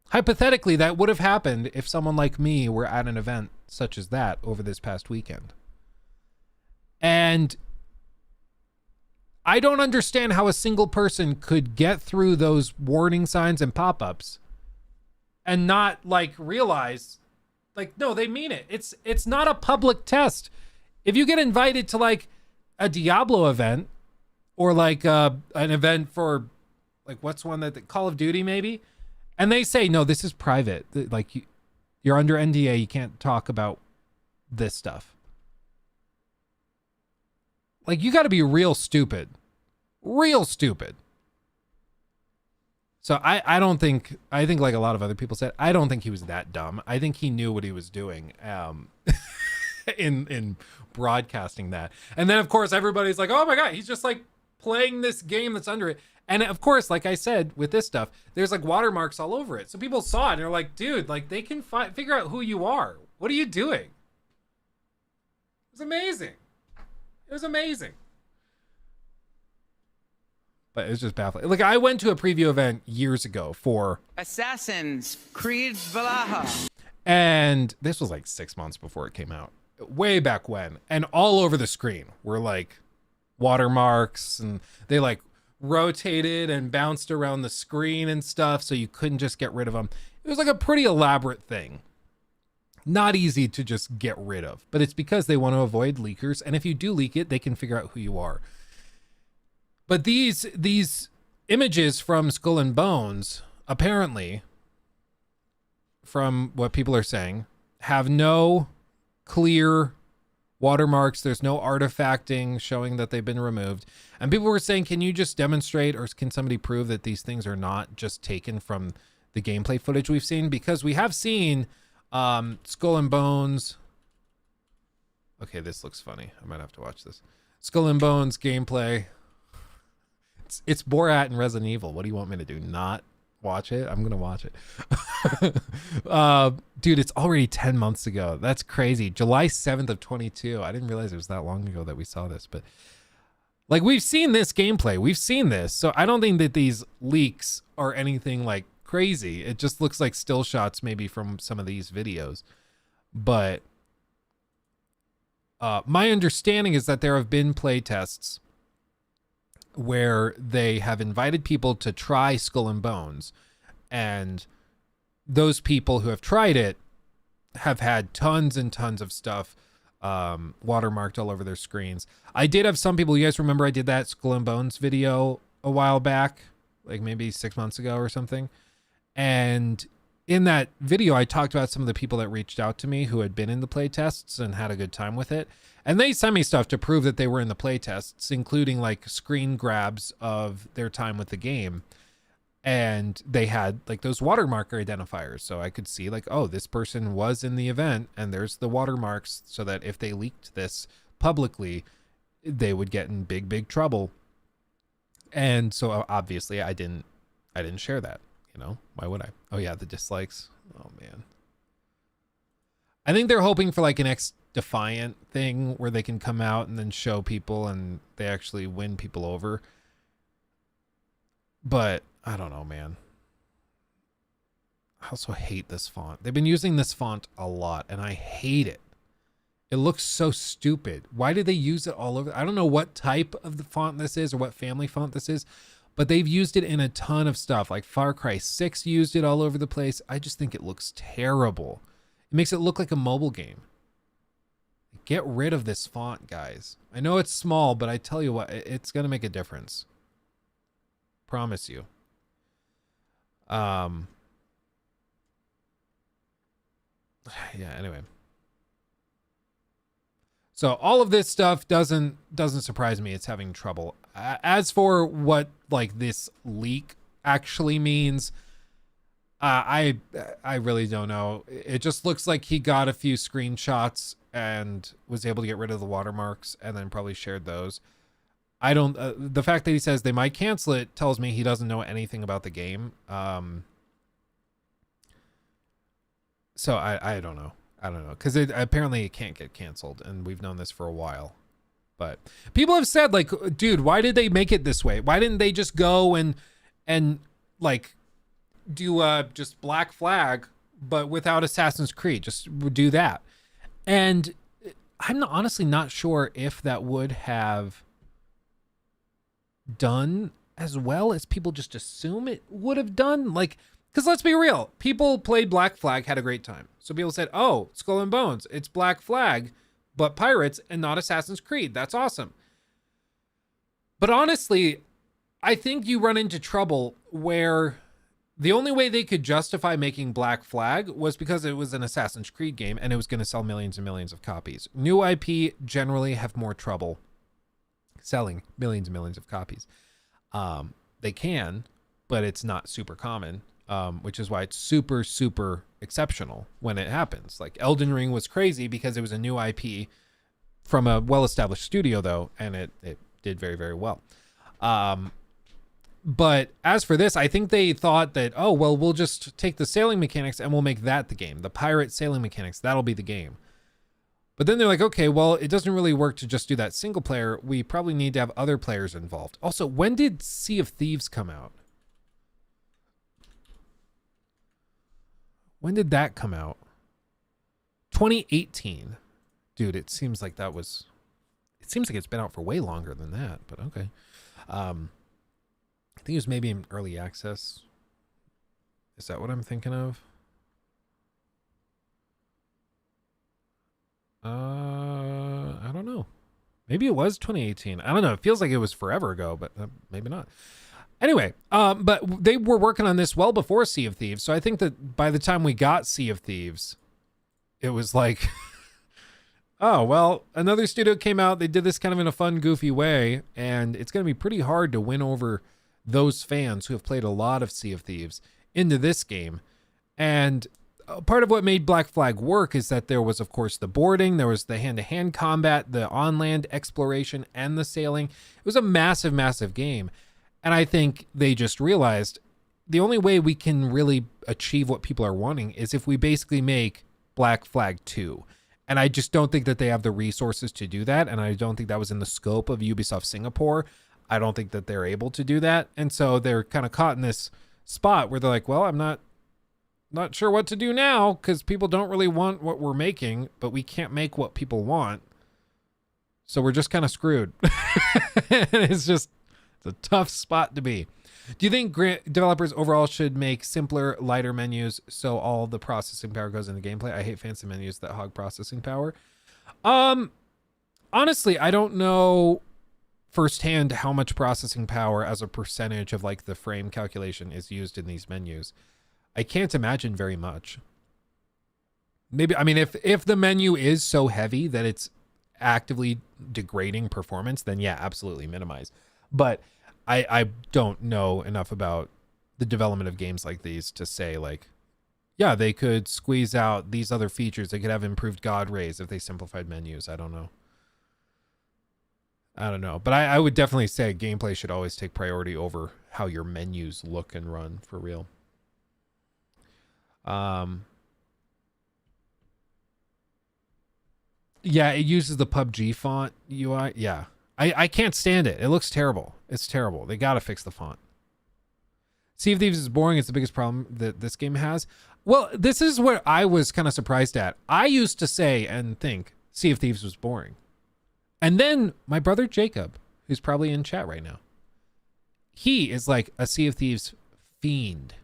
Hypothetically, that would have happened if someone like me were at an event such as that over this past weekend. And I don't understand how a single person could get through those warning signs and pop-ups and not like realize like, no, they mean it. It's not a public test. If you get invited to like a Diablo event or like an event for like, what's one that Call of Duty maybe, and they say, no, this is private. Like you're under NDA. You can't talk about this stuff. Like, you got to be real stupid. Real stupid. So I don't think, I think like a lot of other people said, I don't think he was that dumb. I think he knew what he was doing in broadcasting that. And then, of course, everybody's like, oh my God, he's just like playing this game that's under it. And of course, like I said, with this stuff, there's like watermarks all over it. So people saw it and they're like, dude, like they can figure out who you are. What are you doing? It was amazing. It was amazing. But it was just baffling. Like, I went to a preview event years ago for Assassin's Creed Valhalla. And this was like 6 months before it came out. Way back when. And all over the screen were like watermarks, and they like rotated and bounced around the screen and stuff, so you couldn't just get rid of them. It was like a pretty elaborate thing. Not easy to just get rid of, but it's because they want to avoid leakers. And if you do leak it, they can figure out who you are. But these images from Skull and Bones, apparently, from what people are saying, have no clear watermarks. There's no artifacting showing that they've been removed. And people were saying, can you just demonstrate, or can somebody prove that these things are not just taken from the gameplay footage we've seen? Because we have seen Skull and Bones. Okay, this looks funny. I might have to watch this. Skull and Bones gameplay. It's Borat and Resident Evil. What do you want me to do? Not watch it? I'm gonna watch it. Dude, it's already 10 months ago. That's crazy. July 7th of 22. I didn't realize it was that long ago that we saw this, but like, we've seen this gameplay. We've seen this. So I don't think that these leaks are anything like crazy. It just looks like still shots maybe from some of these videos. But my understanding is that there have been play tests where they have invited people to try Skull and Bones, and those people who have tried it have had tons and tons of stuff watermarked all over their screens. I did have some people, you guys remember I did that Skull and Bones video a while back, like maybe 6 months ago or something, and in that video I talked about some of the people that reached out to me who had been in the play tests and had a good time with it. And they sent me stuff to prove that they were in the playtests, including like screen grabs of their time with the game. And they had like those watermark identifiers. So I could see like, oh, this person was in the event, and there's the watermarks, so that if they leaked this publicly, they would get in big, big trouble. And so obviously I didn't share that, you know, why would I? Oh yeah, the dislikes. Oh man. I think they're hoping for like an Defiant thing where they can come out and then show people and they actually win people over. But I don't know, man. I also hate this font. They've been using this font a lot and I hate it. It looks so stupid. Why did they use it all over? I don't know what type of the font this is or what family font this is, but they've used it in a ton of stuff. Like Far Cry 6 used it all over the place. I just think it looks terrible. It makes it look like a mobile game. Get rid of this font, guys. I know it's small, but I tell you what, it's going to make a difference. Promise you. Yeah, anyway. So all of this stuff doesn't surprise me. It's having trouble. As for what like this leak actually means, I really don't know. It just looks like he got a few screenshots and was able to get rid of the watermarks and then probably shared those. I don't, the fact that he says they might cancel it tells me he doesn't know anything about the game. So I don't know. I don't know. Because apparently it can't get canceled, and we've known this for a while. But people have said, like, dude, why did they make it this way? Why didn't they just go and like do just Black Flag, but without Assassin's Creed? Just do that. And I'm honestly not sure if that would have done as well as people just assume it would have done. Like, because let's be real, people played Black Flag, had a great time. So people said, oh, Skull and Bones, it's Black Flag, but pirates and not Assassin's Creed. That's awesome. But honestly, I think you run into trouble where the only way they could justify making Black Flag was because it was an Assassin's Creed game and it was going to sell millions and millions of copies. New IP generally have more trouble selling millions and millions of copies. They can, but it's not super common, which is why it's super, super exceptional when it happens. Like Elden Ring was crazy because it was a new IP from a well-established studio, though, and it did very, very well. But as for this, I think they thought that, oh, well, we'll just take the sailing mechanics and we'll make that the game. The pirate sailing mechanics, that'll be the game. But then they're like, okay, well, it doesn't really work to just do that single player. We probably need to have other players involved. Also, when did Sea of Thieves come out? When did that come out? 2018. Dude, it seems like that was... It seems like it's been out for way longer than that, but okay. I think it was maybe in early access. Is that what I'm thinking of? I don't know. Maybe it was 2018. I don't know. It feels like it was forever ago, but maybe not. Anyway, but they were working on this well before Sea of Thieves. So I think that by the time we got Sea of Thieves, it was like, oh, well, another studio came out. They did this kind of in a fun, goofy way. And it's going to be pretty hard to win over those fans who have played a lot of Sea of Thieves into this game. And part of what made Black Flag work is that there was, of course, the boarding, there was the hand-to-hand combat, the on-land exploration, and the sailing. It was a massive, massive game. And I think they just realized the only way we can really achieve what people are wanting is if we basically make Black Flag 2. And I just don't think that they have the resources to do that. And I don't think that was in the scope of Ubisoft Singapore. I don't think that they're able to do that. And so they're kind of caught in this spot where they're like, well, I'm not sure what to do now because people don't really want what we're making, but we can't make what people want. So we're just kind of screwed. It's a tough spot to be. Do you think developers overall should make simpler, lighter menus so all the processing power goes into gameplay? I hate fancy menus that hog processing power. Honestly, I don't know firsthand how much processing power as a percentage of like the frame calculation is used in these menus. I can't imagine very much. Maybe, I mean, if the menu is so heavy that it's actively degrading performance, then yeah, absolutely minimize. But I don't know enough about the development of games like these to say like, yeah, they could squeeze out these other features. They could have improved God rays if they simplified menus. I don't know. But I would definitely say gameplay should always take priority over how your menus look and run for real. Yeah, it uses the PUBG font UI. Yeah. I can't stand it. It looks terrible. It's terrible. They got to fix the font. Sea of Thieves is boring. It's the biggest problem that this game has. Well, this is what I was kind of surprised at. I used to say and think Sea of Thieves was boring. And then my brother Jacob, who's probably in chat right now, he is like a Sea of Thieves fiend.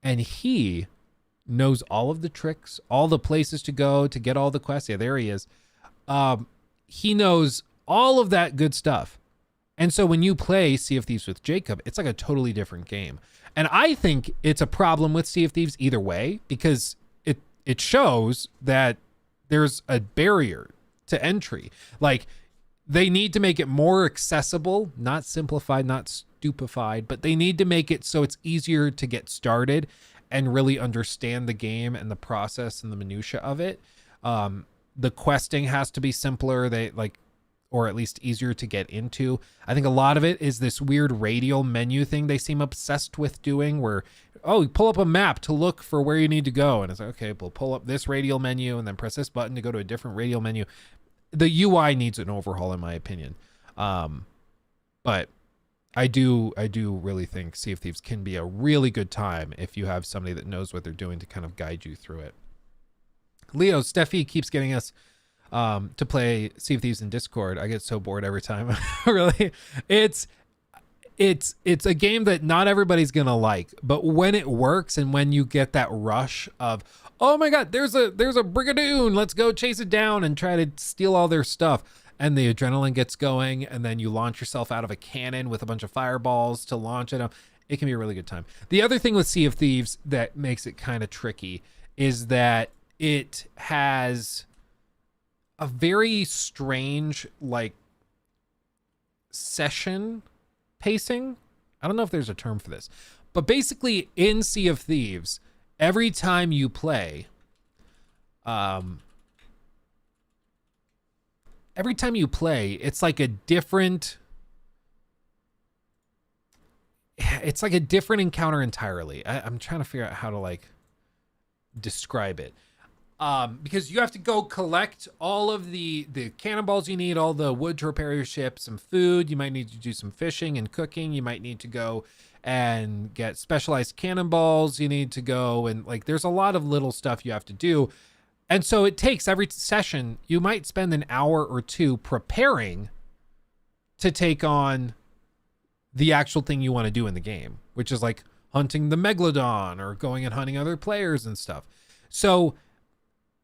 And he knows all of the tricks, all the places to go to get all the quests. Yeah, there he is. He knows all of that good stuff. And so when you play Sea of Thieves with Jacob, it's like a totally different game. And I think it's a problem with Sea of Thieves either way, because it shows that there's a barrier to entry. Like, they need to make it more accessible, not simplified, not stupefied, but they need to make it so it's easier to get started and really understand the game and the process and the minutia of it. The questing has to be simpler, or at least easier to get into. I think a lot of it is this weird radial menu thing they seem obsessed with doing, where, oh, you pull up a map to look for where you need to go. And it's like, okay, we'll pull up this radial menu and then press this button to go to a different radial menu. The UI needs an overhaul, in my opinion. But I do really think Sea of Thieves can be a really good time if you have somebody that knows what they're doing to kind of guide you through it. Leo, Steffi keeps getting us to play Sea of Thieves in Discord. I get so bored every time. Really, it's a game that not everybody's gonna like, but when it works and when you get that rush of, oh my god, there's a brigadoon, let's go chase it down and try to steal all their stuff, and the adrenaline gets going, and then you launch yourself out of a cannon with a bunch of fireballs to launch it. It can be a really good time. The other thing with Sea of Thieves that makes it kind of tricky is that it has a very strange like session pacing. I don't know if there's a term for this, but basically in Sea of Thieves, every time you play, it's like a different encounter entirely. I'm trying to figure out how to like describe it. Because you have to go collect all of the cannonballs you need, all the wood to repair your ship, some food. You might need to do some fishing and cooking. You might need to go and get specialized cannonballs. You need to go and like, there's a lot of little stuff you have to do. And so it takes every session, you might spend an hour or two preparing to take on the actual thing you want to do in the game, which is like hunting the Megalodon or going and hunting other players and stuff. So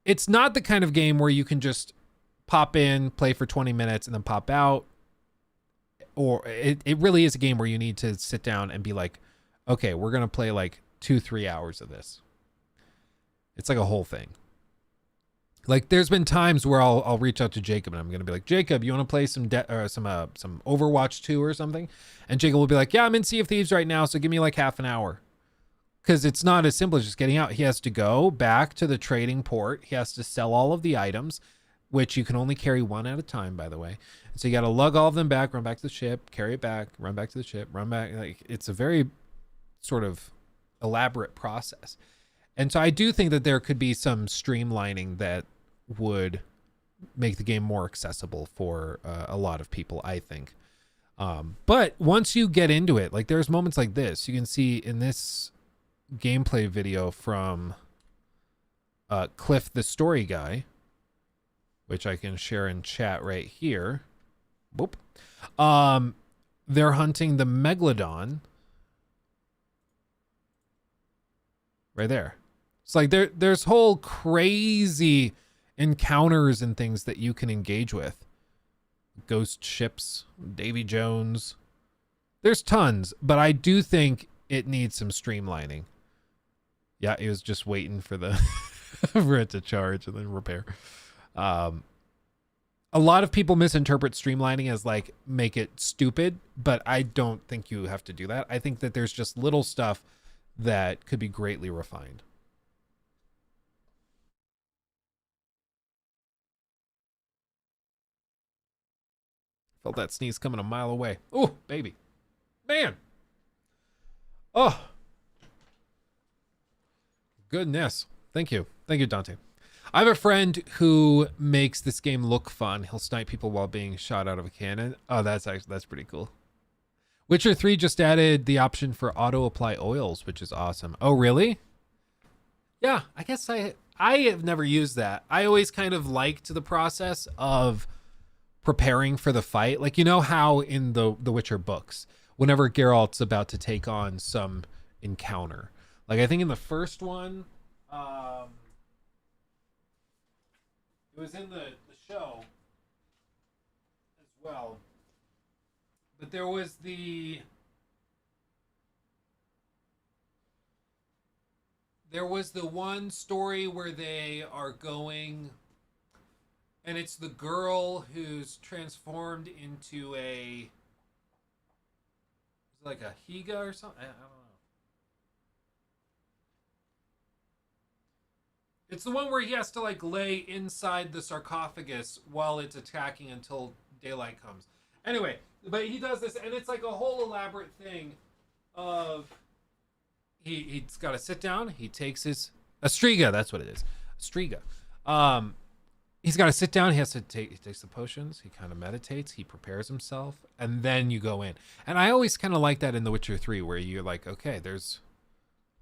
it's not the kind of game where you can just pop in, play for 20 minutes, and then pop out. Or it really is a game where you need to sit down and be like, okay, we're going to play like 2-3 hours of this. It's like a whole thing. Like there's been times where I'll reach out to Jacob and I'm going to be like, Jacob, you want to play some Overwatch 2 or something? And Jacob will be like, yeah, I'm in Sea of Thieves right now, so give me like half an hour. Because it's not as simple as just getting out. He has to go back to the trading port. He has to sell all of the items, which you can only carry one at a time, by the way. And so you got to lug all of them back, run back to the ship, carry it back, run back to the ship, run back. Like it's a very sort of elaborate process. And so I do think that there could be some streamlining that would make the game more accessible for a lot of people, I think. But once you get into it, like there's moments like this. You can see in this gameplay video from Cliff the Story Guy, which I can share in chat right here. Boop. They're hunting the Megalodon right there. It's like there's whole crazy encounters and things that you can engage with. Ghost ships, Davy Jones. There's tons, but I do think it needs some streamlining. Yeah, he was just waiting for the for it to charge and then repair. A lot of people misinterpret streamlining as like make it stupid, but I don't think you have to do that. I think that there's just little stuff that could be greatly refined. Felt that sneeze coming a mile away. Oh, baby. Man. Oh. Goodness. Thank you. Thank you, Dante. I have a friend who makes this game look fun. He'll snipe people while being shot out of a cannon. Oh, that's pretty cool. Witcher 3 just added the option for auto apply oils, which is awesome. Oh, really? Yeah, I guess I have never used that. I always kind of liked the process of preparing for the fight. Like, you know how in the Witcher books, whenever Geralt's about to take on some encounter, like I think in the first one, it was in the show as well, but there was the one story where they are going, and it's the girl who's transformed into a, like a Higa or something. I don't know. It's the one where he has to like lay inside the sarcophagus while it's attacking until daylight comes. Anyway, but he does this, and it's like a whole elaborate thing of he's got to sit down. He takes his Astriga. That's what it is. Astriga. He's got to sit down. He takes the potions. He kind of meditates. He prepares himself, and then you go in. And I always kind of like that in The Witcher 3, where you're like, okay, there's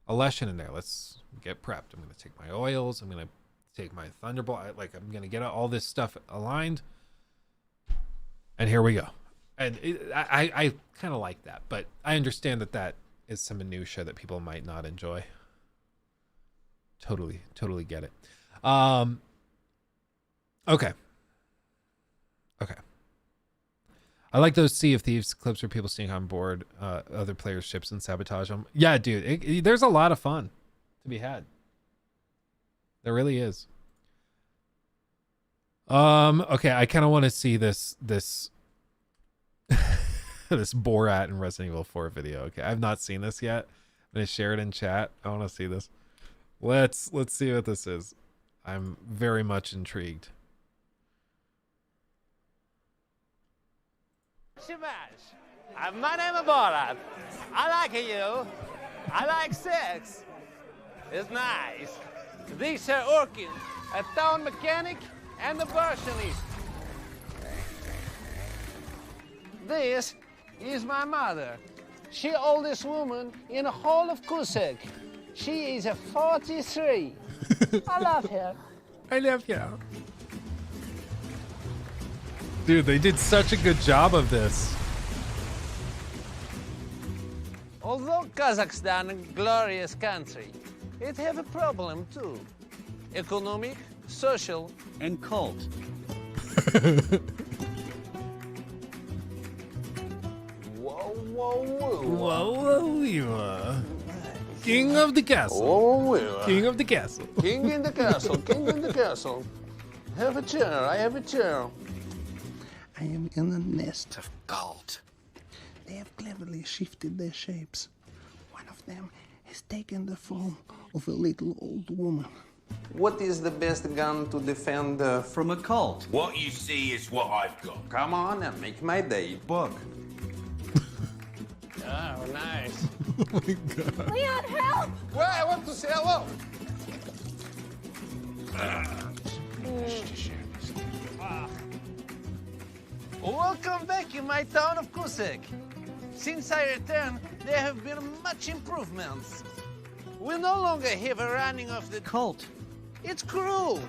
a lesson in there. Let's get prepped. I'm going to take my oils. I'm going to take my Thunderbolt. I'm gonna get all this stuff aligned, and here we go. And I kind of like that, but I understand that is some minutia that people might not enjoy. Totally get it. Okay. I like those Sea of Thieves clips where people sneak on board other players' ships and sabotage them. Yeah, dude, there's a lot of fun to be had. There really is. Okay, I kind of want to see this this Borat and Resident Evil 4 video. Okay, I've not seen this yet. I'm gonna share it in chat. I want to see this. Let's see what this is. I'm very much intrigued. My name is Borat. I like you. I like sex. It's nice. These are Orkin, a town mechanic and a versionist. This is my mother. She oldest woman in the whole of Kusek. She is a 43. I love her. I love you. Dude, they did such a good job of this. Although Kazakhstan a glorious country, it have a problem too. Economic, social, and cult. Whoa, you are. King of the castle. King of the castle. King in the castle, king in the castle. Have a chair, I have a chair. I am in a nest of gold. They have cleverly shifted their shapes. One of them has taken the form of a little old woman. What is the best gun to defend from a cult? What you see is what I've got. Come on and make my day. Bug. Oh, nice. Oh my God. Leon, help! Well, I want to say hello. Welcome back in my town of Kusek. Since I returned, there have been much improvements. We no longer have a running of the cult. It's cruel.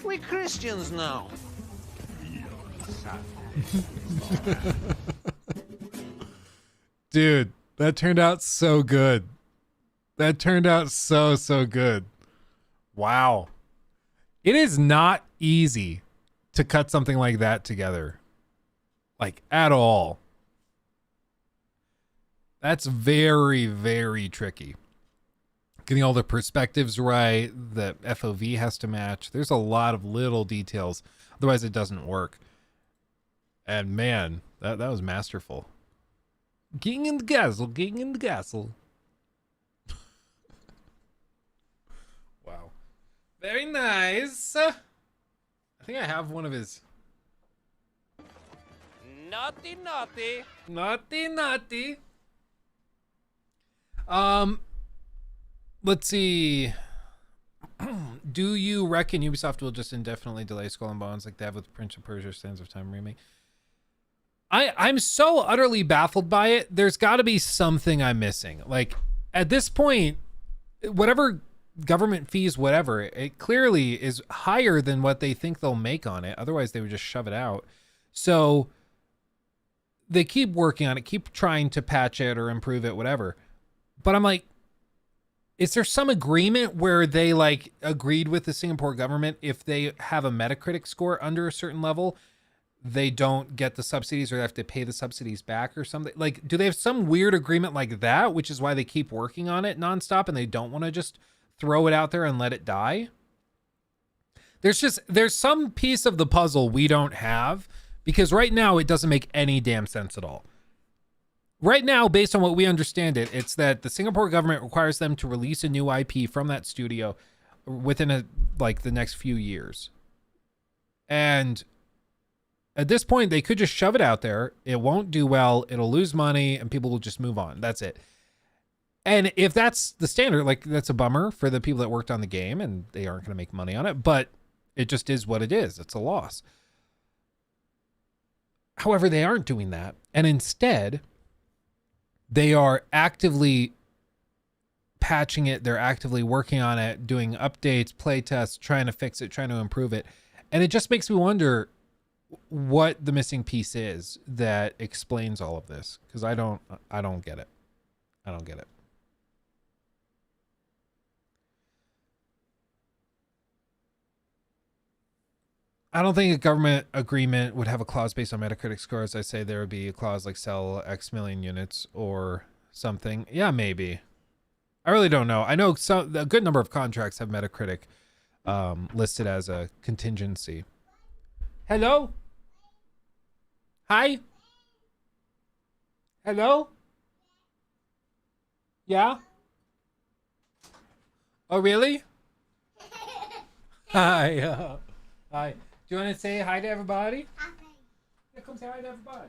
We're Christians now. Dude, that turned out so good. That turned out so good. Wow. It is not easy to cut something like that together. Like, at all. That's very, very tricky. Getting all the perspectives right, the FOV has to match. There's a lot of little details. Otherwise, it doesn't work. And man, that was masterful. King in the castle, king in the castle. Wow. Very nice. I think I have one of his... Naughty, naughty. Naughty, naughty. Let's see. Do you reckon Ubisoft will just indefinitely delay Skull and Bones like they have with Prince of Persia: Sands of Time remake? I'm so utterly baffled by it. There's got to be something I'm missing. Like, at this point, whatever government fees, whatever, it clearly is higher than what they think they'll make on it. Otherwise, they would just shove it out. So they keep working on it, keep trying to patch it or improve it, whatever. But I'm like, is there some agreement where they like agreed with the Singapore government if they have a Metacritic score under a certain level, they don't get the subsidies or they have to pay the subsidies back or something? Like, do they have some weird agreement like that, which is why they keep working on it nonstop and they don't want to just throw it out there and let it die? There's some piece of the puzzle we don't have, because right now it doesn't make any damn sense at all. Right now, based on what we understand it's that the Singapore government requires them to release a new IP from that studio within the next few years. And at this point, they could just shove it out there. It won't do well. It'll lose money and people will just move on. That's it. And if that's the standard, like, that's a bummer for the people that worked on the game and they aren't going to make money on it, but it just is what it is. It's a loss. However, they aren't doing that. And instead, they are actively patching it. They're actively working on it, doing updates, play tests, trying to fix it, trying to improve it. And it just makes me wonder what the missing piece is that explains all of this, because I don't get it. I don't get it. I don't think a government agreement would have a clause based on Metacritic scores. I say there would be a clause like sell X million units or something. Yeah, maybe. I really don't know. I know a good number of contracts have Metacritic listed as a contingency. Hello? Hi? Hello? Yeah? Oh, really? Hi. Hi. Do you want to say hi to everybody? Yeah, come say hi to everybody.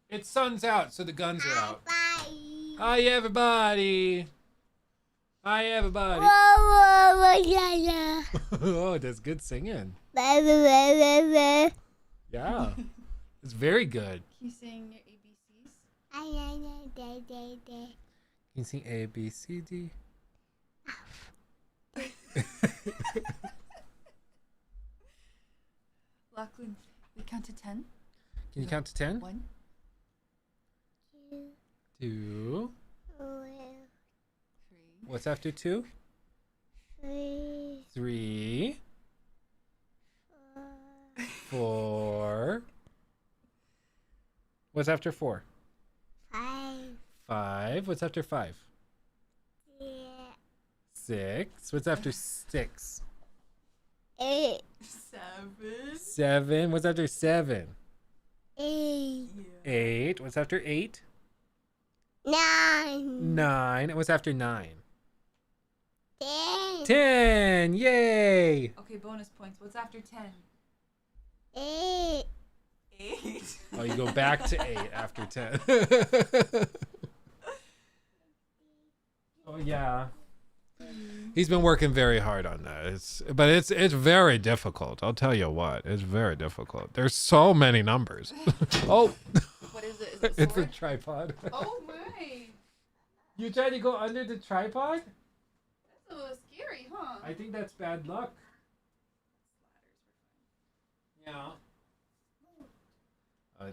It's sun's out, so the guns are out. Hi, everybody. Hi, everybody. Oh, that's good singing. Yeah. It's very good. Can you sing your ABCs? Can you sing A, B, C, D? Lachlan, we count to 10. Can you count to 10? 1, 2. 3. What's after 2? 3. 4. What's after 4? 5. What's after 5? 6. What's after 6? 7. 7. What's after 7? 8. 8. What's after 8? 9. 9. And what's after 9? 10. 10. Yay. Okay, bonus points. What's after 10? 8. 8. Oh, you go back to 8 after 10. Oh, yeah. He's been working very hard on that. It's very difficult. I'll tell you what. It's very difficult. There's so many numbers. Oh. What is it? Is it It's a tripod. Oh my. You tried to go under the tripod? That's a little scary, huh? I think that's bad luck. Yeah.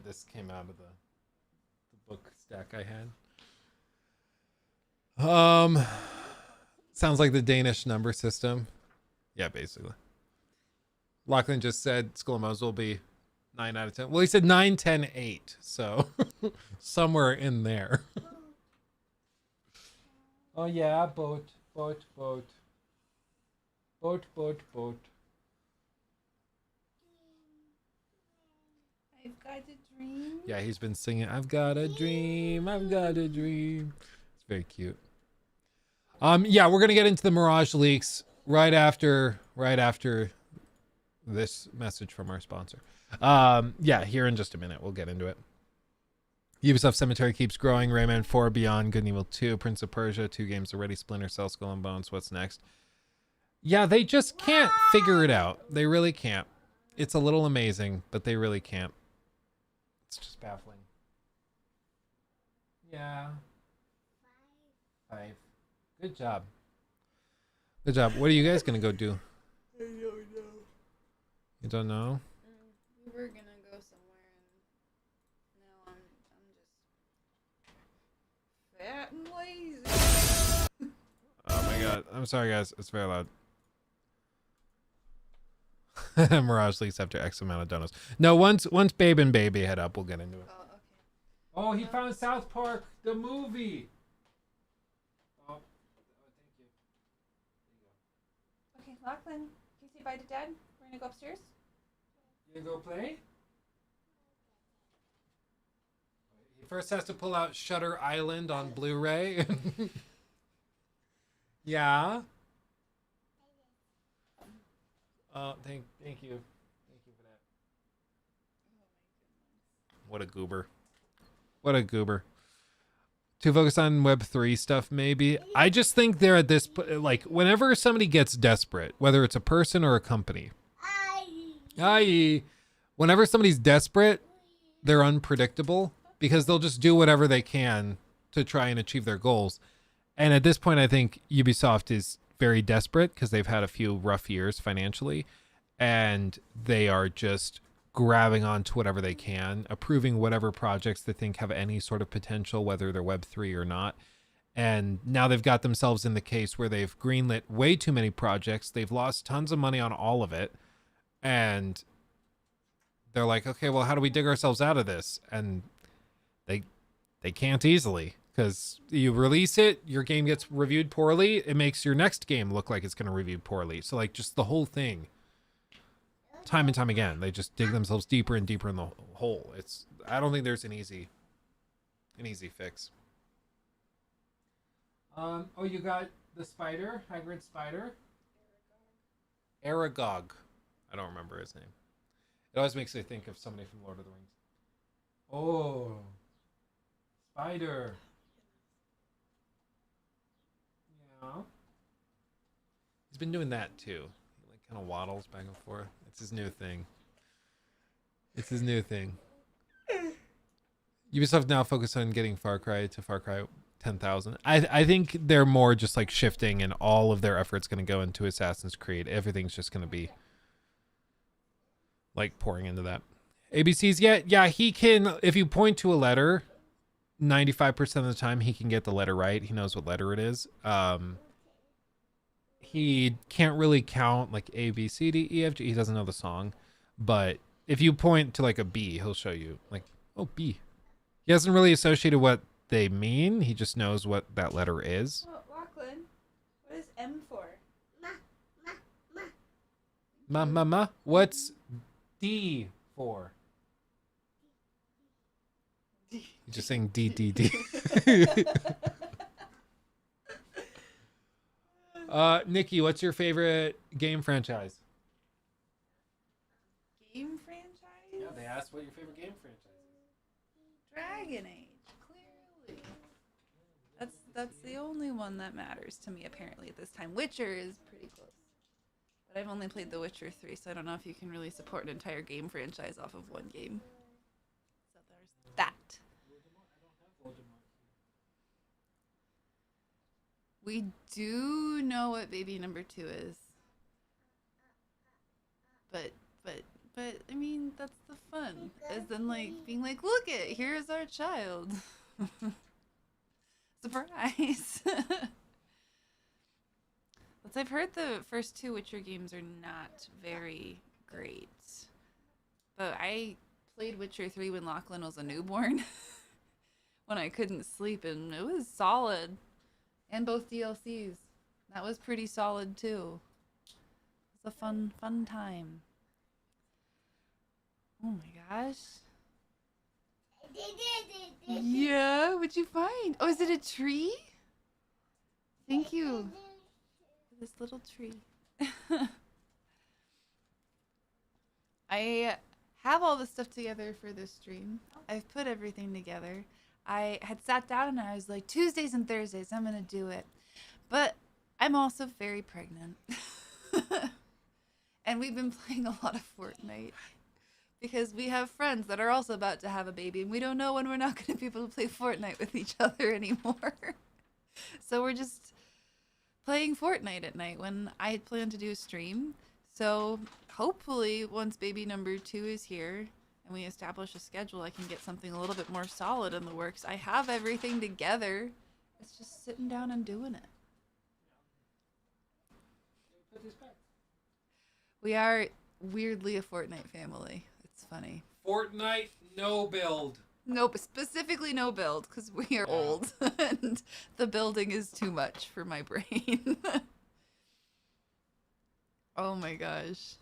This came out of the book stack I had. Sounds like the Danish number system. Yeah, basically. Lachlan just said Skull and Bones will be 9 out of 10. Well, he said 9, 10, 8. So somewhere in there. Oh, yeah. Boat. Boat. Boat. Boat. Boat. Boat. I've got a dream. Yeah, he's been singing, I've got a dream. I've got a dream. It's very cute. Yeah, we're gonna get into the Mirage leaks right after this message from our sponsor. Yeah, here in just a minute, we'll get into it. Ubisoft Cemetery keeps growing. Rayman 4 Beyond, Good and Evil 2, Prince of Persia, 2 games already. Splinter Cell, Skull and Bones. What's next? Yeah, they just can't figure it out. They really can't. It's a little amazing, but they really can't. It's just baffling. Yeah. 5. Good job. Good job. What are you guys gonna go do? I don't know. You don't know? We were gonna go somewhere, and now I'm just fat and lazy. Oh my god. I'm sorry guys. It's very loud. Mirage leaks after X amount of donuts. No, once Babe and Baby head up, we'll get into it. Oh, okay. Oh, he found South Park, the movie. Oh, thank you. Okay, Lachlan, can you say bye to Dad? We're gonna go upstairs. You gonna go play? He first has to pull out Shutter Island on Blu-ray. Yeah. Thank you. Thank you for that. What a goober. What a goober. To focus on Web3 stuff, maybe. I just think they're at this, like, whenever somebody gets desperate, whether it's a person or a company. Whenever somebody's desperate, they're unpredictable because they'll just do whatever they can to try and achieve their goals. And at this point, I think Ubisoft is very desperate because they've had a few rough years financially, and they are just grabbing onto whatever they can, approving whatever projects they think have any sort of potential, whether they're Web3 or not. And now they've got themselves in the case where they've greenlit way too many projects. They've lost tons of money on all of it. And they're like, okay, well, how do we dig ourselves out of this? And they can't easily, because you release it, your game gets reviewed poorly. It makes your next game look like it's going to review poorly. So like just the whole thing, time and time again, they just dig themselves deeper and deeper in the hole. I don't think there's an easy fix. Oh, you got the spider, Hagrid spider. Aragog. I don't remember his name. It always makes me think of somebody from Lord of the Rings. Oh, spider. Yeah. He's been doing that too. He like kind of waddles back and forth. It's his new thing. Ubisoft now focus on getting Far Cry to Far Cry 10,000. I think they're more just like shifting, and all of their efforts going to go into Assassin's Creed. Everything's just going to be like pouring into that. ABC's, yeah, he can, if you point to a letter, 95% of the time he can get the letter right. He knows what letter it is. He can't really count like A, B, C, D, E, F, G. He doesn't know the song. But if you point to like a B, he'll show you like, oh, B. He hasn't really associated what they mean. He just knows what that letter is. Oh, Lachlan, what is M for? Ma. What's D for? You're just saying D. Nikki, what's your favorite game franchise? Game franchise? Yeah, they asked what your favorite game franchise is. Dragon Age, clearly. That's the only one that matters to me apparently at this time. Witcher is pretty close. But I've only played The Witcher 3, so I don't know if you can really support an entire game franchise off of one game. So there's that. We do know what baby number 2 is. But I mean, that's the fun. As in like being like, look it, here's our child. Surprise. I've heard the first 2 Witcher games are not very great. But I played Witcher 3 when Lachlan was a newborn. When I couldn't sleep, and it was solid. And both DLCs. That was pretty solid too. It was a fun time. Oh my gosh. Yeah, what'd you find? Oh, is it a tree? Thank you. This little tree. I have all the stuff together for this stream. I've put everything together. I had sat down and I was like, Tuesdays and Thursdays, I'm going to do it. But I'm also very pregnant. And we've been playing a lot of Fortnite. Because we have friends that are also about to have a baby. And we don't know when we're not going to be able to play Fortnite with each other anymore. So we're just playing Fortnite at night when I had planned to do a stream. So hopefully once baby number 2 is here, and we establish a schedule, I can get something a little bit more solid in the works. I have everything together. It's just sitting down and doing it. We are weirdly a Fortnite family. It's funny. Fortnite, no build. Nope, specifically no build, because we are old, and the building is too much for my brain. Oh my gosh.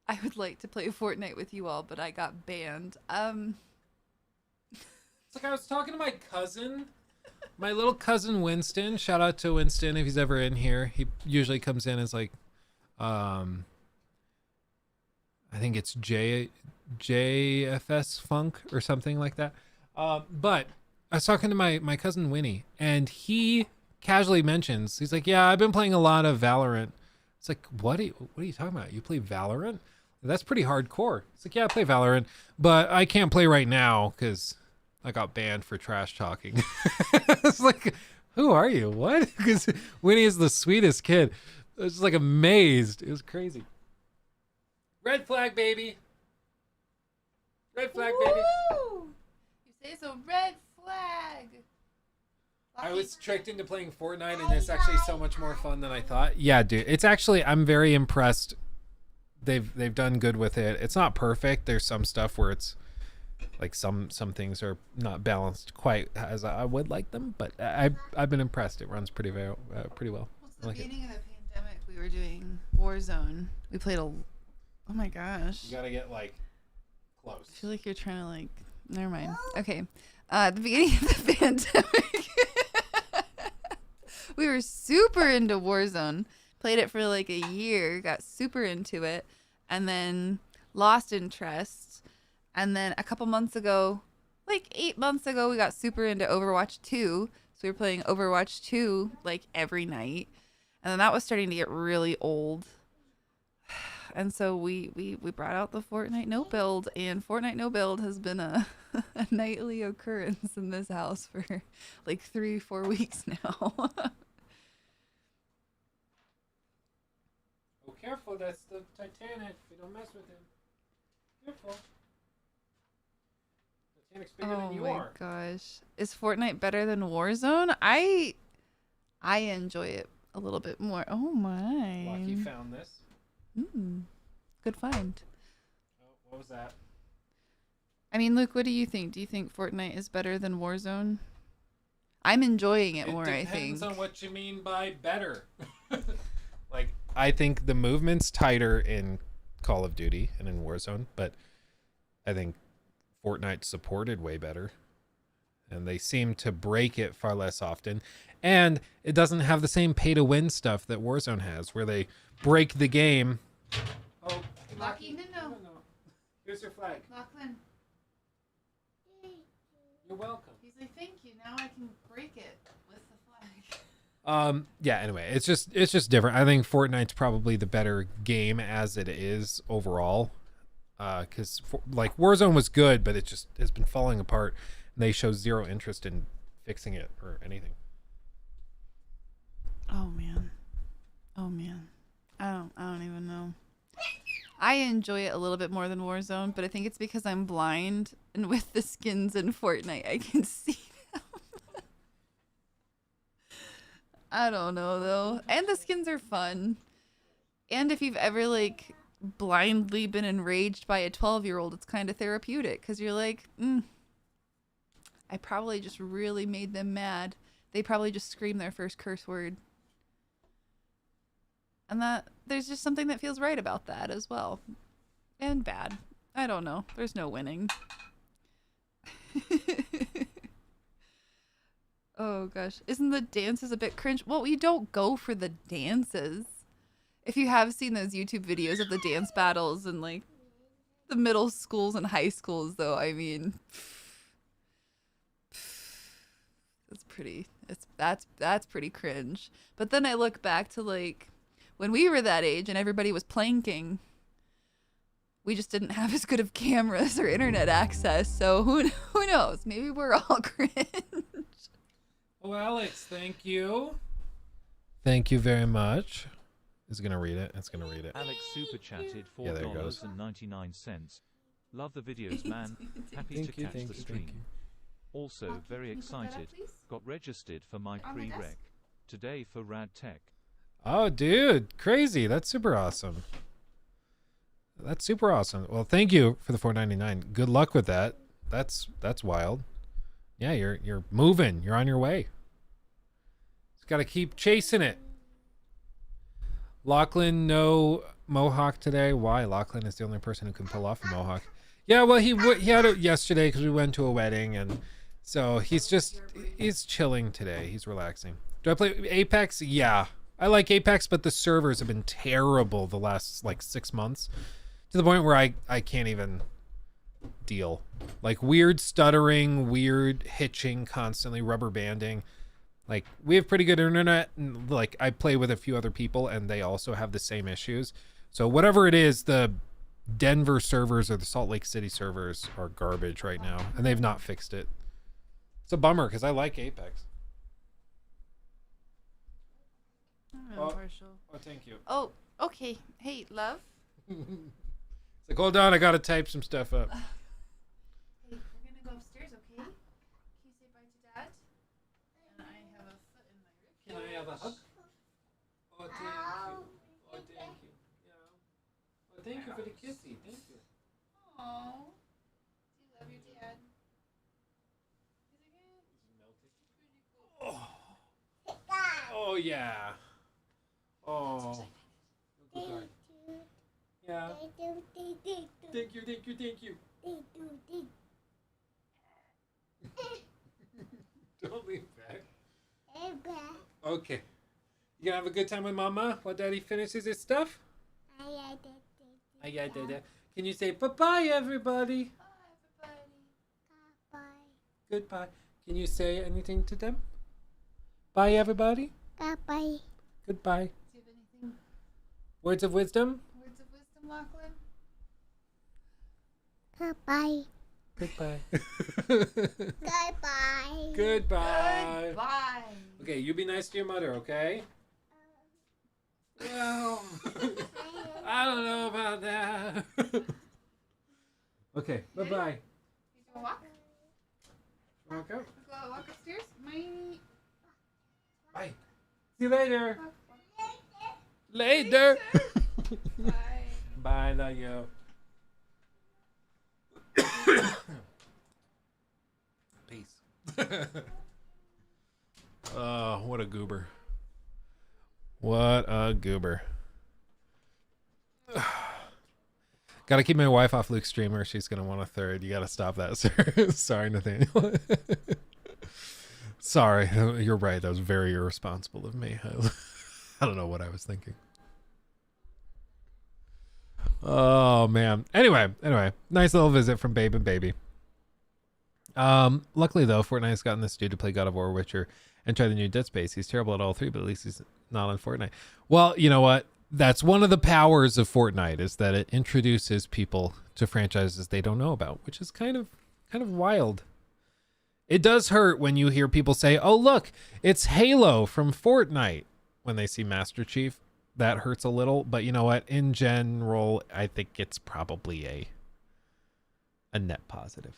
I would like to play Fortnite with you all, but I got banned. It's like I was talking to my cousin, my little cousin Winston. Shout out to Winston if he's ever in here. He usually comes in as like, I think it's JFS Funk or something like that. But I was talking to my cousin Winnie, and he casually mentions, he's like, yeah, I've been playing a lot of Valorant. It's like, what are you talking about? You play Valorant? That's pretty hardcore. It's like, yeah, I play Valorant, but I can't play right now because I got banned for trash talking. It's like, who are you? What? Because Winnie is the sweetest kid. I was just like amazed. It was crazy. Red flag, baby. Red flag, baby. You say so, red flag. I was tricked into playing Fortnite, and it's actually so much more fun than I thought. Yeah, dude. It's actually, I'm very impressed. They've done good with it. It's not perfect. There's some stuff where it's like some things are not balanced quite as I would like them, but I've been impressed. It runs pretty well. Well, at the like beginning of the pandemic, we were doing Warzone. We played oh my gosh. You gotta get like close. I feel like you're trying to like. Never mind. Okay. At the beginning of the pandemic, we were super into Warzone. Played it for like a year. Got super into it, and then lost interest. And then a couple months ago, like 8 months ago, we got super into Overwatch 2. So we were playing Overwatch 2 like every night. And then that was starting to get really old. And so we brought out the Fortnite no build, and Fortnite no build has been a nightly occurrence in this house for like 3-4 weeks now. Oh, careful! That's the Titanic. We don't mess with him. Careful. Titanic's bigger than you are. Gosh, is Fortnite better than Warzone? I enjoy it a little bit more. Oh my! Lucky found this. Good find. Oh, what was that? I mean, Luke, what do you think? Do you think Fortnite is better than Warzone? I'm enjoying it more, I think. It depends on what you mean by better. Like, I think the movement's tighter in Call of Duty and in Warzone, but I think Fortnite supported way better. And they seem to break it far less often. And it doesn't have the same pay-to-win stuff that Warzone has, where they break the game. Oh, Lucky, no. Here's your flag. Lachlan. You're welcome. He's like, thank you. Now I can break it with the flag. Yeah, anyway, it's just different. I think Fortnite's probably the better game as it is overall. Because like Warzone was good, but it has been falling apart. And they show zero interest in fixing it or anything. Oh man. I don't even know. I enjoy it a little bit more than Warzone, but I think it's because I'm blind, and with the skins in Fortnite, I can see them. I don't know though. And the skins are fun. And if you've ever like blindly been enraged by a 12-year-old, it's kind of therapeutic because you're like, I probably just really made them mad. They probably just screamed their first curse word. And that there's just something that feels right about that as well. And bad. I don't know. There's no winning. Oh gosh. Isn't the dances a bit cringe? Well, you don't go for the dances. If you have seen those YouTube videos of the dance battles in like the middle schools and high schools though, I mean, that's pretty cringe. But then I look back to like when we were that age and everybody was planking, we just didn't have as good of cameras or internet access. So who knows? Maybe we're all cringe. Oh, Alex, thank you. Thank you very much. It's gonna read it. It's gonna read it. Alex super chatted Yeah, there it goes. $4.99. Love the videos, man. Happy to catch the stream. Also very excited. Got registered for my pre-rec today for Rad Tech. Oh, dude, crazy! That's super awesome. That's super awesome. Well, thank you for the $4.99. Good luck with that. That's wild. Yeah, you're moving. You're on your way. Just gotta keep chasing it. Lachlan, no mohawk today. Why? Lachlan is the only person who can pull off a mohawk. Yeah, well, he had it yesterday because we went to a wedding, and so he's chilling today. He's relaxing. Do I play Apex? Yeah, I like Apex, but the servers have been terrible the last like 6 months, to the point where I can't even deal. Like weird stuttering, weird hitching, constantly rubber banding. Like we have pretty good internet, and like I play with a few other people and they also have the same issues. So whatever it is, the Denver servers or the Salt Lake City servers are garbage right now, and they've not fixed it. It's a bummer because I like Apex. I'm impartial. Oh, thank you. Oh, okay. Hey, love. It's like, hold on, I gotta type some stuff up. Hey, we're gonna go upstairs, okay? Can you say bye to Dad? And I have a foot in my rib. Can I have a hug? Oh, thank you. Oh, thank you. Yeah. Oh, thank you for the kissy. Thank you. Aww. Do you love your dad? Oh yeah. Oh. Good guy. Yeah. Thank you, thank you, thank you. Don't lean back. Okay. You gonna have a good time with Mama while Daddy finishes his stuff? Can you say bye-bye, everybody? Bye, everybody. Goodbye. Can you say anything to them? Bye, everybody. Bye. Goodbye. Do you have anything? Words of wisdom? Words of wisdom, Lachlan? Goodbye. Goodbye. Goodbye. Goodbye. Goodbye. Okay, you be nice to your mother, okay? Well, I don't know about that. Okay, bye-bye. You gonna walk? Walk out. Walk upstairs? Bye. See you later. Later. Bye. Bye, love you. Peace. Oh, what a goober. What a goober. Gotta keep my wife off Luke's streamer. She's gonna want a third. You gotta stop that, sir. Sorry, Nathaniel. Sorry, you're right. That was very irresponsible of me. I don't know what I was thinking. Oh man. Anyway, nice little visit from Babe and Baby. Luckily though, Fortnite's gotten this dude to play God of War, Witcher, and try the new Dead Space. He's terrible at all three, but at least he's not on Fortnite. Well, you know what? That's one of the powers of Fortnite, is that it introduces people to franchises they don't know about, which is kind of wild. It does hurt when you hear people say, "Oh, look, it's Halo from Fortnite," when they see Master Chief. That hurts a little, but you know what? In general, I think it's probably a net positive.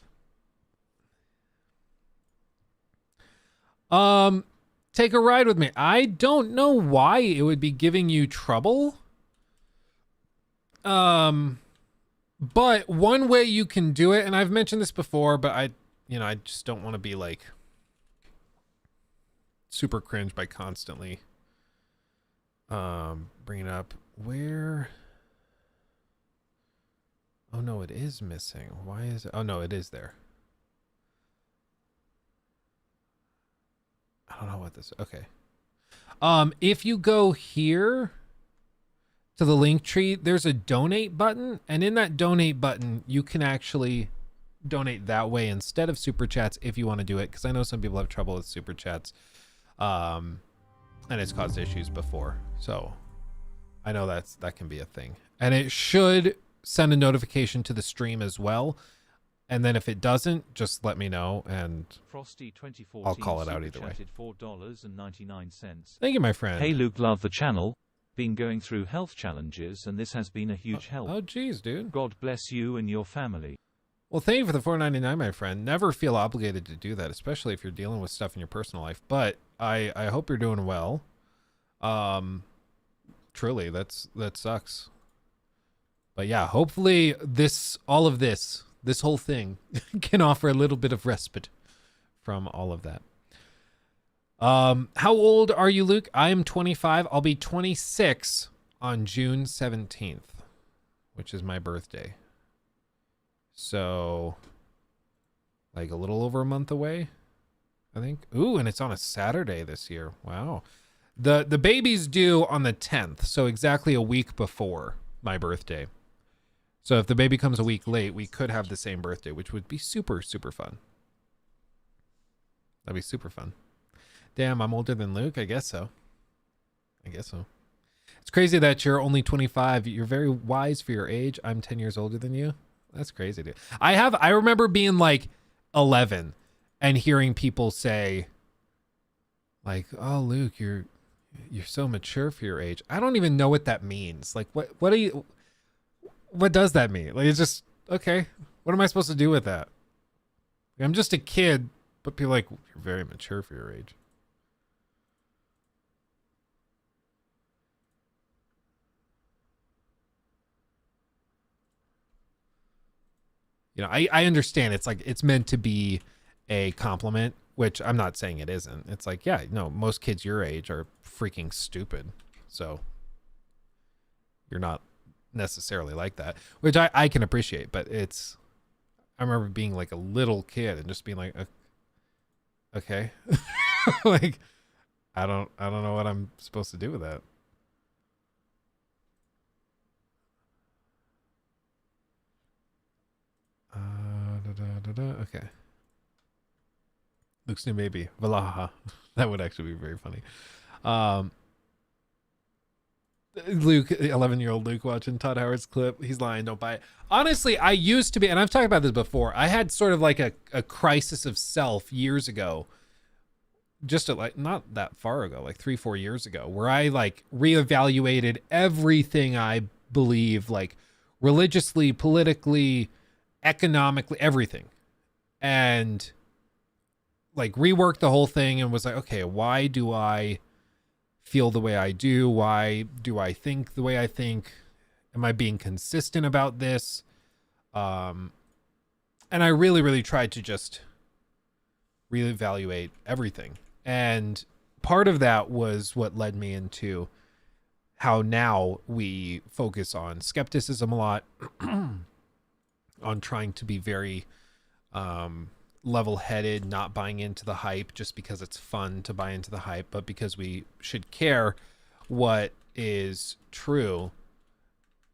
Take a ride with me. I don't know why it would be giving you trouble. But one way you can do it, and I've mentioned this before, but I just don't want to be like super cringe by constantly bringing up where. Oh no, it is missing. Why is it? Oh no, it is there. I don't know what this. Okay. If you go here to the link tree, there's a donate button, and in that donate button, you can actually donate that way instead of super chats if you want to do it, because I know some people have trouble with super chats, and it's caused issues before. So I know that can be a thing, and it should send a notification to the stream as well. And then if it doesn't, just let me know, and Frosty 2014 I'll call it out either way. $4.99. Thank you, my friend. Hey Luke, love the channel. Been going through health challenges, and this has been a huge help. Oh, geez, dude. God bless you and your family. Well, thank you for the $4.99, my friend. Never feel obligated to do that, especially if you're dealing with stuff in your personal life. But I hope you're doing well. Truly, that sucks. But yeah, hopefully all of this whole thing can offer a little bit of respite from all of that. How old are you, Luke? I am 25. I'll be 26 on June 17th, which is my birthday. So, like a little over a month away, I think. Ooh, and it's on a Saturday this year. Wow. The baby's due on the 10th, so exactly a week before my birthday. So if the baby comes a week late, we could have the same birthday, which would be super, super fun. That'd be super fun. Damn, I'm older than Luke? I guess so. It's crazy that you're only 25. You're very wise for your age. I'm 10 years older than you. That's crazy, dude. I remember being like 11 and hearing people say like, "Oh, Luke, you're so mature for your age." I don't even know what that means. Like, what does that mean? Like, it's just, okay, what am I supposed to do with that? I'm just a kid, but people are like, "You're very mature for your age." You know, I understand it's like, it's meant to be a compliment, which I'm not saying it isn't. It's like, yeah, no, most kids your age are freaking stupid. So you're not necessarily like that, which I can appreciate, but it's, I remember being like a little kid and just being like, okay, like, I don't know what I'm supposed to do with that. Okay. Luke's new baby. Valaha. That would actually be very funny. Luke, 11-year-old Luke watching Todd Howard's clip. He's lying. Don't buy it. Honestly, I used to be, and I've talked about this before, I had sort of like a crisis of self years ago. Just like, not that far ago, like 3-4 years ago, where I like reevaluated everything I believe, like religiously, politically, economically, everything. And like reworked the whole thing and was like, okay, why do I feel the way I do? Why do I think the way I think? Am I being consistent about this? And I really, really tried to just reevaluate everything. And part of that was what led me into how now we focus on skepticism a lot, on trying to be very level-headed, not buying into the hype just because it's fun to buy into the hype, but because we should care what is true.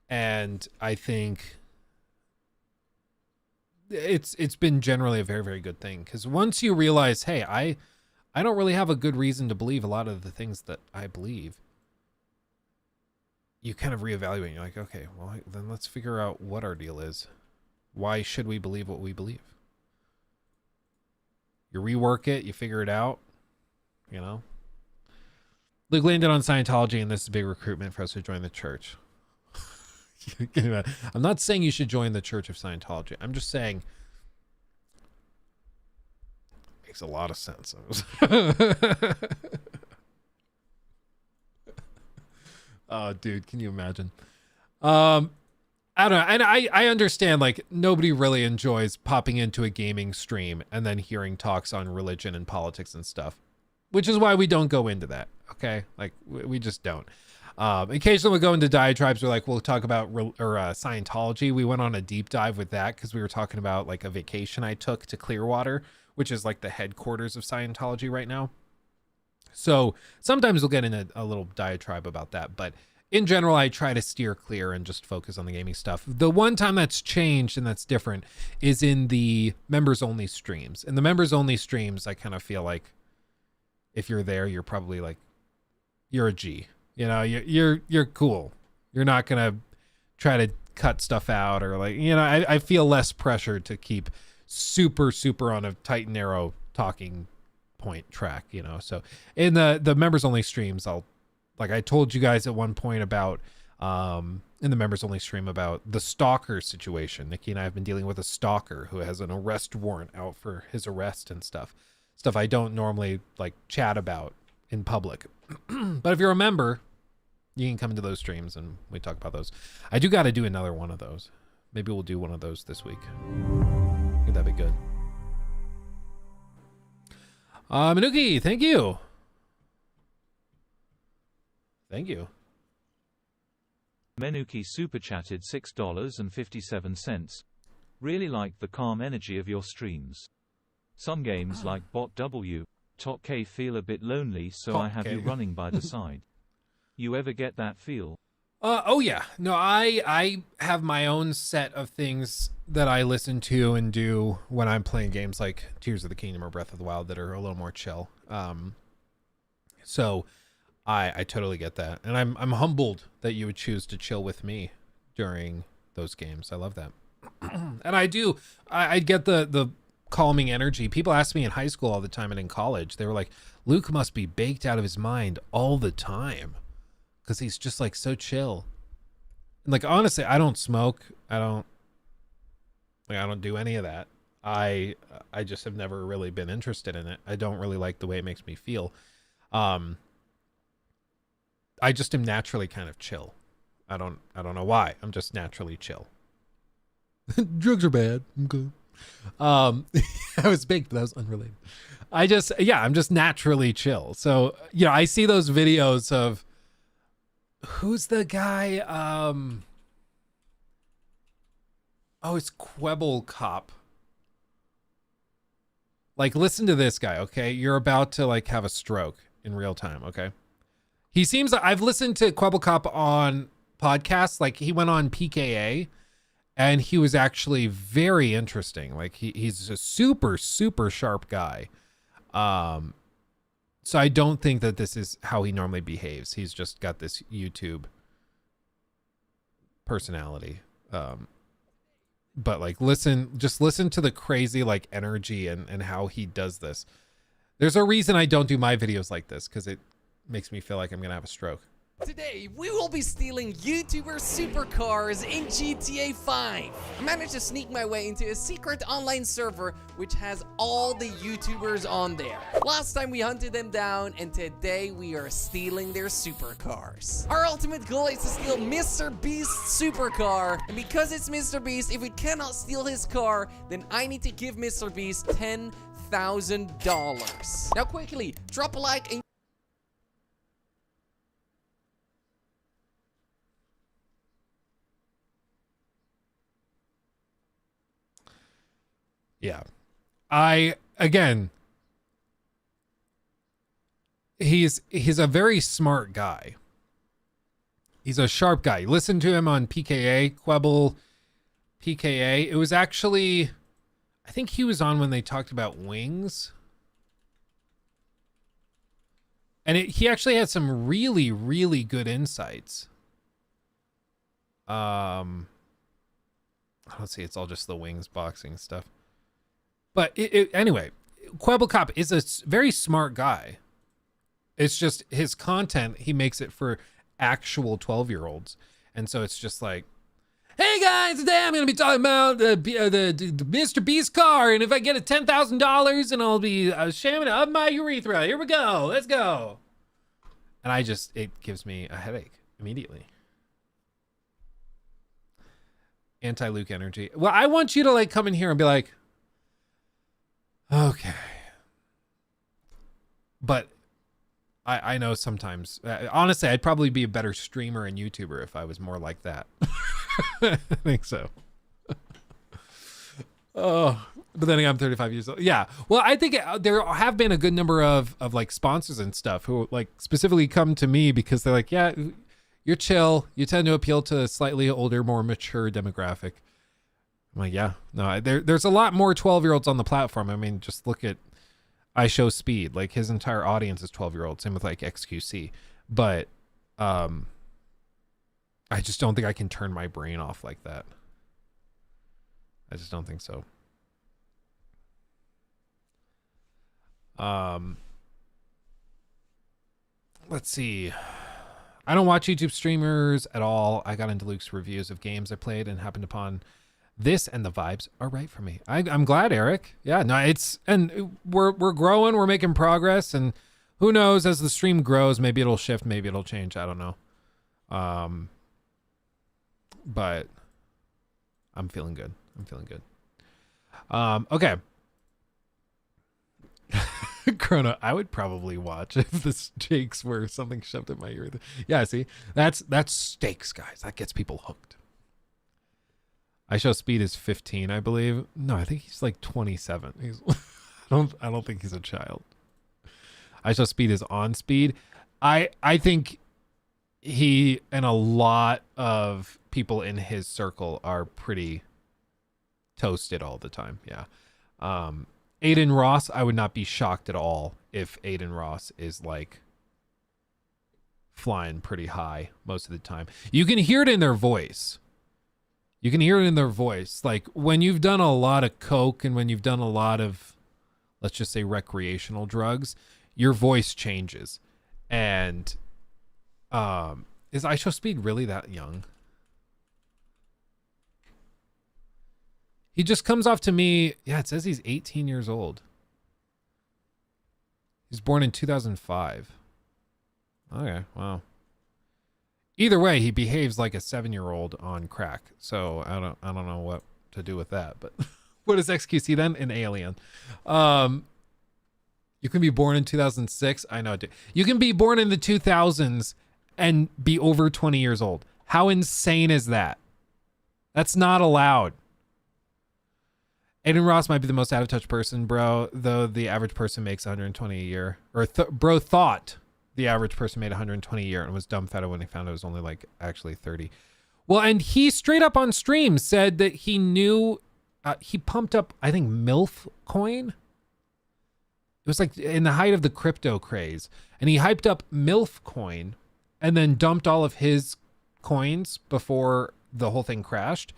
And I think it's been generally a very, very good thing, because once you realize, hey, I don't really have a good reason to believe a lot of the things that I believe, you kind of reevaluate. You're like, okay, well, then let's figure out what our deal is. Why should we believe what we believe? You rework it, you figure it out, you know? Luke landed on Scientology, and this is a big recruitment for us to join the church. I'm not saying you should join the Church of Scientology. I'm just saying it makes a lot of sense. Oh, dude, can you imagine? I don't know. And I understand, like, nobody really enjoys popping into a gaming stream and then hearing talks on religion and politics and stuff, which is why we don't go into that. Okay. Like, we just don't. Occasionally we'll go into diatribes. We'll talk about Scientology. We went on a deep dive with that because we were talking about like a vacation I took to Clearwater, which is like the headquarters of Scientology right now. So sometimes we'll get in a little diatribe about that, but in general, I try to steer clear and just focus on the gaming stuff. The one time that's changed and that's different is in the members only streams. In the members only streams, I kind of feel like if you're there, you're probably like, you're a G. You know, you're cool. You're not gonna try to cut stuff out or like, you know, I feel less pressure to keep super on a tight and narrow talking point track, you know. So in the members only streams, like I told you guys at one point about in the members only stream about the stalker situation. Nikki and I have been dealing with a stalker who has an arrest warrant out for his arrest and stuff I don't normally like chat about in public. But if you're a member, you can come into those streams and we talk about those. I do got to do another one of those. Maybe we'll do one of those this week. I think that'd be good. Manuki, thank you. Thank you. Menuki super chatted $6.57. Really like the calm energy of your streams. Some games like Bot W, Top K feel a bit lonely, so I have you running by the side. You ever get that feel? Oh yeah. No, I have my own set of things that I listen to and do when I'm playing games like Tears of the Kingdom or Breath of the Wild that are a little more chill. So I totally get that. And I'm humbled that you would choose to chill with me during those games. I love that. And I get the calming energy. People asked me in high school all the time and in college. They were like, Luke must be baked out of his mind all the time because he's just like so chill. And like, honestly, I don't smoke. I don't do any of that. I just have never really been interested in it. I don't really like the way it makes me feel. I just am naturally kind of chill. I don't know why. I'm just naturally chill. Drugs are bad. I'm good. I was baked, but that was unrelated. I'm just naturally chill. So, you know, I see those videos of who's the guy? It's Quebble Cop. Like, listen to this guy, okay? You're about to like have a stroke in real time, okay? He seems like I've listened to Quebble Cop on podcasts. Like, he went on PKA and he was actually very interesting. Like, he's a super, super sharp guy. So I don't think that this is how he normally behaves. He's just got this YouTube personality. But like, just listen to the crazy like energy and how he does this. There's a reason I don't do my videos like this, because it makes me feel like I'm gonna have a stroke. Today, we will be stealing YouTuber supercars in GTA 5. I managed to sneak my way into a secret online server which has all the YouTubers on there. Last time we hunted them down, and today we are stealing their supercars. Our ultimate goal is to steal Mr. Beast's supercar, and because it's Mr. Beast, if we cannot steal his car, then I need to give Mr. Beast $10,000. Now quickly, drop a like and Yeah. He's a very smart guy. He's a sharp guy. Listen to him on PKA, Quebble PKA. It was actually, I think he was on when they talked about wings. And he actually had some really, really good insights. Let's see, it's all just the wings boxing stuff. But anyway, Quebble Cop is a very smart guy. It's just his content, he makes it for actual 12-year-olds. And so it's just like, hey guys, today I'm going to be talking about the Mr. Beast car. And if I get a $10,000, and I'll be shamming up my urethra. Here we go. Let's go. And it gives me a headache immediately. Anti-Luke energy. Well, I want you to like come in here and be like, okay. But I know sometimes, honestly, I'd probably be a better streamer and YouTuber if I was more like that. I think so. Oh, but then I'm 35 years old. Yeah. Well, I think there have been a good number of like sponsors and stuff who like specifically come to me because they're like, yeah, you're chill. You tend to appeal to a slightly older, more mature demographic. I'm like, yeah, no, there's a lot more 12-year-olds on the platform. I mean, just look at I Show Speed. Like, his entire audience is 12-year-olds. Same with like XQC. But I just don't think I can turn my brain off like that. I just don't think so. Let's see. I don't watch YouTube streamers at all. I got into Luke's reviews of games I played and happened upon this, and the vibes are right for me. I'm glad, Eric. Yeah, no, and we're growing, we're making progress, and who knows, as the stream grows, maybe it'll shift, maybe it'll change. I don't know. But I'm feeling good. Okay. Chrono, I would probably watch if the stakes were something shoved in my ear. Yeah, see, that's stakes, guys. That gets people hooked. I Show Speed is 15, I believe. No, I think he's like 27. I don't think he's a child. I Show Speed is on speed. I think he and a lot of people in his circle are pretty toasted all the time. Yeah. Aiden Ross, I would not be shocked at all if Aiden Ross is like flying pretty high most of the time. You can hear it in their voice. You can hear it in their voice. Like when you've done a lot of coke and when you've done a lot of, let's just say, recreational drugs, your voice changes. And is IShowSpeed really that young? He just comes off to me. Yeah, it says he's 18 years old. He's born in 2005. Okay, wow. Either way, he behaves like a 7-year-old on crack. So I don't know what to do with that. But what is XQC then? An alien. You can be born in 2006. I know. You can be born in the 2000s and be over 20 years old. How insane is that? That's not allowed. Aiden Ross might be the most out of touch person, bro, though the average person makes 120 a year. Or bro thought the average person made 120 a year and was dumbfounded when he found it was only like actually 30. Well, and he straight up on stream said that he knew he pumped up, I think, MILF coin. It was like in the height of the crypto craze. And he hyped up MILF coin and then dumped all of his coins before the whole thing crashed.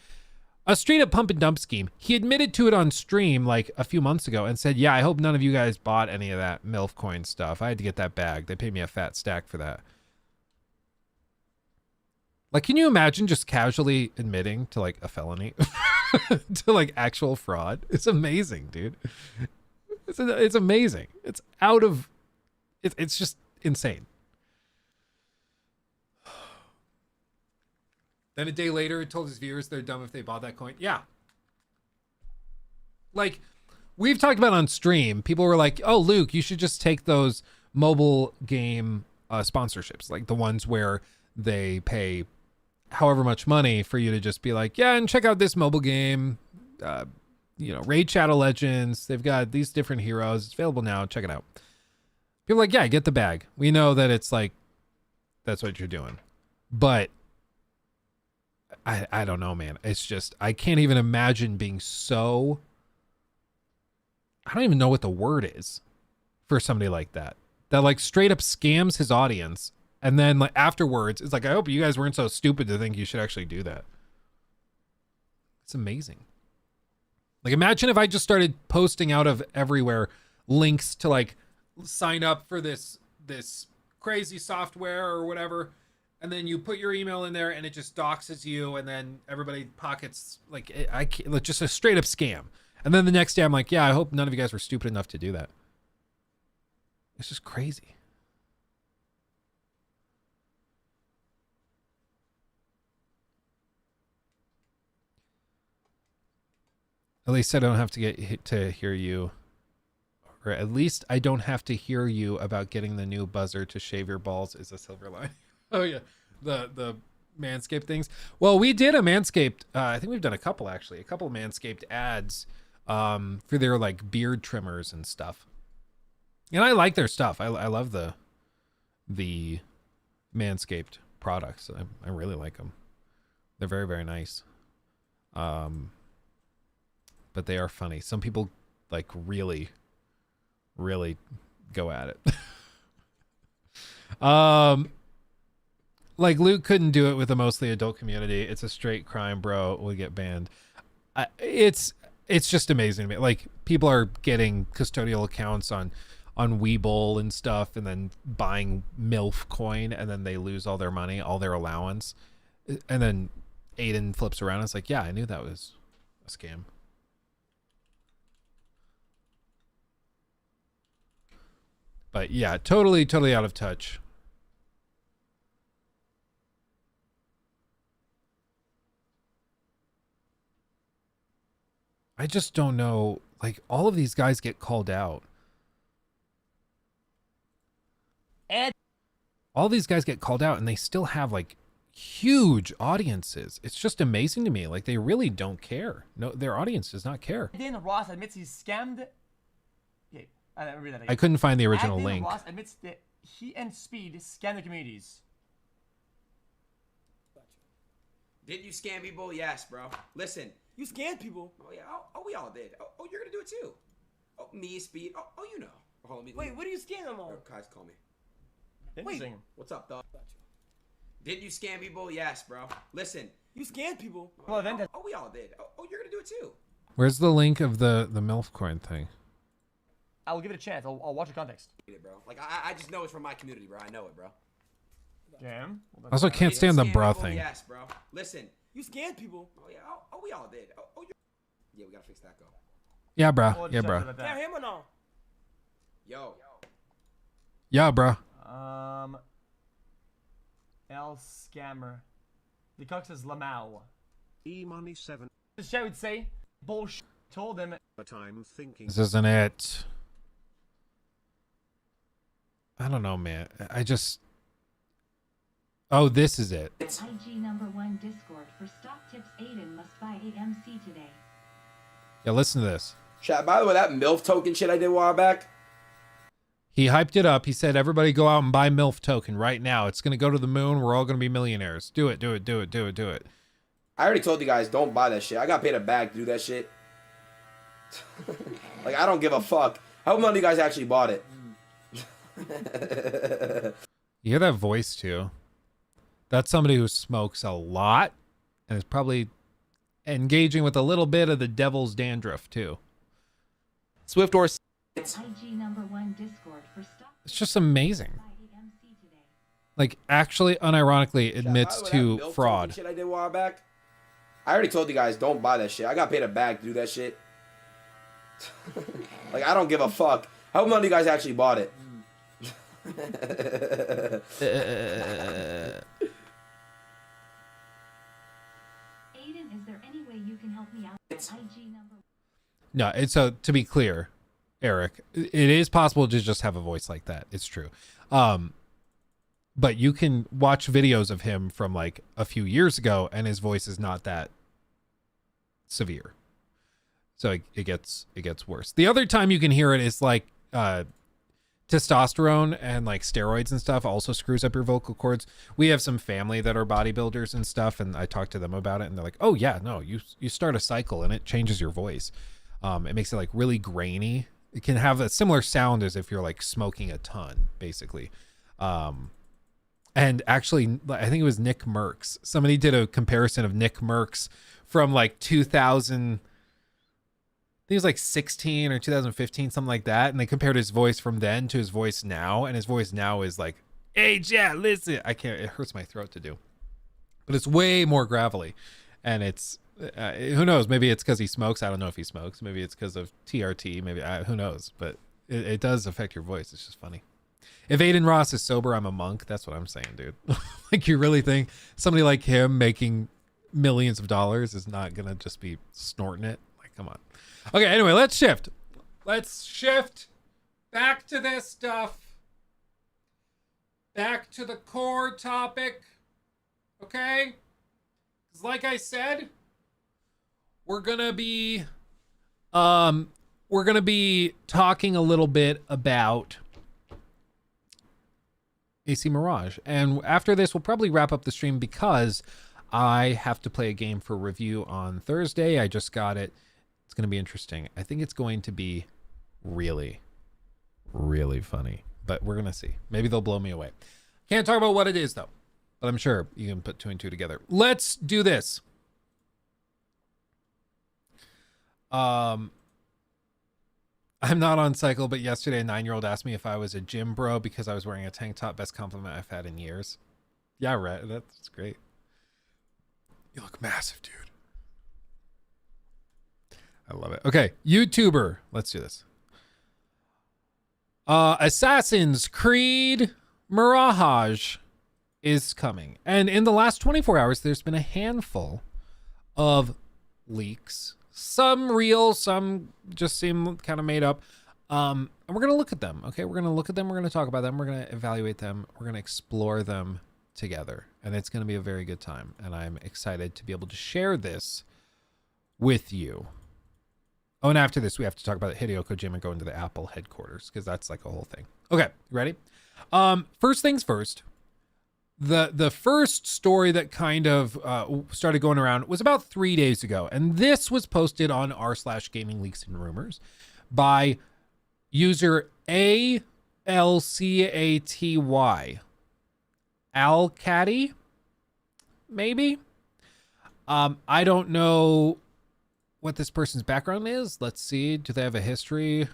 A straight up pump and dump scheme. He admitted to it on stream like a few months ago and said, yeah, I hope none of you guys bought any of that MILF coin stuff. I had to get that bag. They paid me a fat stack for that. Like, can you imagine just casually admitting to like a felony? To like actual fraud? It's amazing, dude. It's amazing. It's out of, it's just insane. Then a day later, he told his viewers they're dumb if they bought that coin. Yeah. Like, we've talked about on stream, people were like, oh, Luke, you should just take those mobile game sponsorships, like the ones where they pay however much money for you to just be like, yeah, and check out this mobile game. You know, Raid Shadow Legends. They've got these different heroes. It's available now. Check it out. People are like, yeah, get the bag. We know that it's like, that's what you're doing. But I don't know, man. It's just, I can't even imagine being so, I don't even know what the word is for somebody like that. That like straight up scams his audience. And then like afterwards, it's like, I hope you guys weren't so stupid to think you should actually do that. It's amazing. Like imagine if I just started posting out of everywhere links to like sign up for this crazy software or whatever. And then you put your email in there and it just doxes you and then everybody pockets like just a straight up scam. And then the next day I'm like, yeah, I hope none of you guys were stupid enough to do that. It's just crazy. At least I don't have to get to hear you. Or at least I don't have to hear you about getting the new buzzer to shave your balls is a silver line. Oh yeah, the Manscaped things. Well, we did a Manscaped. I think we've done a couple actually. A couple of Manscaped ads for their like beard trimmers and stuff. And I like their stuff. I love the Manscaped products. I really like them. They're very, very nice. But they are funny. Some people like really go at it. Like Luke couldn't do it with a mostly adult community. It's a straight crime, bro. We get banned. It's just amazing to me. Like people are getting custodial accounts on Webull and stuff, and then buying MILF coin, and then they lose all their money, all their allowance, and then Aiden flips around and it's like, yeah, I knew that was a scam. But yeah, totally out of touch. I just don't know. Like, all of these guys get called out. All these guys get called out and they still have like huge audiences. It's just amazing to me. Like, they really don't care. No, their audience does not care. Aiden Ross admits he's scammed. Yeah, read that again. I couldn't find the original Aiden link. Ross admits that he and Speed scam the communities. Did you scam people? Yes, bro. Listen. You scammed people? Oh, yeah. Oh, we all did. Oh, you're going to do it too. Oh, me, Speed. Oh, you know. Hold on, Wait, what do you scam them on? Guys, call me. Wait. What's up, dog? Did you scam people? Yes, bro. Listen. You scanned people. Well, event. Oh, we all did. Oh, you're gonna do it too. Where's the link of the MILF coin thing? I will give it a chance. I'll watch the context. Bro. Like I just know it's from my community, bro. I know it, bro. Damn. I also can't stand the bra thing. Yes, bro. Listen, you scanned people. Oh yeah. Oh, we all did. Oh, yeah, we gotta fix that, go. Yeah, bro. Yeah, bro. Yeah, him or no? Yo. Yeah, bro. L scammer. The cock says Lamau. E-money 7. The show would say bullshit. Told him. But I'm thinking. This isn't it. I don't know, man. I just. Oh, this is it. IG #1 Discord for stock tips. Aiden must buy AMC today. Yeah, listen to this. Chat, by the way, that MILF token shit I did a while back. He hyped it up. He said, everybody go out and buy MILF token right now. It's going to go to the moon. We're all going to be millionaires. Do it, do it, do it, do it, do it. I already told you guys, don't buy that shit. I got paid a bag to do that shit. Like, I don't give a fuck. How many of you guys actually bought it? You hear that voice, too? That's somebody who smokes a lot and is probably engaging with a little bit of the devil's dandruff, too. Swift or... IG #1 Discord for stock. It's just amazing. Like, actually, unironically admits to fraud. Shit I did a while back. I already told you guys, don't buy that shit. I got paid a bag to do that shit. Like, I don't give a fuck. How many of you guys actually bought it? Aiden, is there any way you can help me out? IG number. No, it's so to be clear, Eric, it is possible to just have a voice like that. It's true. But you can watch videos of him from like a few years ago and his voice is not that severe. So it gets worse. The other time you can hear it is like testosterone and like steroids and stuff also screws up your vocal cords. We have some family that are bodybuilders and stuff, and I talked to them about it and they're like, oh yeah, no, you start a cycle and it changes your voice. It makes it like really grainy. It can have a similar sound as if you're like smoking a ton, basically. And actually, I think it was Nick Merckx. Somebody did a comparison of Nick Merckx from like 2000, I think it was like 16 or 2015, something like that. And they compared his voice from then to his voice now. And his voice now is like, hey, yeah, listen. I can't, it hurts my throat to do. But it's way more gravelly. And it's, who knows? Maybe it's because he smokes. I don't know if he smokes. Maybe it's because of TRT. Maybe, who knows? But it does affect your voice. It's just funny. If Aiden Ross is sober, I'm a monk. That's what I'm saying, dude. Like, you really think somebody like him making millions of dollars is not going to just be snorting it? Like, come on. Okay, anyway, let's shift. Let's shift back to this stuff. Back to the core topic. Okay? Because like I said, we're going to be talking a little bit about AC Mirage. And after this, we'll probably wrap up the stream because I have to play a game for review on Thursday. I just got it. It's going to be interesting. I think it's going to be really, really funny. But we're going to see. Maybe they'll blow me away. Can't talk about what it is, though. But I'm sure you can put two and two together. Let's do this. I'm not on cycle, but yesterday a 9-year-old asked me if I was a gym bro because I was wearing a tank top. Best compliment I've had in years. Yeah, right. That's great. You look massive, dude. I love it. Okay, YouTuber. Let's do this. Assassin's Creed Mirage is coming. And in the last 24 hours, there's been a handful of leaks. Some real, some just seem kind of made up. And we're going to look at them. Okay, we're going to look at them. We're going to talk about them. We're going to evaluate them. We're going to explore them together. And it's going to be a very good time. And I'm excited to be able to share this with you. Oh, and after this, we have to talk about Hideo Kojima going to the Apple headquarters because that's like a whole thing. Okay, ready? First things first. The first story that kind of started going around was about 3 days ago. And this was posted on r/gaming leaks and rumors by user ALCATY. Alcatty, maybe? I don't know what this person's background is. Let's see. Do they have a history?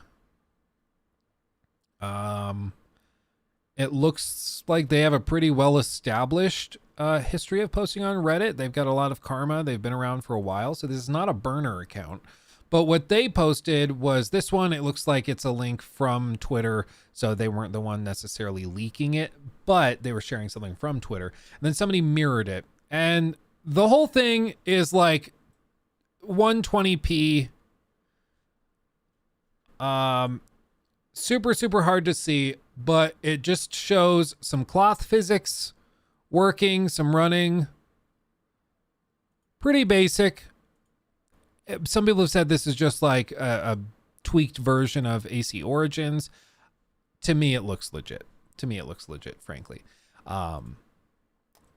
It looks like they have a pretty well-established history of posting on Reddit. They've got a lot of karma. They've been around for a while, so this is not a burner account. But what they posted was this one. It looks like it's a link from Twitter, so they weren't the one necessarily leaking it, but they were sharing something from Twitter. And then somebody mirrored it. And the whole thing is like 120p. Super, super hard to see, but it just shows some cloth physics working, some running. Pretty basic. Some people have said this is just like a tweaked version of AC Origins. To me, it looks legit. Frankly.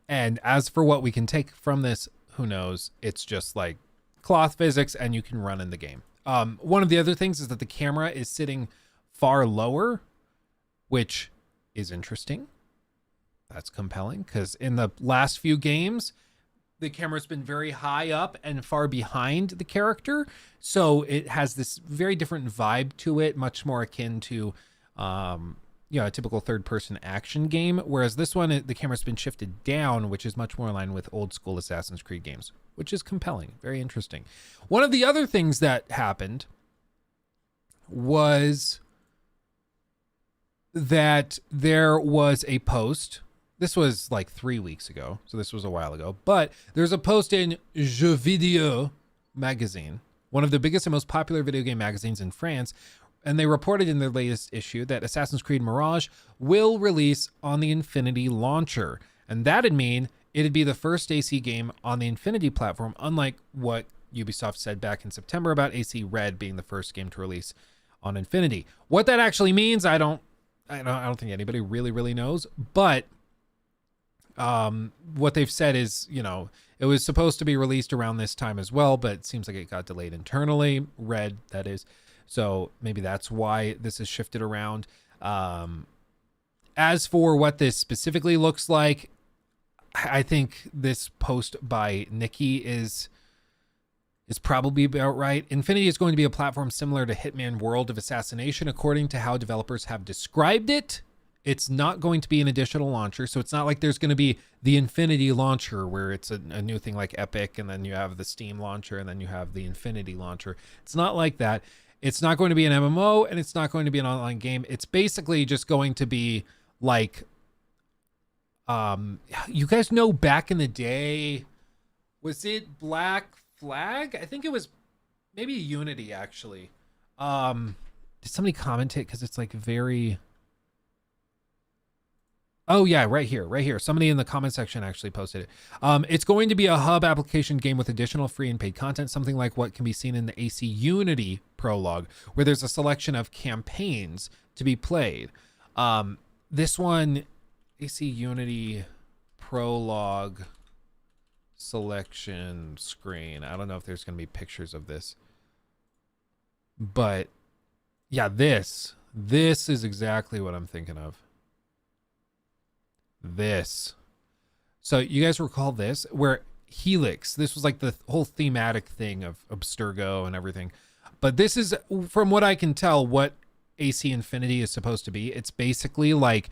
And as for what we can take from this, who knows? It's just like cloth physics and you can run in the game. One of the other things is that the camera is sitting far lower, which is interesting. That's compelling because in the last few games, the camera's been very high up and far behind the character. So it has this very different vibe to it, much more akin to, a typical third-person action game. Whereas this one, the camera's been shifted down, which is much more in line with old-school Assassin's Creed games, which is compelling, very interesting. One of the other things that happened was that there was a post. This was like 3 weeks ago, so this was a while ago. But there's a post in Jeux Vidéo magazine, one of the biggest and most popular video game magazines in France, and they reported in their latest issue that Assassin's Creed Mirage will release on the Infinity launcher. And that'd mean it'd be the first AC game on the Infinity platform, unlike what Ubisoft said back in September about AC Red being the first game to release on Infinity. What that actually means, I don't think anybody really knows, but what they've said is, it was supposed to be released around this time as well, but it seems like it got delayed internally. Red, that is. So maybe that's why this is shifted around. As for what this specifically looks like, I think this post by Nikki is probably about right. Infinity is going to be a platform similar to Hitman World of Assassination, according to how developers have described it. It's not going to be an additional launcher, so it's not like there's going to be the Infinity launcher where it's a new thing like Epic, and then you have the Steam launcher, and then you have the Infinity launcher. It's not like that. It's not going to be an MMO, and it's not going to be an online game. It's basically just going to be like, you guys know back in the day, was it Black Flag? I think it was maybe Unity, actually. Did somebody comment it? Because it's like very... Oh yeah, right here. Somebody in the comment section actually posted it. It's going to be a hub application game with additional free and paid content, something like what can be seen in the AC Unity prologue, where there's a selection of campaigns to be played. This one, AC Unity prologue selection screen. I don't know if there's going to be pictures of this, but yeah, this is exactly what I'm thinking of. This. So you guys recall this, where Helix, this was like the whole thematic thing of Abstergo and everything. But this is, from what I can tell, what AC Infinity is supposed to be. It's basically like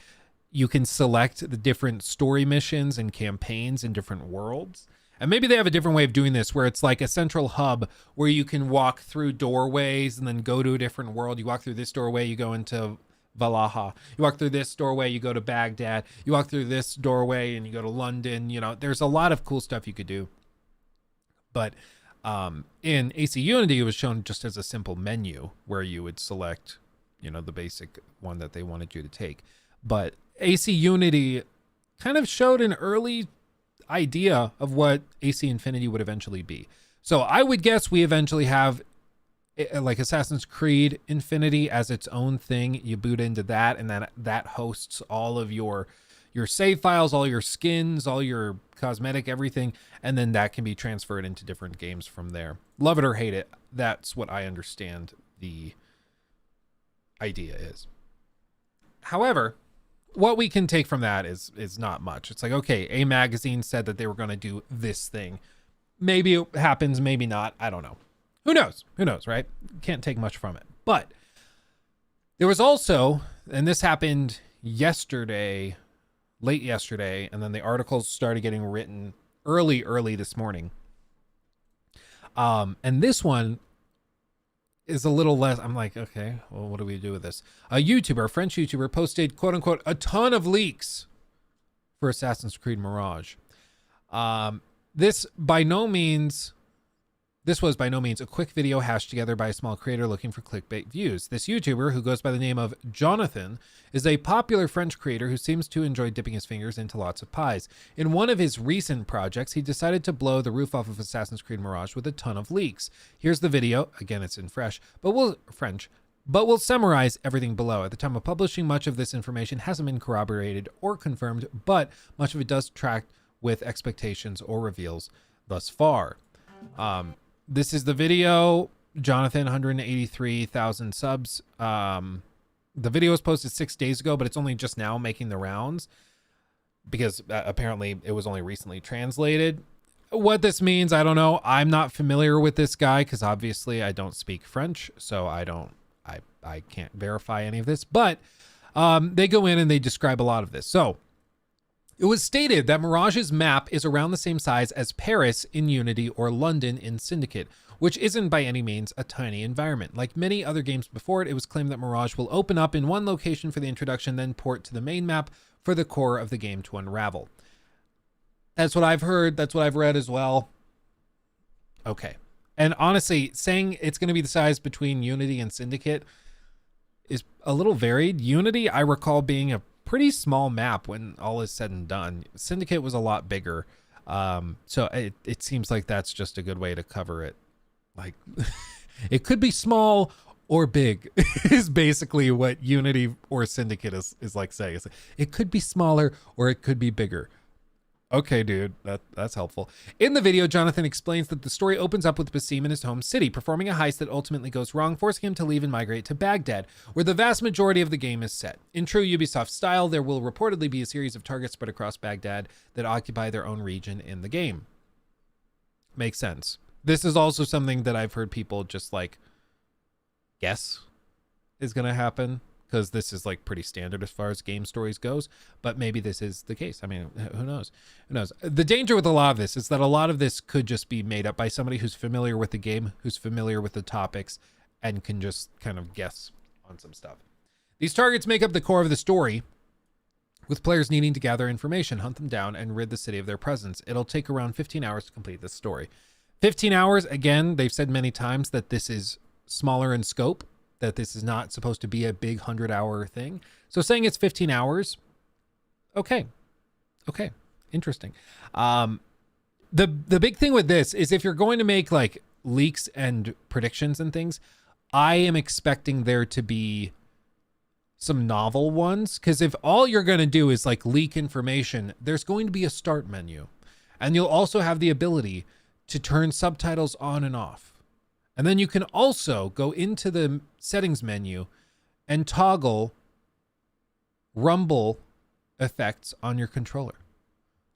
you can select the different story missions and campaigns in different worlds. And maybe they have a different way of doing this, where it's like a central hub where you can walk through doorways and then go to a different world. You walk through this doorway, you go into Valhalla. You walk through this doorway, you go to Baghdad. You walk through this doorway and you go to London. There's a lot of cool stuff you could do. But in AC Unity, it was shown just as a simple menu where you would select, the basic one that they wanted you to take. But AC Unity kind of showed an early idea of what AC Infinity would eventually be. So I would guess we eventually have like Assassin's Creed Infinity as its own thing. You boot into that, and then that hosts all of your save files, all your skins, all your cosmetic, everything, and then that can be transferred into different games from there. Love it or hate it, that's what I understand the idea is. However, what we can take from that is not much. It's like, okay, a magazine said that they were going to do this thing. Maybe it happens, maybe not. I don't know. Who knows? Who knows, right? Can't take much from it. But there was also, and this happened yesterday, late yesterday, and then the articles started getting written early this morning. And this one is a little less, I'm like, okay, well, what do we do with this? A French YouTuber posted, quote unquote, a ton of leaks for Assassin's Creed Mirage. This was by no means a quick video hashed together by a small creator looking for clickbait views. This YouTuber, who goes by the name of Jonathan, is a popular French creator who seems to enjoy dipping his fingers into lots of pies. In one of his recent projects, he decided to blow the roof off of Assassin's Creed Mirage with a ton of leaks. Here's the video. Again, it's in French, but we'll summarize everything below. At the time of publishing, much of this information hasn't been corroborated or confirmed, but much of it does track with expectations or reveals thus far. This is the video. Jonathan, 183,000 subs. The video was posted 6 days ago, but it's only just now making the rounds because apparently it was only recently translated. What this means, I don't know. I'm not familiar with this guy because obviously I don't speak French, so I can't verify any of this, but they go in and they describe a lot of this. So it was stated that Mirage's map is around the same size as Paris in Unity or London in Syndicate, which isn't by any means a tiny environment. Like many other games before it, it was claimed that Mirage will open up in one location for the introduction, then port to the main map for the core of the game to unravel. That's what I've heard. That's what I've read as well. Okay. And honestly, saying it's going to be the size between Unity and Syndicate is a little varied. Unity, I recall being a pretty small map when all is said and done. Syndicate was a lot bigger. So it seems like that's just a good way to cover it. Like it could be small or big is basically what Unity or Syndicate is like saying. It could be smaller or it could be bigger. Okay, dude, that's helpful. In the video, Jonathan explains that the story opens up with Basim in his home city, performing a heist that ultimately goes wrong, forcing him to leave and migrate to Baghdad, where the vast majority of the game is set. In true Ubisoft style, there will reportedly be a series of targets spread across Baghdad that occupy their own region in the game. Makes sense. This is also something that I've heard people just like guess is going to happen, because this is like pretty standard as far as game stories goes, but maybe this is the case. I mean, who knows? Who knows? The danger with a lot of this is that a lot of this could just be made up by somebody who's familiar with the game, who's familiar with the topics, and can just kind of guess on some stuff. These targets make up the core of the story, with players needing to gather information, hunt them down, and rid the city of their presence. It'll take around 15 hours to complete this story. 15 hours, again, they've said many times that this is smaller in scope, that this is not supposed to be a big 100-hour thing. So saying it's 15 hours, okay, interesting. The big thing with this is if you're going to make like leaks and predictions and things, I am expecting there to be some novel ones, because if all you're going to do is like leak information, there's going to be a start menu, and you'll also have the ability to turn subtitles on and off. And then you can also go into the settings menu and toggle rumble effects on your controller.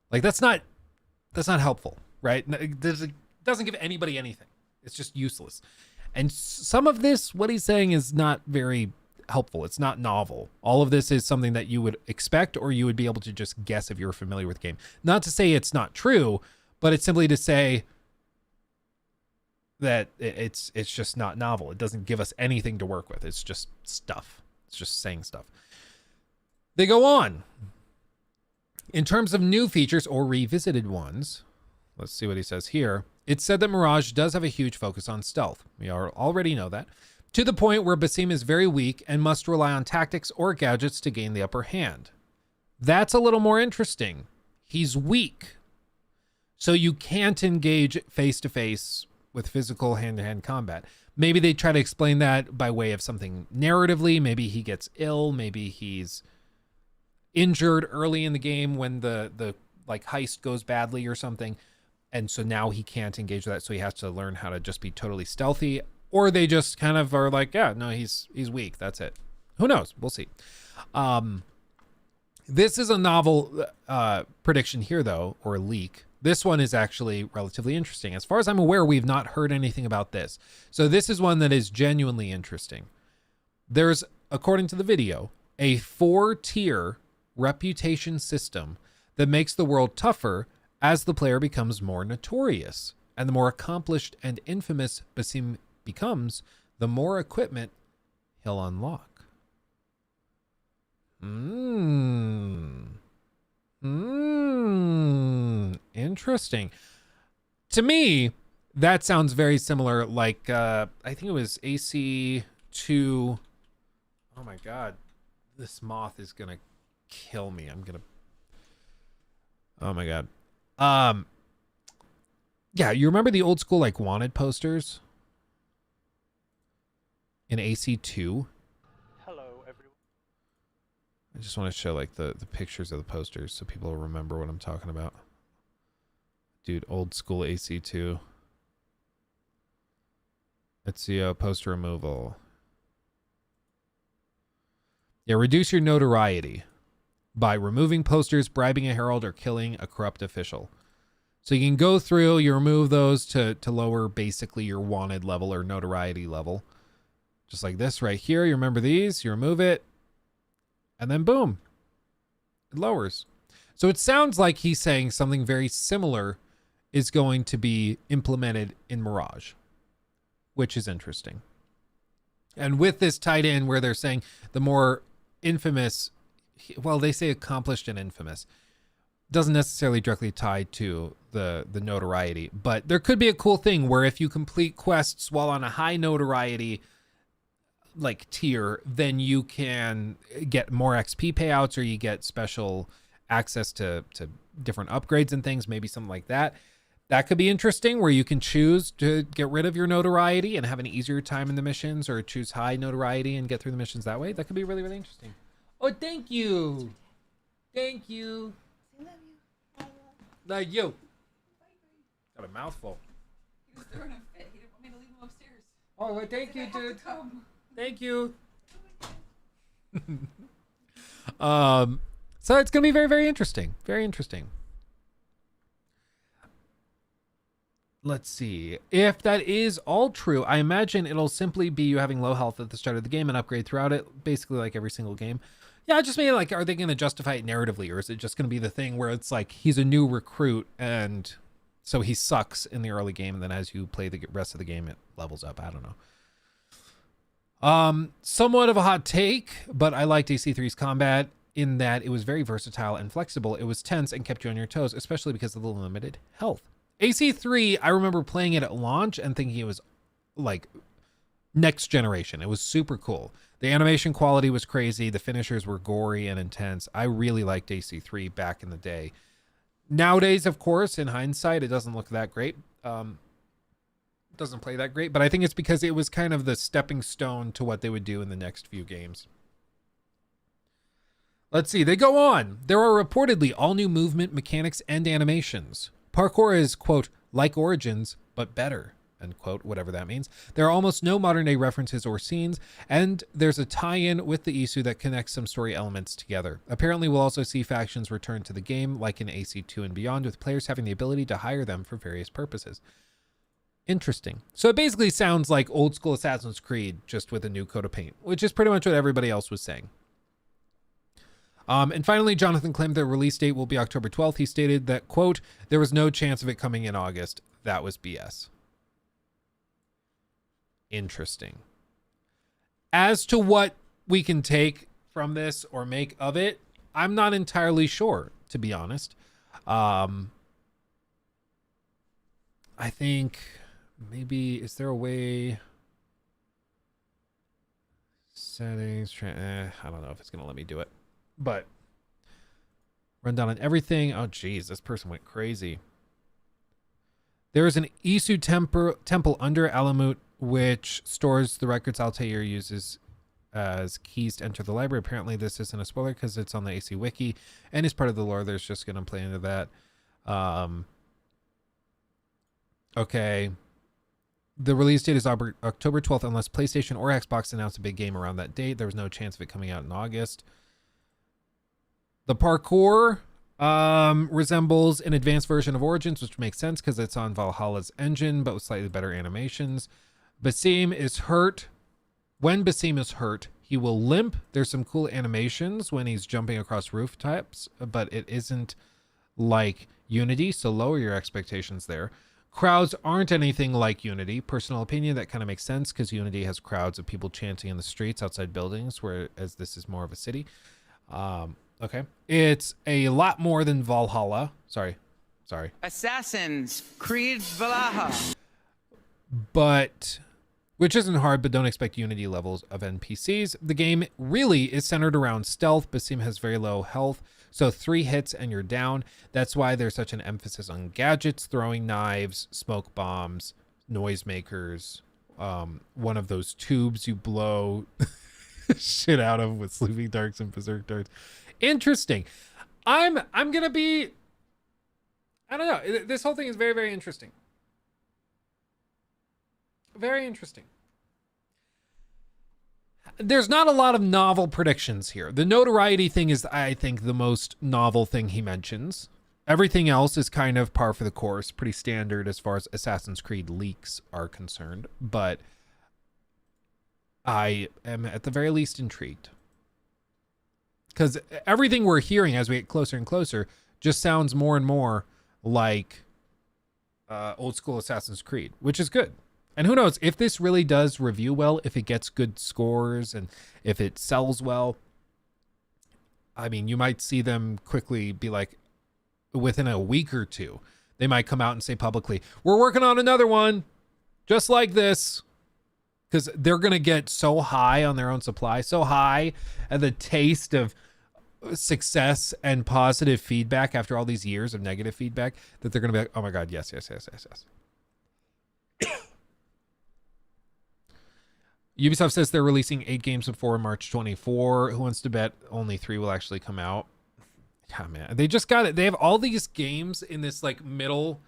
Like that's not helpful, right? It doesn't give anybody anything. It's just useless. And some of this, what he's saying, is not very helpful. It's not novel. All of this is something that you would expect, or you would be able to just guess if you're familiar with the game. Not to say it's not true, but it's simply to say that it's just not novel. It doesn't give us anything to work with. It's just stuff. It's just saying stuff. They go on. In terms of new features or revisited ones, let's see what he says here. It said that Mirage does have a huge focus on stealth. We already know that. To the point where Basim is very weak and must rely on tactics or gadgets to gain the upper hand. That's a little more interesting. He's weak, so you can't engage face-to-face with physical hand-to-hand combat. Maybe they try to explain that by way of something narratively. Maybe he gets ill. Maybe he's injured early in the game when the like heist goes badly or something. And so now he can't engage with that. So he has to learn how to just be totally stealthy. Or they just kind of are like, yeah, no, he's weak. That's it. Who knows? We'll see. This is a novel prediction here, though, or a leak. This one is actually relatively interesting. As far as I'm aware, we've not heard anything about this. So this is one that is genuinely interesting. There's, according to the video, a 4-tier reputation system that makes the world tougher as the player becomes more notorious. And the more accomplished and infamous Basim becomes, the more equipment he'll unlock. Interesting. To me, that sounds very similar. Like, I think it was AC2. Oh my God. This moth is going to kill me. Oh my God. Yeah, you remember the old school, like, wanted posters in AC2? I just want to show like the pictures of the posters so people will remember what I'm talking about. Dude, old school AC2. Let's see, poster removal. Yeah, reduce your notoriety by removing posters, bribing a herald, or killing a corrupt official. So you can go through, you remove those to lower basically your wanted level or notoriety level. Just like this right here. You remember these, you remove it. And then boom, it lowers. So it sounds like he's saying something very similar is going to be implemented in Mirage, which is interesting. And with this tied in where they're saying the more infamous, well, they say accomplished and infamous, doesn't necessarily directly tie to the notoriety, but there could be a cool thing where if you complete quests while on a high notoriety like tier, then you can get more XP payouts, or you get special access to different upgrades and things, maybe something like that. That could be interesting, where you can choose to get rid of your notoriety and have an easier time in the missions, or choose high notoriety and get through the missions that way. That could be really, really interesting. Oh, thank you. Thank you. Like you. Got a mouthful. He was throwing a fit. He didn't want me to leave him upstairs. Oh, well, thank you, dude. Thank you. So it's going to be very, very interesting. Very interesting. Let's see. If that is all true, I imagine it'll simply be you having low health at the start of the game and upgrade throughout it, basically like every single game. Yeah, just maybe like, are they going to justify it narratively, or is it just going to be the thing where it's like he's a new recruit and so he sucks in the early game, and then as you play the rest of the game, it levels up? I don't know. Somewhat of a hot take, but I liked AC3's combat in that it was very versatile and flexible. It was tense and kept you on your toes, especially because of the limited health. AC3, I remember playing it at launch and thinking it was like next generation. It was super cool. The animation quality was crazy. The finishers were gory and intense. I really liked AC3 back in the day. Nowadays, of course, in hindsight, it doesn't look that great. Doesn't play that great, but I think it's because it was kind of the stepping stone to what they would do in the next few games. Let's see, they go on. There are reportedly all new movement mechanics and animations. Parkour is, quote, like Origins, but better, end quote, whatever that means. There are almost no modern day references or scenes, and there's a tie-in with the Isu that connects some story elements together. Apparently, we'll also see factions return to the game, like in AC2 and beyond, with players having the ability to hire them for various purposes. Interesting. So it basically sounds like old school Assassin's Creed, just with a new coat of paint, which is pretty much what everybody else was saying. And finally, Jonathan claimed the release date will be October 12th. He stated that, quote, there was no chance of it coming in August. That was BS. Interesting. As to what we can take from this or make of it, I'm not entirely sure, to be honest. I think maybe, is there a way? Settings, I don't know if it's going to let me do it. But run down on everything. Oh, geez, this person went crazy. There is an Isu temple under Alamut, which stores the records Altair uses as keys to enter the library. Apparently, this isn't a spoiler because it's on the AC Wiki and is part of the lore. There's just going to play into that. Okay. The release date is October 12th, unless PlayStation or Xbox announced a big game around that date. There was no chance of it coming out in August. The parkour resembles an advanced version of Origins, which makes sense because it's on Valhalla's engine, but with slightly better animations. Basim is hurt. When Basim is hurt, he will limp. There's some cool animations when he's jumping across rooftops, but it isn't like Unity, so lower your expectations there. Crowds aren't anything like Unity. Personal opinion, that kind of makes sense because Unity has crowds of people chanting in the streets outside buildings, whereas this is more of a city. Okay. It's a lot more than Valhalla. Sorry. Assassin's Creed Valhalla. But, which isn't hard, but don't expect Unity levels of NPCs. The game really is centered around stealth. Basim has very low health, so 3 hits and you're down. That's why there's such an emphasis on gadgets, throwing knives, smoke bombs, noisemakers, one of those tubes you blow shit out of with sleeping darts and berserk darts. Interesting. I'm gonna be, I don't know. This whole thing is very, very interesting. Very interesting. There's not a lot of novel predictions here. The notoriety thing is, I think, the most novel thing he mentions. Everything else is kind of par for the course, pretty standard as far as Assassin's Creed leaks are concerned. But I am at the very least intrigued. Because everything we're hearing as we get closer and closer just sounds more and more like old school Assassin's Creed, which is good. And who knows, if this really does review well, if it gets good scores and if it sells well, I mean, you might see them quickly be like, within a week or two, they might come out and say publicly, we're working on another one just like this. Because they're going to get so high on their own supply, so high at the taste of success and positive feedback after all these years of negative feedback, that they're going to be like, oh my God, yes. Ubisoft says they're releasing 8 games before March 24. Who wants to bet only 3 will actually come out? Yeah, man. They just got it. They have all these games in this like middle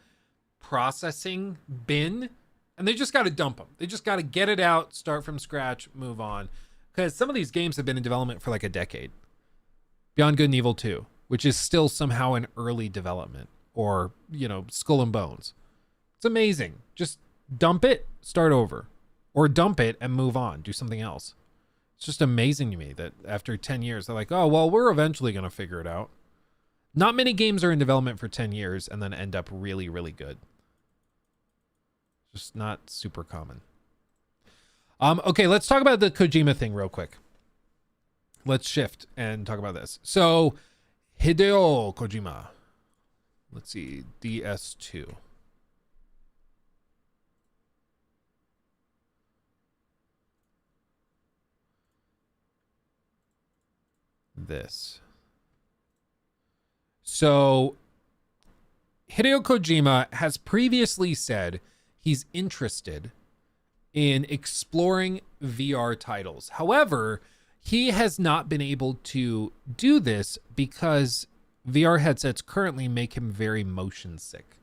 processing bin, and they just got to dump them. They just got to get it out, start from scratch, move on. Because some of these games have been in development for like a decade. Beyond Good and Evil 2, which is still somehow in early development. Or, you know, Skull and Bones. It's amazing. Just dump it, start over. Or dump it and move on. Do something else. It's just amazing to me that after 10 years, they're like, oh, well, we're eventually going to figure it out. Not many games are in development for 10 years and then end up really, really good. Just not super common. Okay, let's talk about the Kojima thing real quick. Let's shift and talk about this. So, Hideo Kojima. Let's see, DS2. This. So, Hideo Kojima has previously said he's interested in exploring VR titles. However, he has not been able to do this because VR headsets currently make him very motion sick.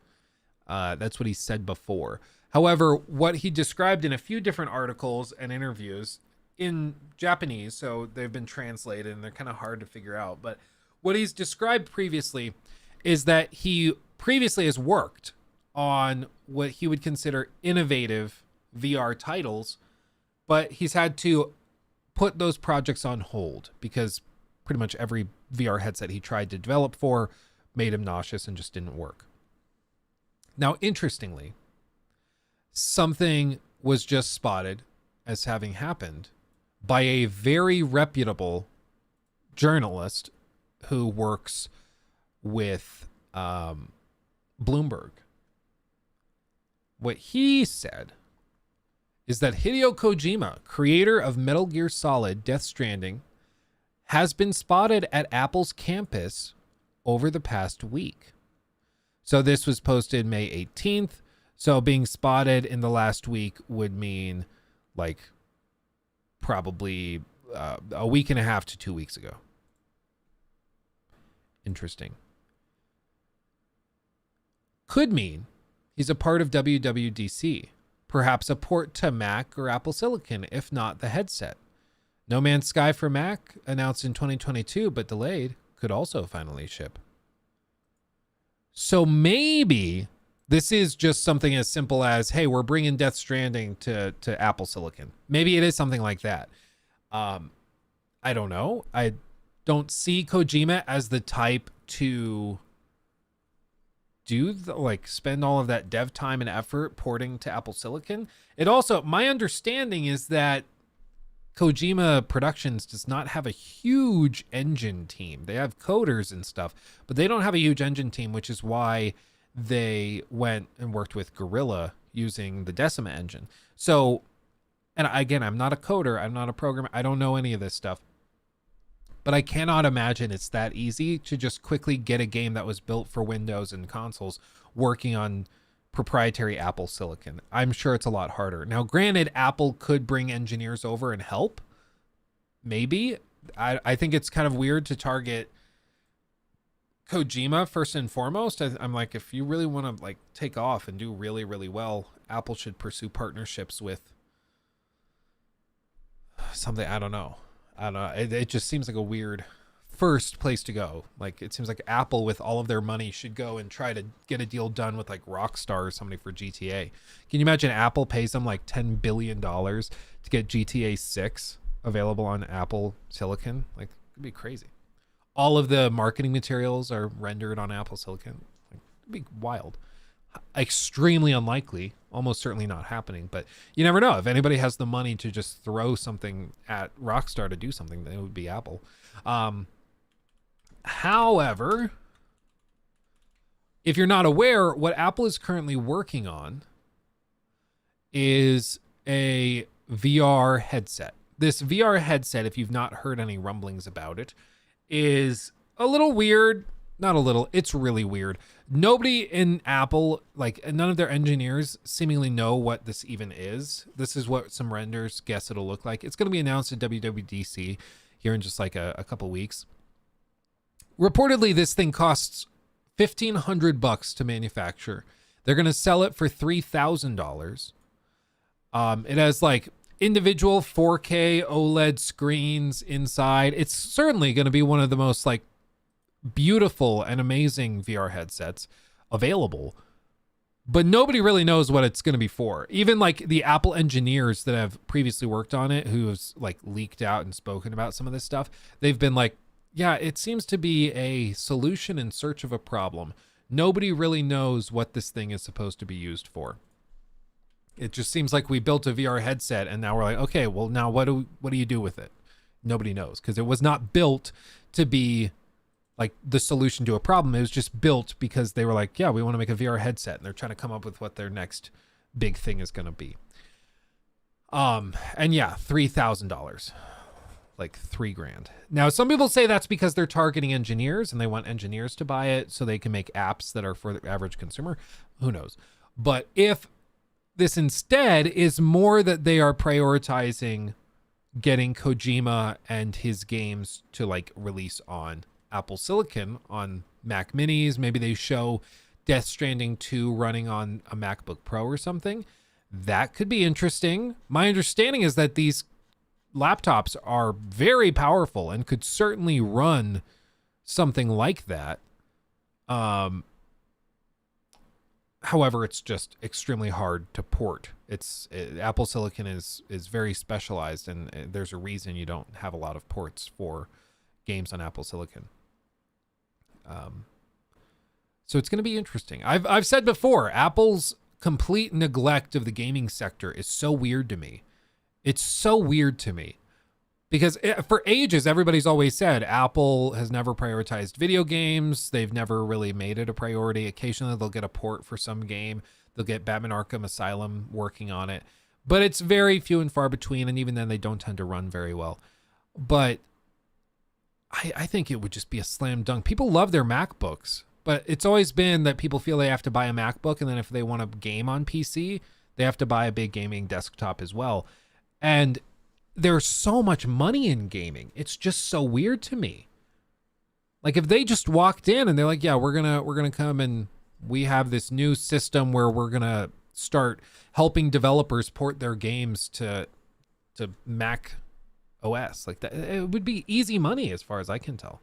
That's what he said before. However, what he described in a few different articles and interviews in Japanese, so they've been translated and they're kind of hard to figure out, but what he's described previously is that he previously has worked on what he would consider innovative VR titles, but he's had to put those projects on hold because pretty much every VR headset he tried to develop for made him nauseous and just didn't work. Now, interestingly, something was just spotted as having happened by a very reputable journalist who works with Bloomberg. What he said is that Hideo Kojima, creator of Metal Gear Solid Death Stranding, has been spotted at Apple's campus over the past week. So this was posted May 18th. So being spotted in the last week would mean like probably a week and a half to 2 weeks ago. Interesting. Could mean he's a part of WWDC. Perhaps a port to Mac or Apple Silicon, if not the headset. No Man's Sky for Mac, announced in 2022 but delayed. could also finally ship. So maybe this is just something as simple as, hey, we're bringing Death Stranding to Apple Silicon. Maybe it is something like that. I don't know. I don't see Kojima as the type to do spend all of that dev time and effort porting to Apple Silicon. It also, my understanding is that Kojima Productions does not have a huge engine team. They have coders and stuff, but they don't have a huge engine team, which is why they went and worked with Guerrilla using the Decima engine. So, and again, I'm not a coder, I'm not a programmer, I don't know any of this stuff, but I cannot imagine it's that easy to just quickly get a game that was built for Windows and consoles working on proprietary Apple Silicon. I'm sure it's a lot harder. Now, granted, Apple could bring engineers over and help. Maybe. I think it's kind of weird to target Kojima first and foremost. I'm like, if you really want to take off and do really, really well, Apple should pursue partnerships with something. I don't know. It just seems like a weird first place to go. It seems like Apple with all of their money should go and try to get a deal done with Rockstar or somebody for GTA. Can you imagine Apple pays them $10 billion to get GTA 6 available on Apple Silicon? It'd be crazy. All of the marketing materials are rendered on Apple Silicon. It'd be wild. Extremely unlikely, almost certainly not happening, but you never know. If anybody has the money to just throw something at Rockstar to do something, then it would be Apple. However, if you're not aware, what Apple is currently working on is a VR headset. This VR headset, if you've not heard any rumblings about it, is a little weird. Not a little, it's really weird. Nobody in Apple, none of their engineers seemingly know what this even is. This is what some renders guess it'll look like. It's going to be announced at WWDC here in just a couple weeks. Reportedly, this thing costs $1,500 to manufacture. They're going to sell it for $3,000. It has individual 4K OLED screens inside. It's certainly going to be one of the most beautiful and amazing VR headsets available, but nobody really knows what it's going to be for. Even the Apple engineers that have previously worked on it, who have leaked out and spoken about some of this stuff, they've been yeah, it seems to be a solution in search of a problem. Nobody really knows what this thing is supposed to be used for. It just seems like we built a VR headset and now we're okay, well now what do you do with it? Nobody knows, because it was not built to be the solution to a problem. It was just built because they were yeah, we want to make a VR headset, and they're trying to come up with what their next big thing is going to be. And yeah, $3,000, $3,000. Now, some people say that's because they're targeting engineers and they want engineers to buy it so they can make apps that are for the average consumer. Who knows? But if this instead is more that they are prioritizing getting Kojima and his games to release on Apple Silicon, on Mac Minis, maybe they show Death Stranding 2 running on a MacBook Pro or something, that could be interesting. My understanding is that these laptops are very powerful and could certainly run something like that. However, it's just extremely hard to port. Apple Silicon is very specialized, and there's a reason you don't have a lot of ports for games on Apple Silicon. So it's going to be interesting. I've said before, Apple's complete neglect of the gaming sector is so weird to me. It's so weird to me because for ages, everybody's always said Apple has never prioritized video games. They've never really made it a priority. Occasionally they'll get a port for some game. They'll get Batman Arkham Asylum working on it, but it's very few and far between. And even then they don't tend to run very well. But I think it would just be a slam dunk. People love their MacBooks, but it's always been that people feel they have to buy a MacBook, and then if they want to game on PC, they have to buy a big gaming desktop as well. And there's so much money in gaming. It's just so weird to me. If they just walked in and they're yeah, we're gonna come and we have this new system where we're gonna start helping developers port their games to Mac OS, that, it would be easy money as far as I can tell.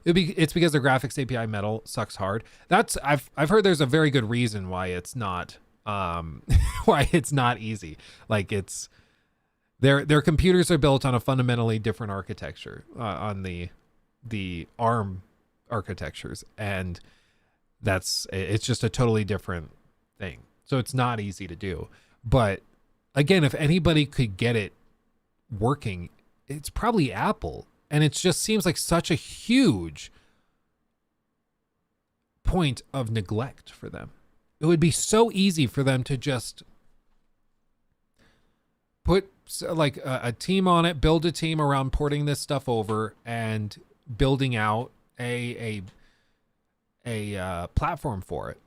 It's because the graphics API metal sucks hard. I've heard there's a very good reason why it's not why it's not easy. Like it's their computers are built on a fundamentally different architecture, on the ARM architectures, and it's just a totally different thing. So it's not easy to do. But again, if anybody could get it working, it's probably Apple. And it just seems like such a huge point of neglect for them. It would be so easy for them to just put like a team on it, build a team around porting this stuff over and building out a platform for it.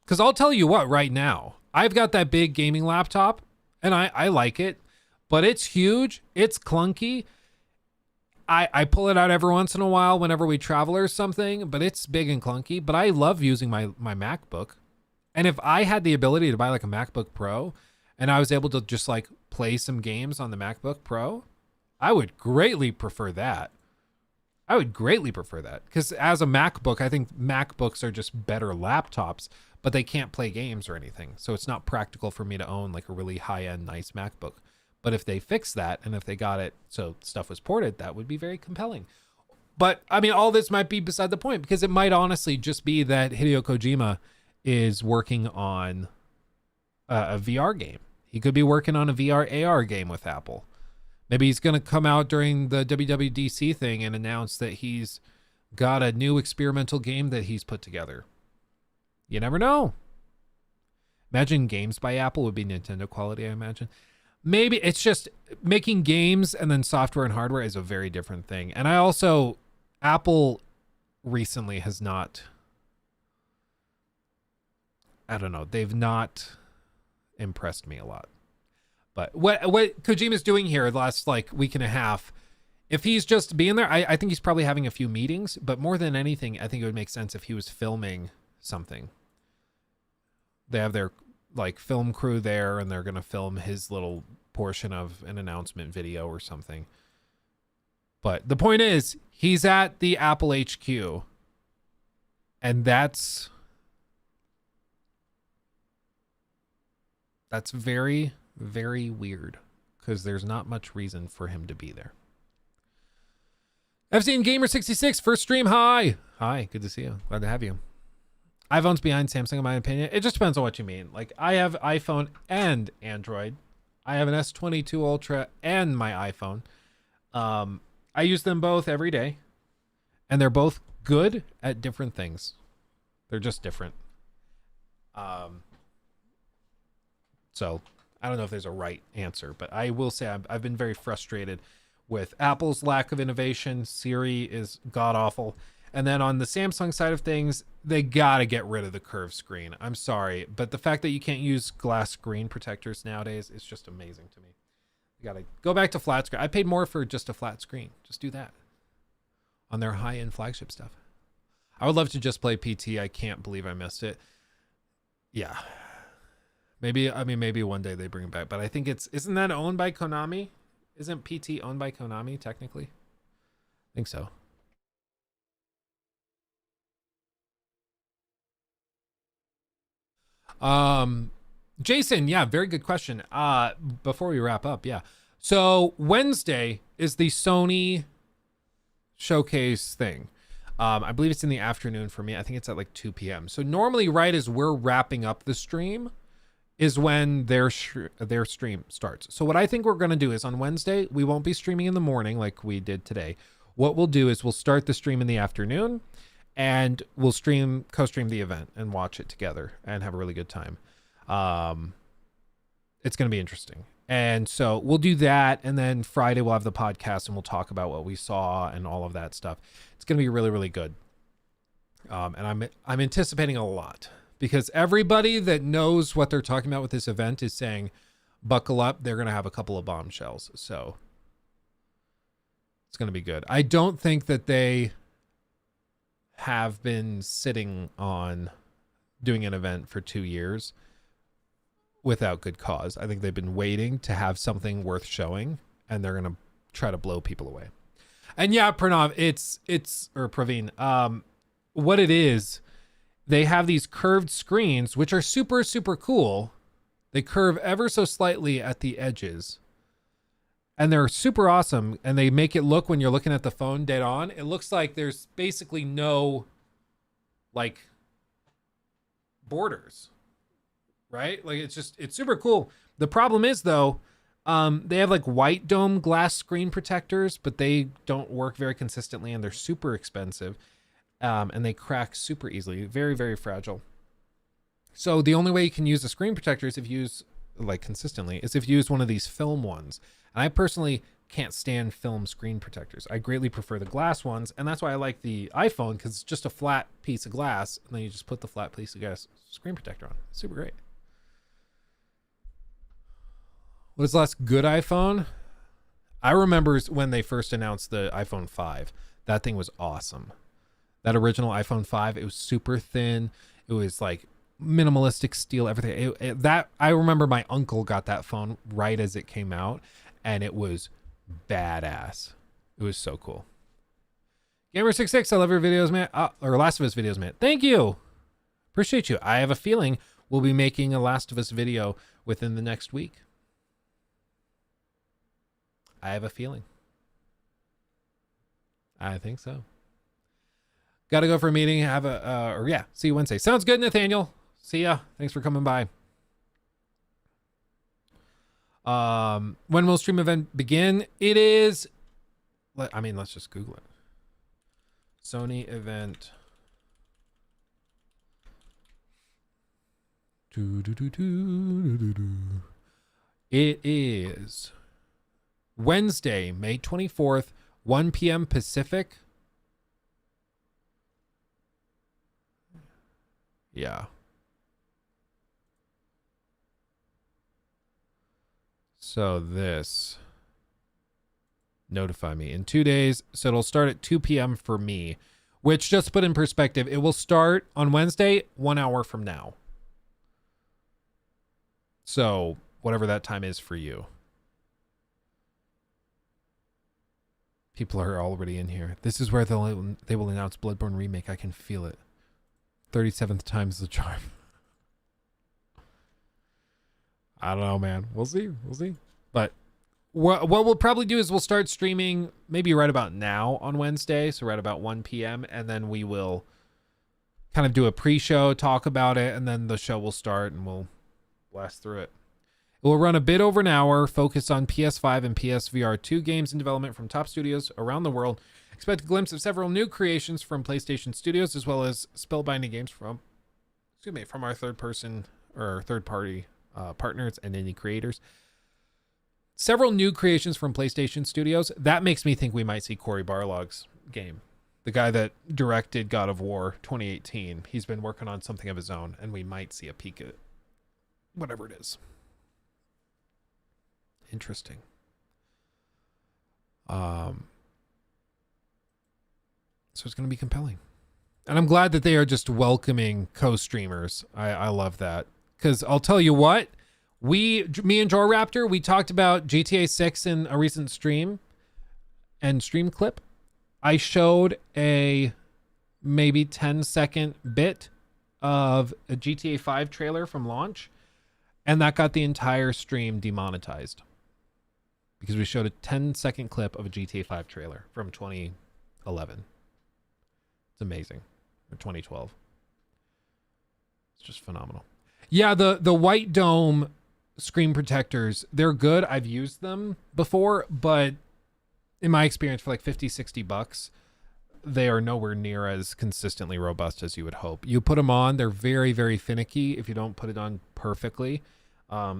Because I'll tell you what, right now, I've got that big gaming laptop and I like it, but it's huge. It's clunky. I pull it out every once in a while whenever we travel or something, but it's big and clunky. But I love using my MacBook. And if I had the ability to buy like a MacBook Pro and I was able to just like play some games on the MacBook Pro, I would greatly prefer that. Because as a MacBook, I think MacBooks are just better laptops, but they can't play games or anything. So it's not practical for me to own like a really high-end, nice MacBook. But if they fix that and if they got it so stuff was ported, that would be very compelling. But I mean, all this might be beside the point, because it might honestly just be that Hideo Kojima is working on a VR game. He could be working on a VR AR game with Apple. Maybe he's going to come out during the WWDC thing and announce that he's got a new experimental game that he's put together. You never know. Imagine games by Apple would be Nintendo quality, I imagine. Maybe it's just making games and then software and hardware is a very different thing. And Apple recently has not, I don't know, they've not impressed me a lot. But what Kojima's doing here the last like week and a half, if he's just being there, I think he's probably having a few meetings, but more than anything, I think it would make sense if he was filming something. They have their like film crew there and they're going to film his little portion of an announcement video or something. But the point is, he's at the Apple HQ, and that's very, very weird, because there's not much reason for him to be there. I've seen Gamer66 first stream. Hi, good to see you. Glad to have you. iPhone's behind Samsung, in my opinion. It just depends on what you mean. Like, I have iPhone and Android. I have an S22 Ultra and my iPhone. I use them both every day, and they're both good at different things. They're just different. So I don't know if there's a right answer, but I will say I've been very frustrated with Apple's lack of innovation. Siri is god awful. And then on the Samsung side of things, they got to get rid of the curved screen. I'm sorry, but the fact that you can't use glass screen protectors nowadays is just amazing to me. You got to go back to flat screen. I paid more for just a flat screen. Just do that on their high-end flagship stuff. I would love to just play PT. I can't believe I missed it. Yeah. Maybe one day they bring it back, but I think isn't that owned by Konami? Isn't PT owned by Konami technically? I think so. Jason, yeah, very good question. Before we wrap up, yeah. So Wednesday is the Sony showcase thing. I believe it's in the afternoon for me. I think it's at like 2 p.m. So normally right as we're wrapping up the stream is when their stream starts. So what I think we're going to do is on Wednesday, we won't be streaming in the morning like we did today. What we'll do is we'll start the stream in the afternoon, and we'll co-stream the event and watch it together and have a really good time. It's going to be interesting. And so we'll do that. And then Friday we'll have the podcast and we'll talk about what we saw and all of that stuff. It's going to be really, really good. And I'm anticipating a lot, because everybody that knows what they're talking about with this event is saying, buckle up. They're going to have a couple of bombshells. So it's going to be good. I don't think that they have been sitting on doing an event for 2 years without good cause. I think they've been waiting to have something worth showing, and they're going to try to blow people away. And yeah, Pranav, it's or Praveen, what it is, they have these curved screens which are super super cool. They curve ever so slightly at the edges. And they're super awesome, and they make it look, when you're looking at the phone dead on, it looks like there's basically no like borders, right? Like it's super cool. The problem is though, they have like white dome glass screen protectors, but they don't work very consistently, and they're super expensive, and they crack super easily. Very, very fragile. So the only way you can use the screen protector is if you use, like consistently, is if you use one of these film ones. And I personally can't stand film screen protectors. I greatly prefer the glass ones, and that's why I like the iPhone, because it's just a flat piece of glass, and then you just put the flat piece of glass screen protector on. It's super great. What is the last good iPhone? I remember when they first announced the iPhone 5. That thing was awesome. That original iPhone 5, it was super thin. It was like minimalistic steel, everything. That I remember my uncle got that phone right as it came out, and it was badass. It was so cool. Gamer66, I love your videos, man. Or Last of Us videos, man. Thank you. Appreciate you. I have a feeling we'll be making a Last of Us video within the next week. I have a feeling. I think so. Got to go for a meeting. Have a, or yeah, see you Wednesday. Sounds good, Nathaniel. See ya. Thanks for coming by. When will stream event begin? It is, I mean, let's just Google it. Sony event. It is Wednesday, May 24th, 1 p.m. Pacific. Yeah. So this, notify me in 2 days. So it'll start at 2 p.m. for me, which, just to put in perspective, it will start on Wednesday, 1 hour from now. So whatever that time is for you. People are already in here. This is where they will announce Bloodborne remake. I can feel it. 37th time's the charm. I don't know, man. We'll see. We'll see. But what we'll probably do is we'll start streaming maybe right about now on Wednesday. So right about 1 p.m. And then we will kind of do a pre-show, talk about it, and then the show will start and we'll blast through it. It will run a bit over an hour, focus on PS5 and PSVR 2 games in development from top studios around the world. Expect a glimpse of several new creations from PlayStation Studios, as well as spellbinding games from our third-party partners and indie creators. Several new creations from PlayStation Studios. That makes me think we might see Cory Barlog's game. The guy that directed God of War 2018. He's been working on something of his own, and we might see a peek at whatever it is. Interesting. So it's going to be compelling. And I'm glad that they are just welcoming co-streamers. I love that. Because I'll tell you what, me and Jor Raptor, we talked about GTA 6 in a recent stream and stream clip. I showed a maybe 10-second bit of a GTA 5 trailer from launch, and that got the entire stream demonetized. Because we showed a 10-second clip of a GTA 5 trailer from 2011. It's amazing. Or 2012. It's just phenomenal. Yeah, the white dome screen protectors, they're good. I've used them before, but in my experience, for like $50-$60, they are nowhere near as consistently robust as you would hope. You put them on, they're very, very finicky. If you don't put it on perfectly,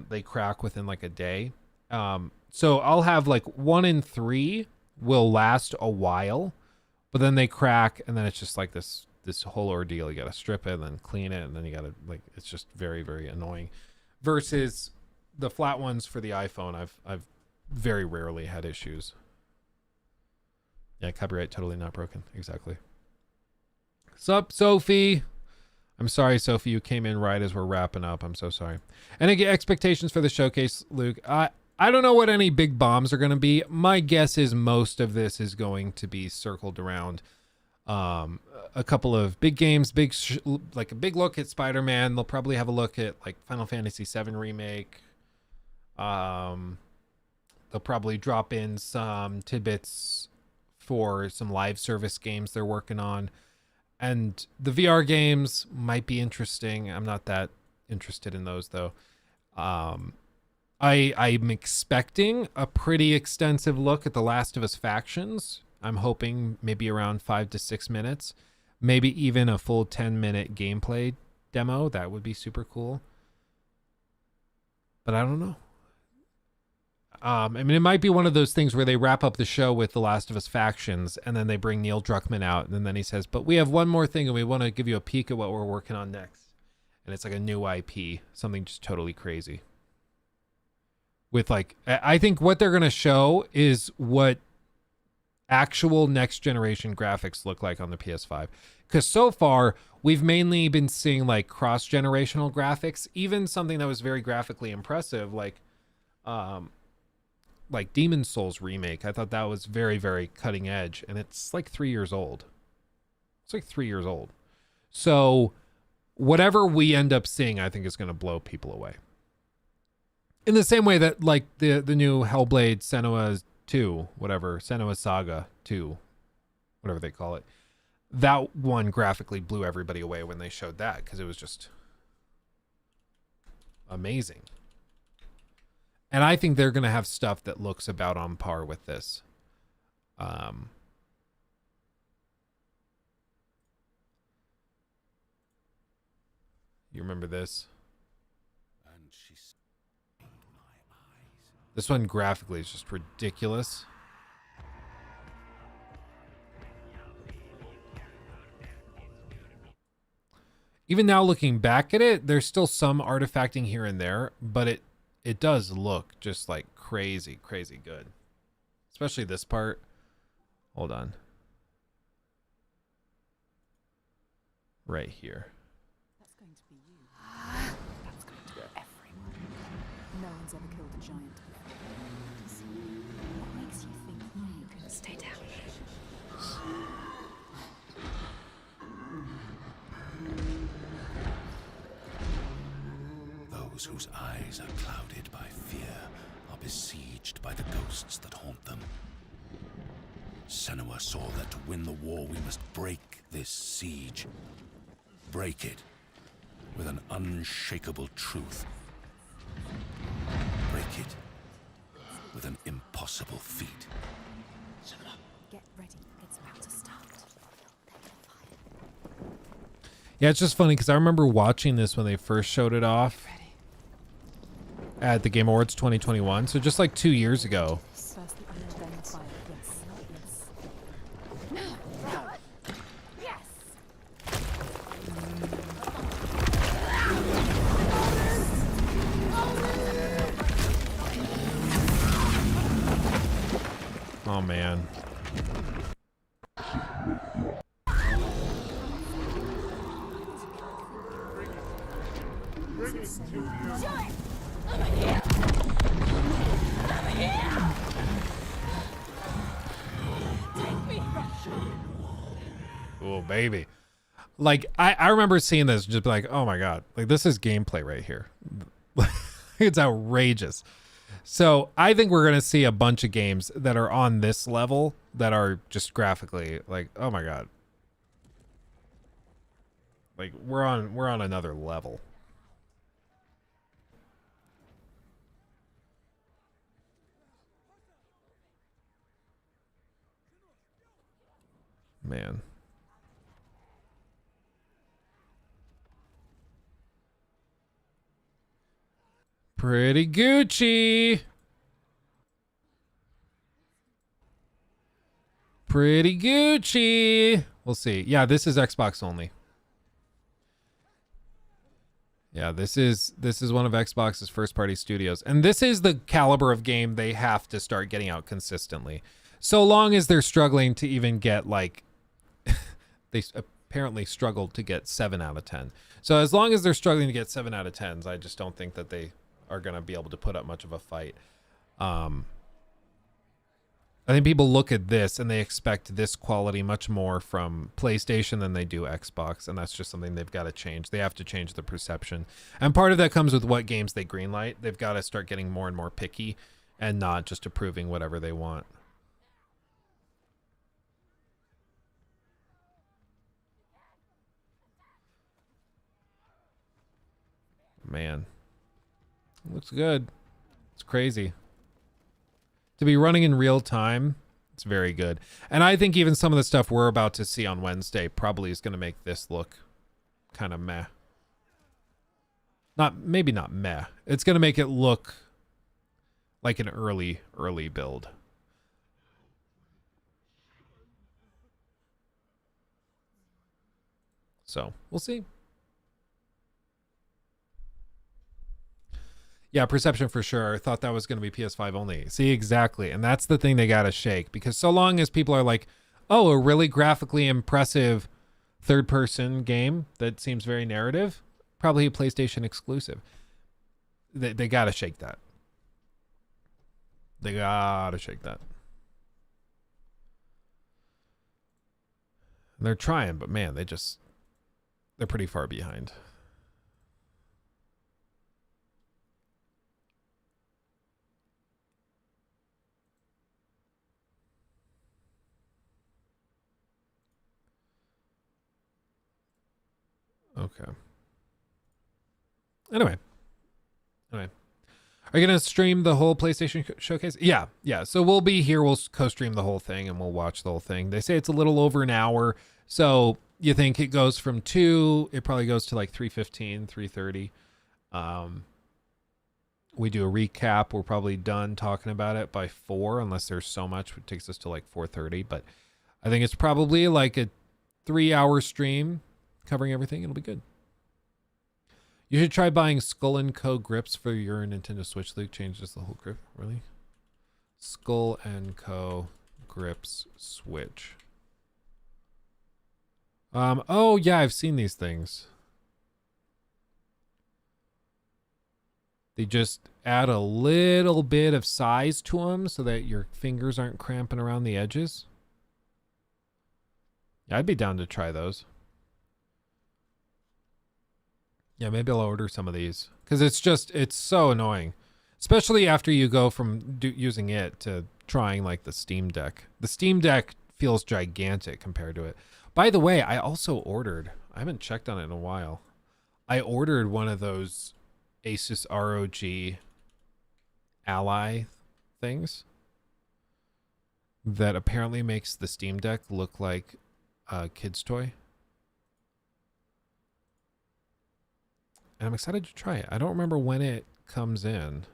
they crack within like a day. So I'll have like 1 in 3 will last a while, but then they crack, and then it's just like this whole ordeal. You got to strip it and then clean it, and then you got to, like, it's just very, very annoying. Versus the flat ones for the iPhone, I've very rarely had issues. Yeah, copyright totally not broken. Exactly. Sup, Sophie? I'm sorry, Sophie, you came in right as we're wrapping up. I'm so sorry. And again, expectations for the showcase, Luke. I don't know what any big bombs are going to be. My guess is most of this is going to be circled around a couple of big games, like a big look at Spider-Man. They'll probably have a look at like Final Fantasy VII Remake. They'll probably drop in some tidbits for some live service games they're working on. And the VR games might be interesting. I'm not that interested in those though. I'm expecting a pretty extensive look at the Last of Us factions. I'm hoping maybe around 5 to 6 minutes, maybe even a full 10-minute gameplay demo. That would be super cool. But I don't know. I mean, it might be one of those things where they wrap up the show with the Last of Us factions and then they bring Neil Druckmann out and then he says, but we have one more thing and we want to give you a peek at what we're working on next. And it's like a new IP, something just totally crazy. With like, I think what they're going to show is what actual next generation graphics look like on the PS5. Because so far, we've mainly been seeing like cross-generational graphics, even something that was very graphically impressive, like Demon's Souls remake. I thought that was very, very cutting edge, and it's like 3 years old. It's like 3 years old. So whatever we end up seeing, I think is going to blow people away. In the same way that like the new Hellblade Senua 2, whatever, Senua Saga 2, whatever they call it, that one graphically blew everybody away when they showed that because it was just amazing. And I think they're going to have stuff that looks about on par with this. You remember this? This one graphically is just ridiculous. Even now looking back at it, there's still some artifacting here and there, but it does look just like crazy, crazy good. Especially this part. Hold on. Right here. That's going to be you. That's going to be everyone. No one's ever killed a giant before. What makes you think you can stay down? Those whose eyes are clouded by fear are besieged by the ghosts that haunt them. Senua saw that to win the war we must break this siege. Break it with an unshakable truth. Break it with an impossible feat. Get ready, it's about to start. Yeah, it's just funny because I remember watching this when they first showed it off at the Game Awards 2021. So just like 2 years ago. First the iron, then the fire. Yes. Oh man. Oh baby. Like I remember seeing this just be like, oh my god, like this is gameplay right here. It's outrageous. So I think we're gonna see a bunch of games that are on this level that are just graphically like, oh my god. Like we're on another level. Man. Pretty Gucci. Pretty Gucci. We'll see. Yeah, this is Xbox only. Yeah, this is one of Xbox's first party studios. And this is the caliber of game they have to start getting out consistently. So long as they're struggling to even get like they apparently struggled to get 7 out of 10. So as long as they're struggling to get 7 out of 10s, I just don't think that they are going to be able to put up much of a fight. I think people look at this and they expect this quality much more from PlayStation than they do Xbox, and that's just something they've got to change. They have to change the perception. And part of that comes with what games they greenlight. They've got to start getting more and more picky and not just approving whatever they want. Man, it looks good. It's crazy. To be running in real time, it's very good. And I think even some of the stuff we're about to see on Wednesday probably is going to make this look kind of meh. Maybe not meh. It's going to make it look like an early build. So, we'll see. Yeah, perception for sure. I thought that was going to be PS5 only. See, exactly. And that's the thing they got to shake. Because so long as people are like, oh, a really graphically impressive third-person game that seems very narrative, probably a PlayStation exclusive. They got to shake that. They got to shake that. And they're trying, but man, they're pretty far behind. Okay. Anyway. Are you going to stream the whole PlayStation showcase? Yeah. So we'll be here. We'll co-stream the whole thing and we'll watch the whole thing. They say it's a little over an hour. So you think it goes from 2, it probably goes to like 3:15, 3:30. We do a recap. We're probably done talking about it by 4, unless there's so much. It takes us to like 4:30. But I think it's probably like a 3-hour stream covering everything. It'll be good. You should try buying Skull & Co. grips for your Nintendo Switch. Luke changes the whole grip. Really? Skull & Co. grips Switch. Oh yeah, I've seen these things. They just add a little bit of size to them so that your fingers aren't cramping around the edges. Yeah, I'd be down to try those. Yeah, maybe I'll order some of these because it's so annoying, especially after you go from using it to trying like the Steam Deck. The Steam Deck feels gigantic compared to it. By the way, I also ordered, I haven't checked on it in a while. I ordered one of those Asus ROG Ally things that apparently makes the Steam Deck look like a kid's toy. And I'm excited to try it. I don't remember when it comes in.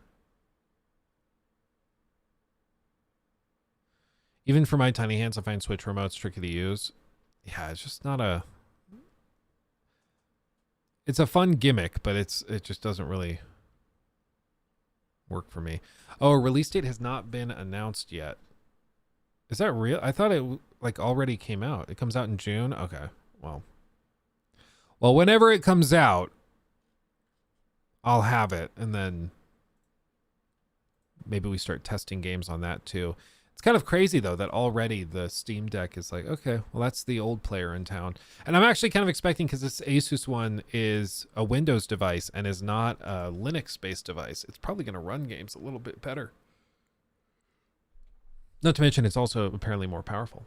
Even for my tiny hands, I find Switch remotes tricky to use. Yeah, it's just not a... It's a fun gimmick, but it just doesn't really work for me. Oh, a release date has not been announced yet. Is that real? I thought it like already came out. It comes out in June? Okay, well, whenever it comes out, I'll have it, and then maybe we start testing games on that too. It's kind of crazy though that already the Steam Deck is like, okay, well that's the old player in town. And I'm actually kind of expecting, because this Asus one is a Windows device and is not a Linux-based device, it's probably going to run games a little bit better. Not to mention it's also apparently more powerful.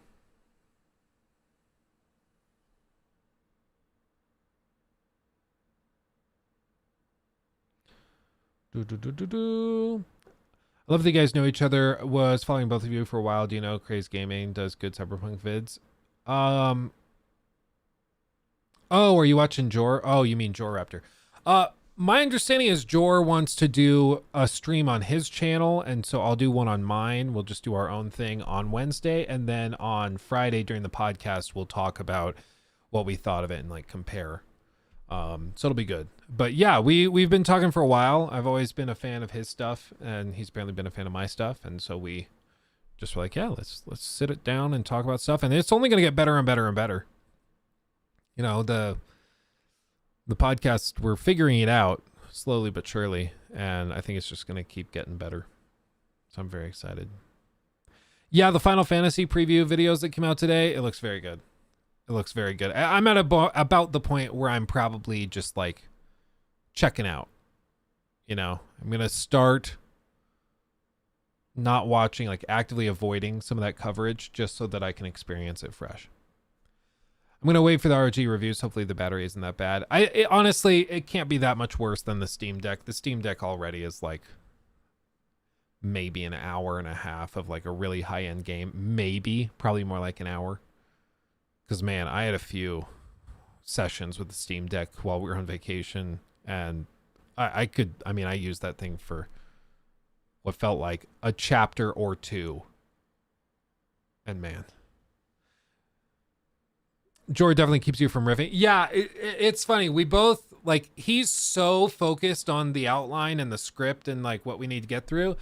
I love that you guys know each other. Was following both of you for a while. Do you know Craze Gaming does good Cyberpunk vids? Oh, are you watching Jor? Oh, you mean Jor Raptor. My understanding is Jor wants to do a stream on his channel, and so I'll do one on mine. We'll just do our own thing on Wednesday, and then on Friday during the podcast, we'll talk about what we thought of it and like compare. So it'll be good. But yeah, we've been talking for a while. I've always been a fan of his stuff, and he's apparently been a fan of my stuff, and so we just were like, yeah, let's sit it down and talk about stuff, and it's only going to get better and better and better. You know, the podcast, we're figuring it out slowly but surely, and I think it's just going to keep getting better. So I'm very excited. Yeah, the Final Fantasy preview videos that came out today, it looks very good. It looks very good. I'm at about the point where I'm probably just like checking out. You know, I'm going to start not watching, like actively avoiding some of that coverage just so that I can experience it fresh. I'm going to wait for the ROG reviews. Hopefully the battery isn't that bad. Honestly, it can't be that much worse than the Steam Deck. The Steam Deck already is like maybe an hour and a half of like a really high-end game. Maybe, probably more like an hour. Because, man, I had a few sessions with the Steam Deck while we were on vacation. And I used that thing for what felt like a chapter or two. And, man. Jory definitely keeps you from riffing. Yeah, it's funny. We both, like, he's so focused on the outline and the script and, like, what we need to get through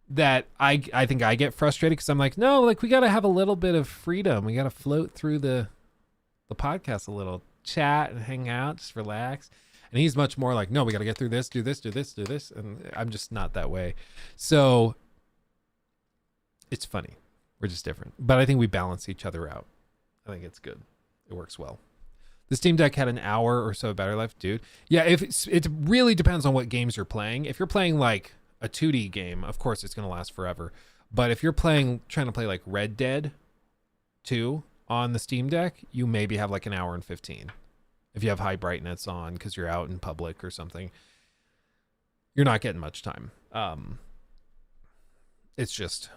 that I think I get frustrated because I'm like, no, like, we got to have a little bit of freedom. We got to float through the podcast a little, chat and hang out, just relax. And he's much more like, no, we got to get through this, do this, do this, do this. And I'm just not that way. So it's funny. We're just different. But I think we balance each other out. I think it's good. It works well. The Steam Deck had an hour or so of battery life, dude. Yeah, it really depends on what games you're playing. If you're playing like a 2D game, of course it's going to last forever. But if you're trying to play like Red Dead 2 on the Steam Deck, you maybe have like an hour and 15. If you have high brightness on because you're out in public or something, you're not getting much time. It's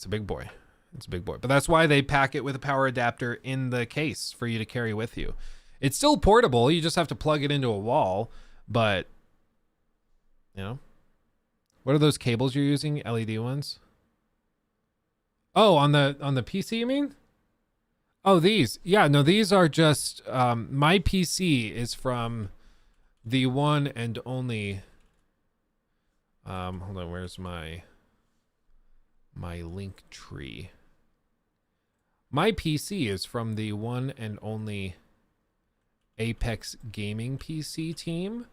a big boy. It's a big boy. But that's why they pack it with a power adapter in the case for you to carry with you. It's still portable. You just have to plug it into a wall. But, you know, what are those cables you're using? LED ones? Oh, on the PC, you mean? Oh, these. Yeah, no, these are just, my PC is from the one and only, hold on, where's my link tree? My PC is from the one and only Apex Gaming PC team.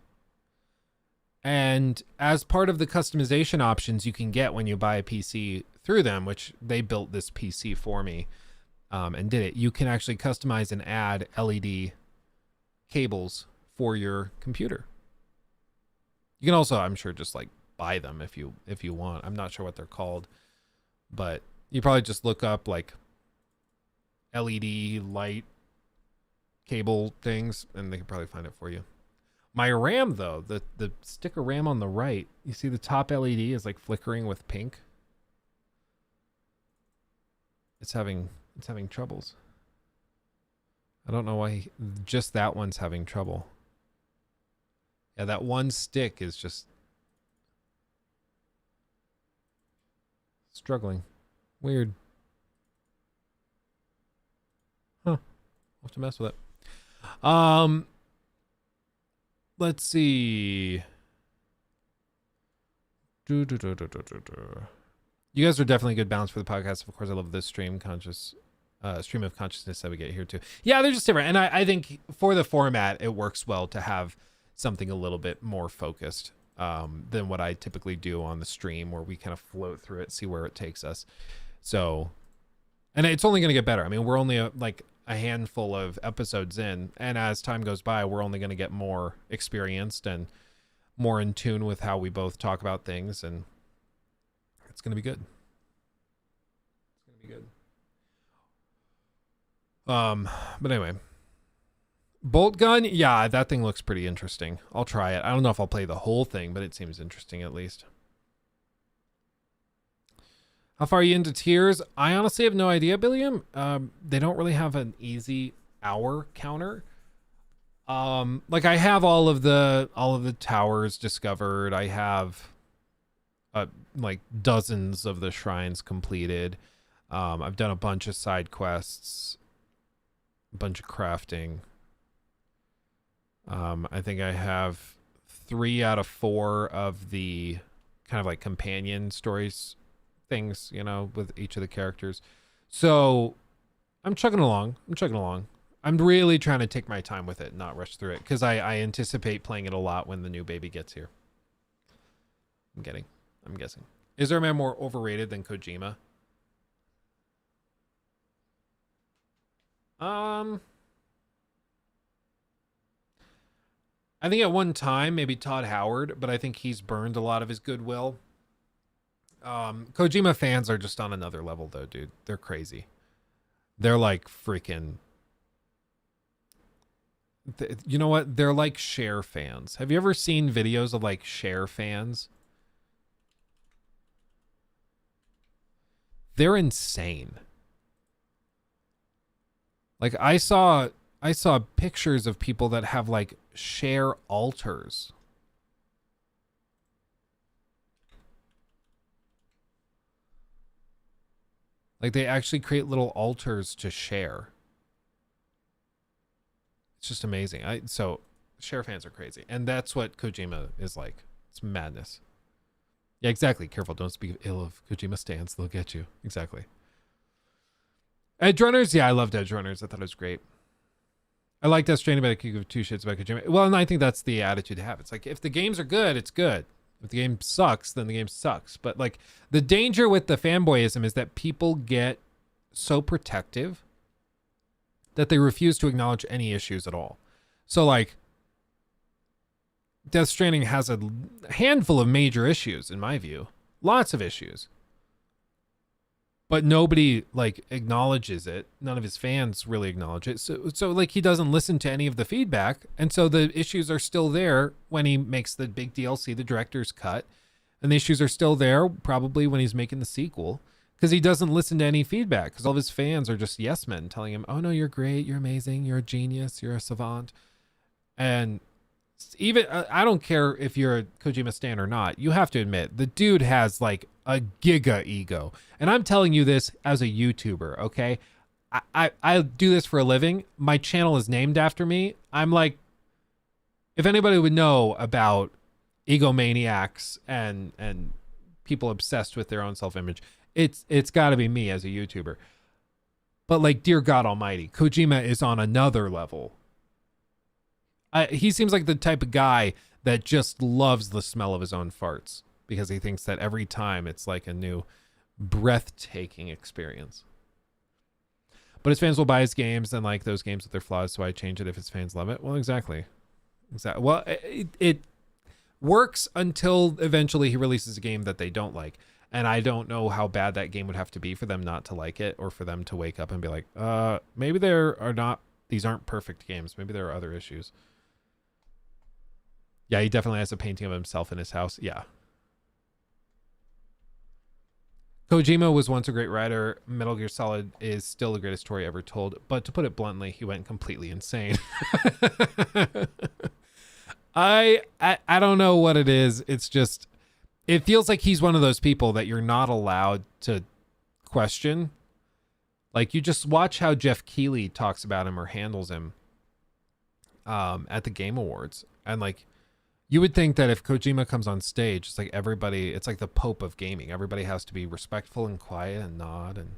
And as part of the customization options you can get when you buy a PC through them, which they built this PC for me and did it, you can actually customize and add LED cables for your computer. You can also, I'm sure, just like buy them if you want. I'm not sure what they're called, but you probably just look up like LED light cable things and they can probably find it for you. My RAM though, the sticker RAM on the right, you see the top LED is like flickering with pink. It's having troubles. I don't know why just that one's having trouble. Yeah, that one stick is just struggling. Weird. Huh. I'll have to mess with it. Let's see. You guys are definitely a good balance for the podcast. Of course, I love this stream of consciousness that we get here too. Yeah, they're just different. And I think for the format, it works well to have something a little bit more focused than what I typically do on the stream, where we kind of float through it, see where it takes us. So, and it's only going to get better. I mean, we're only like a handful of episodes in, and as time goes by, we're only going to get more experienced and more in tune with how we both talk about things, and it's going to be good. It's going to be good. But anyway, bolt gun, yeah, that thing looks pretty interesting. I'll try it. I don't know if I'll play the whole thing, but it seems interesting at least. How far are you into tiers? I honestly have no idea, Billiam. They don't really have an easy hour counter. Like I have all of the towers discovered. I have like dozens of the shrines completed. I've done a bunch of side quests, a bunch of crafting. I think I have 3 out of 4 of the kind of like companion stories things, you know, with each of the characters. So I'm chugging along. I'm really trying to take my time with it, not rush through it, because I anticipate playing it a lot when the new baby gets here. I'm guessing. Is there a man more overrated than Kojima? I think at one time, maybe Todd Howard, but I think he's burned a lot of his goodwill. Kojima fans are just on another level, though, dude. They're crazy. They're like freaking... You know what? They're like Cher fans. Have you ever seen videos of like Cher fans? They're insane. Like I saw pictures of people that have like Cher altars. Like they actually create little altars to Cher. It's just amazing. So Cher fans are crazy. And that's what Kojima is like. It's madness. Yeah, exactly. Careful. Don't speak ill of Kojima stans. They'll get you. Exactly. Edge Runners. Yeah, I loved Edge Runners. I thought it was great. I like Death Stranding, but I could give two shits about Kojima. Well, and I think that's the attitude to have. It's like, if the games are good, it's good. If the game sucks, then the game sucks. But like the danger with the fanboyism is that people get so protective that they refuse to acknowledge any issues at all. So like Death Stranding has a handful of major issues in my view. Lots of issues. But nobody like acknowledges it. None of his fans really acknowledge it. So like he doesn't listen to any of the feedback. And so the issues are still there when he makes the big DLC, the director's cut. And the issues are still there probably when he's making the sequel. Because he doesn't listen to any feedback. Because all of his fans are just yes men telling him, oh no, you're great, you're amazing, you're a genius, you're a savant. And even, I don't care if you're a Kojima stan or not, you have to admit, the dude has like a giga ego. And I'm telling you this as a YouTuber, okay? I do this for a living. My channel is named after me. I'm like, if anybody would know about egomaniacs and people obsessed with their own self-image, it's got to be me as a YouTuber. But like, dear God Almighty, Kojima is on another level. He seems like the type of guy that just loves the smell of his own farts because he thinks that every time it's like a new breathtaking experience. But his fans will buy his games and like those games with their flaws, so I change it if his fans love it. Well, exactly. Well, it works until eventually he releases a game that they don't like. And I don't know how bad that game would have to be for them not to like it, or for them to wake up and be like, maybe these aren't perfect games. Maybe there are other issues. Yeah, he definitely has a painting of himself in his house. Yeah. Kojima was once a great writer. Metal Gear Solid is still the greatest story ever told. But to put it bluntly, he went completely insane. I don't know what it is. It's just, it feels like he's one of those people that you're not allowed to question. Like, you just watch how Jeff Keighley talks about him or handles him at the Game Awards. And like, you would think that if Kojima comes on stage, it's like everybody, it's like the Pope of gaming. Everybody has to be respectful and quiet and nod and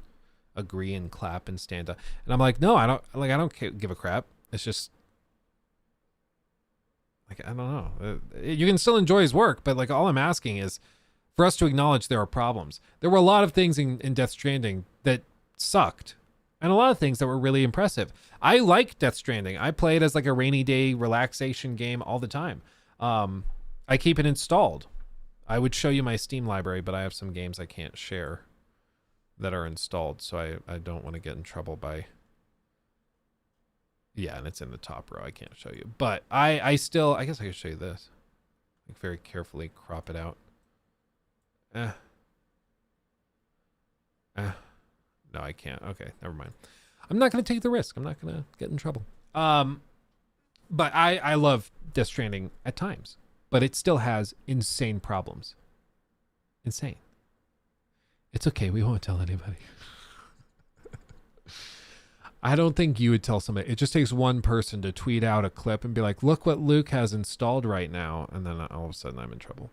agree and clap and stand up. And I'm like, no, I don't give a crap. It's just like, I don't know. You can still enjoy his work, but like, all I'm asking is for us to acknowledge there are problems. There were a lot of things in Death Stranding that sucked, and a lot of things that were really impressive. I like Death Stranding. I play it as like a rainy day relaxation game all the time. I keep it installed. I would show you my Steam library, but I have some games I can't share that are installed, so I don't want to get in trouble by... Yeah, and it's in the top row. I can't show you. But I still... I guess I could show you this. Like, very carefully crop it out. No, I can't. Okay, never mind. I'm not going to take the risk. I'm not going to get in trouble. But I love Death Stranding at times, but it still has insane problems. Insane. It's okay. We won't tell anybody. I don't think you would tell somebody. It just takes one person to tweet out a clip and be like, look what Luke has installed right now. And then all of a sudden I'm in trouble.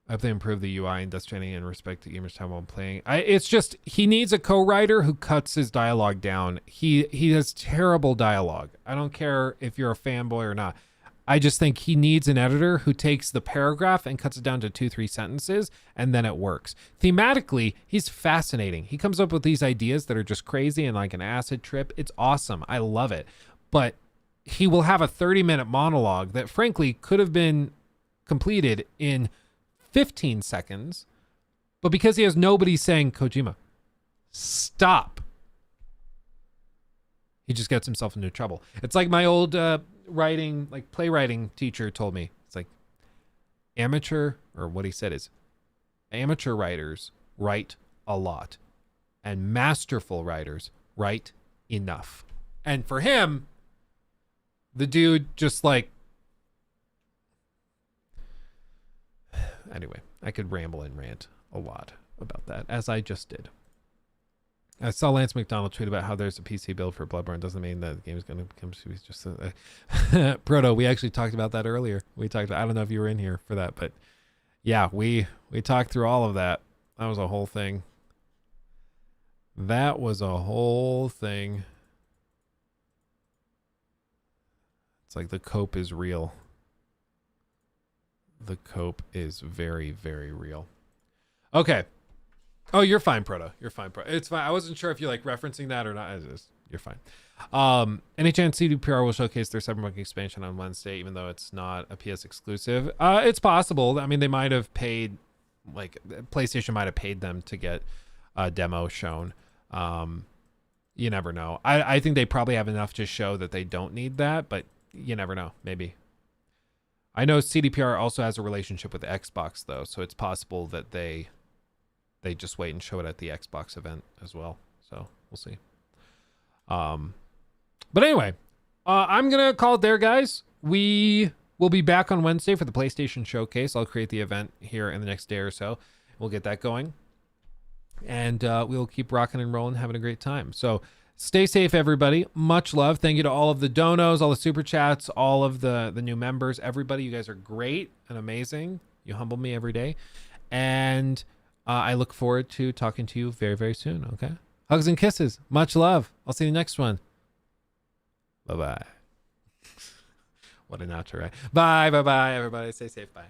I hope they improve the UI in Death Stranding in respect to gamers' time while playing. It's just, he needs a co-writer who cuts his dialogue down. He has terrible dialogue. I don't care if you're a fanboy or not. I just think he needs an editor who takes the paragraph and cuts it down to 2-3 sentences, and then it works. Thematically, he's fascinating. He comes up with these ideas that are just crazy and like an acid trip. It's awesome. I love it. But he will have a 30-minute monologue that frankly could have been completed in 15 seconds. But because he has nobody saying, Kojima, stop, he just gets himself into trouble. It's like my old playwriting teacher told me. It's like amateur writers write a lot and masterful writers write enough. And for him, the dude just like, anyway, I could ramble and rant a lot about that, as I just did. I saw Lance McDonald tweet about how there's a PC build for Bloodborne. Doesn't mean that the game is going to come to just Proto. We actually talked about that earlier. I don't know if you were in here for that, but yeah, we talked through all of that. That was a whole thing. It's like the cope is real. The cope is very, very real. Okay. Oh, you're fine, Proto. You're fine, Proto. It's fine. I wasn't sure if you're like referencing that or not. You're fine. Any chance CDPR will showcase their Cyberpunk expansion on Wednesday, even though it's not a PS exclusive? It's possible. I mean, they might have paid, like PlayStation might have paid them to get a demo shown. You never know. I think they probably have enough to show that they don't need that, but you never know. Maybe. I know CDPR also has a relationship with Xbox though, so it's possible that they just wait and show it at the Xbox event as well. So we'll see. But anyway, I'm going to call it there, guys. We will be back on Wednesday for the PlayStation Showcase. I'll create the event here in the next day or so. We'll get that going. And we'll keep rocking and rolling, having a great time. So stay safe, everybody. Much love. Thank you to all of the donos, all the super chats, all of the new members, everybody. You guys are great and amazing. You humble me every day. And I look forward to talking to you very, very soon. Okay. Hugs and kisses. Much love. I'll see you next one. Bye-bye. What an outro, right? Bye, everybody. Stay safe. Bye.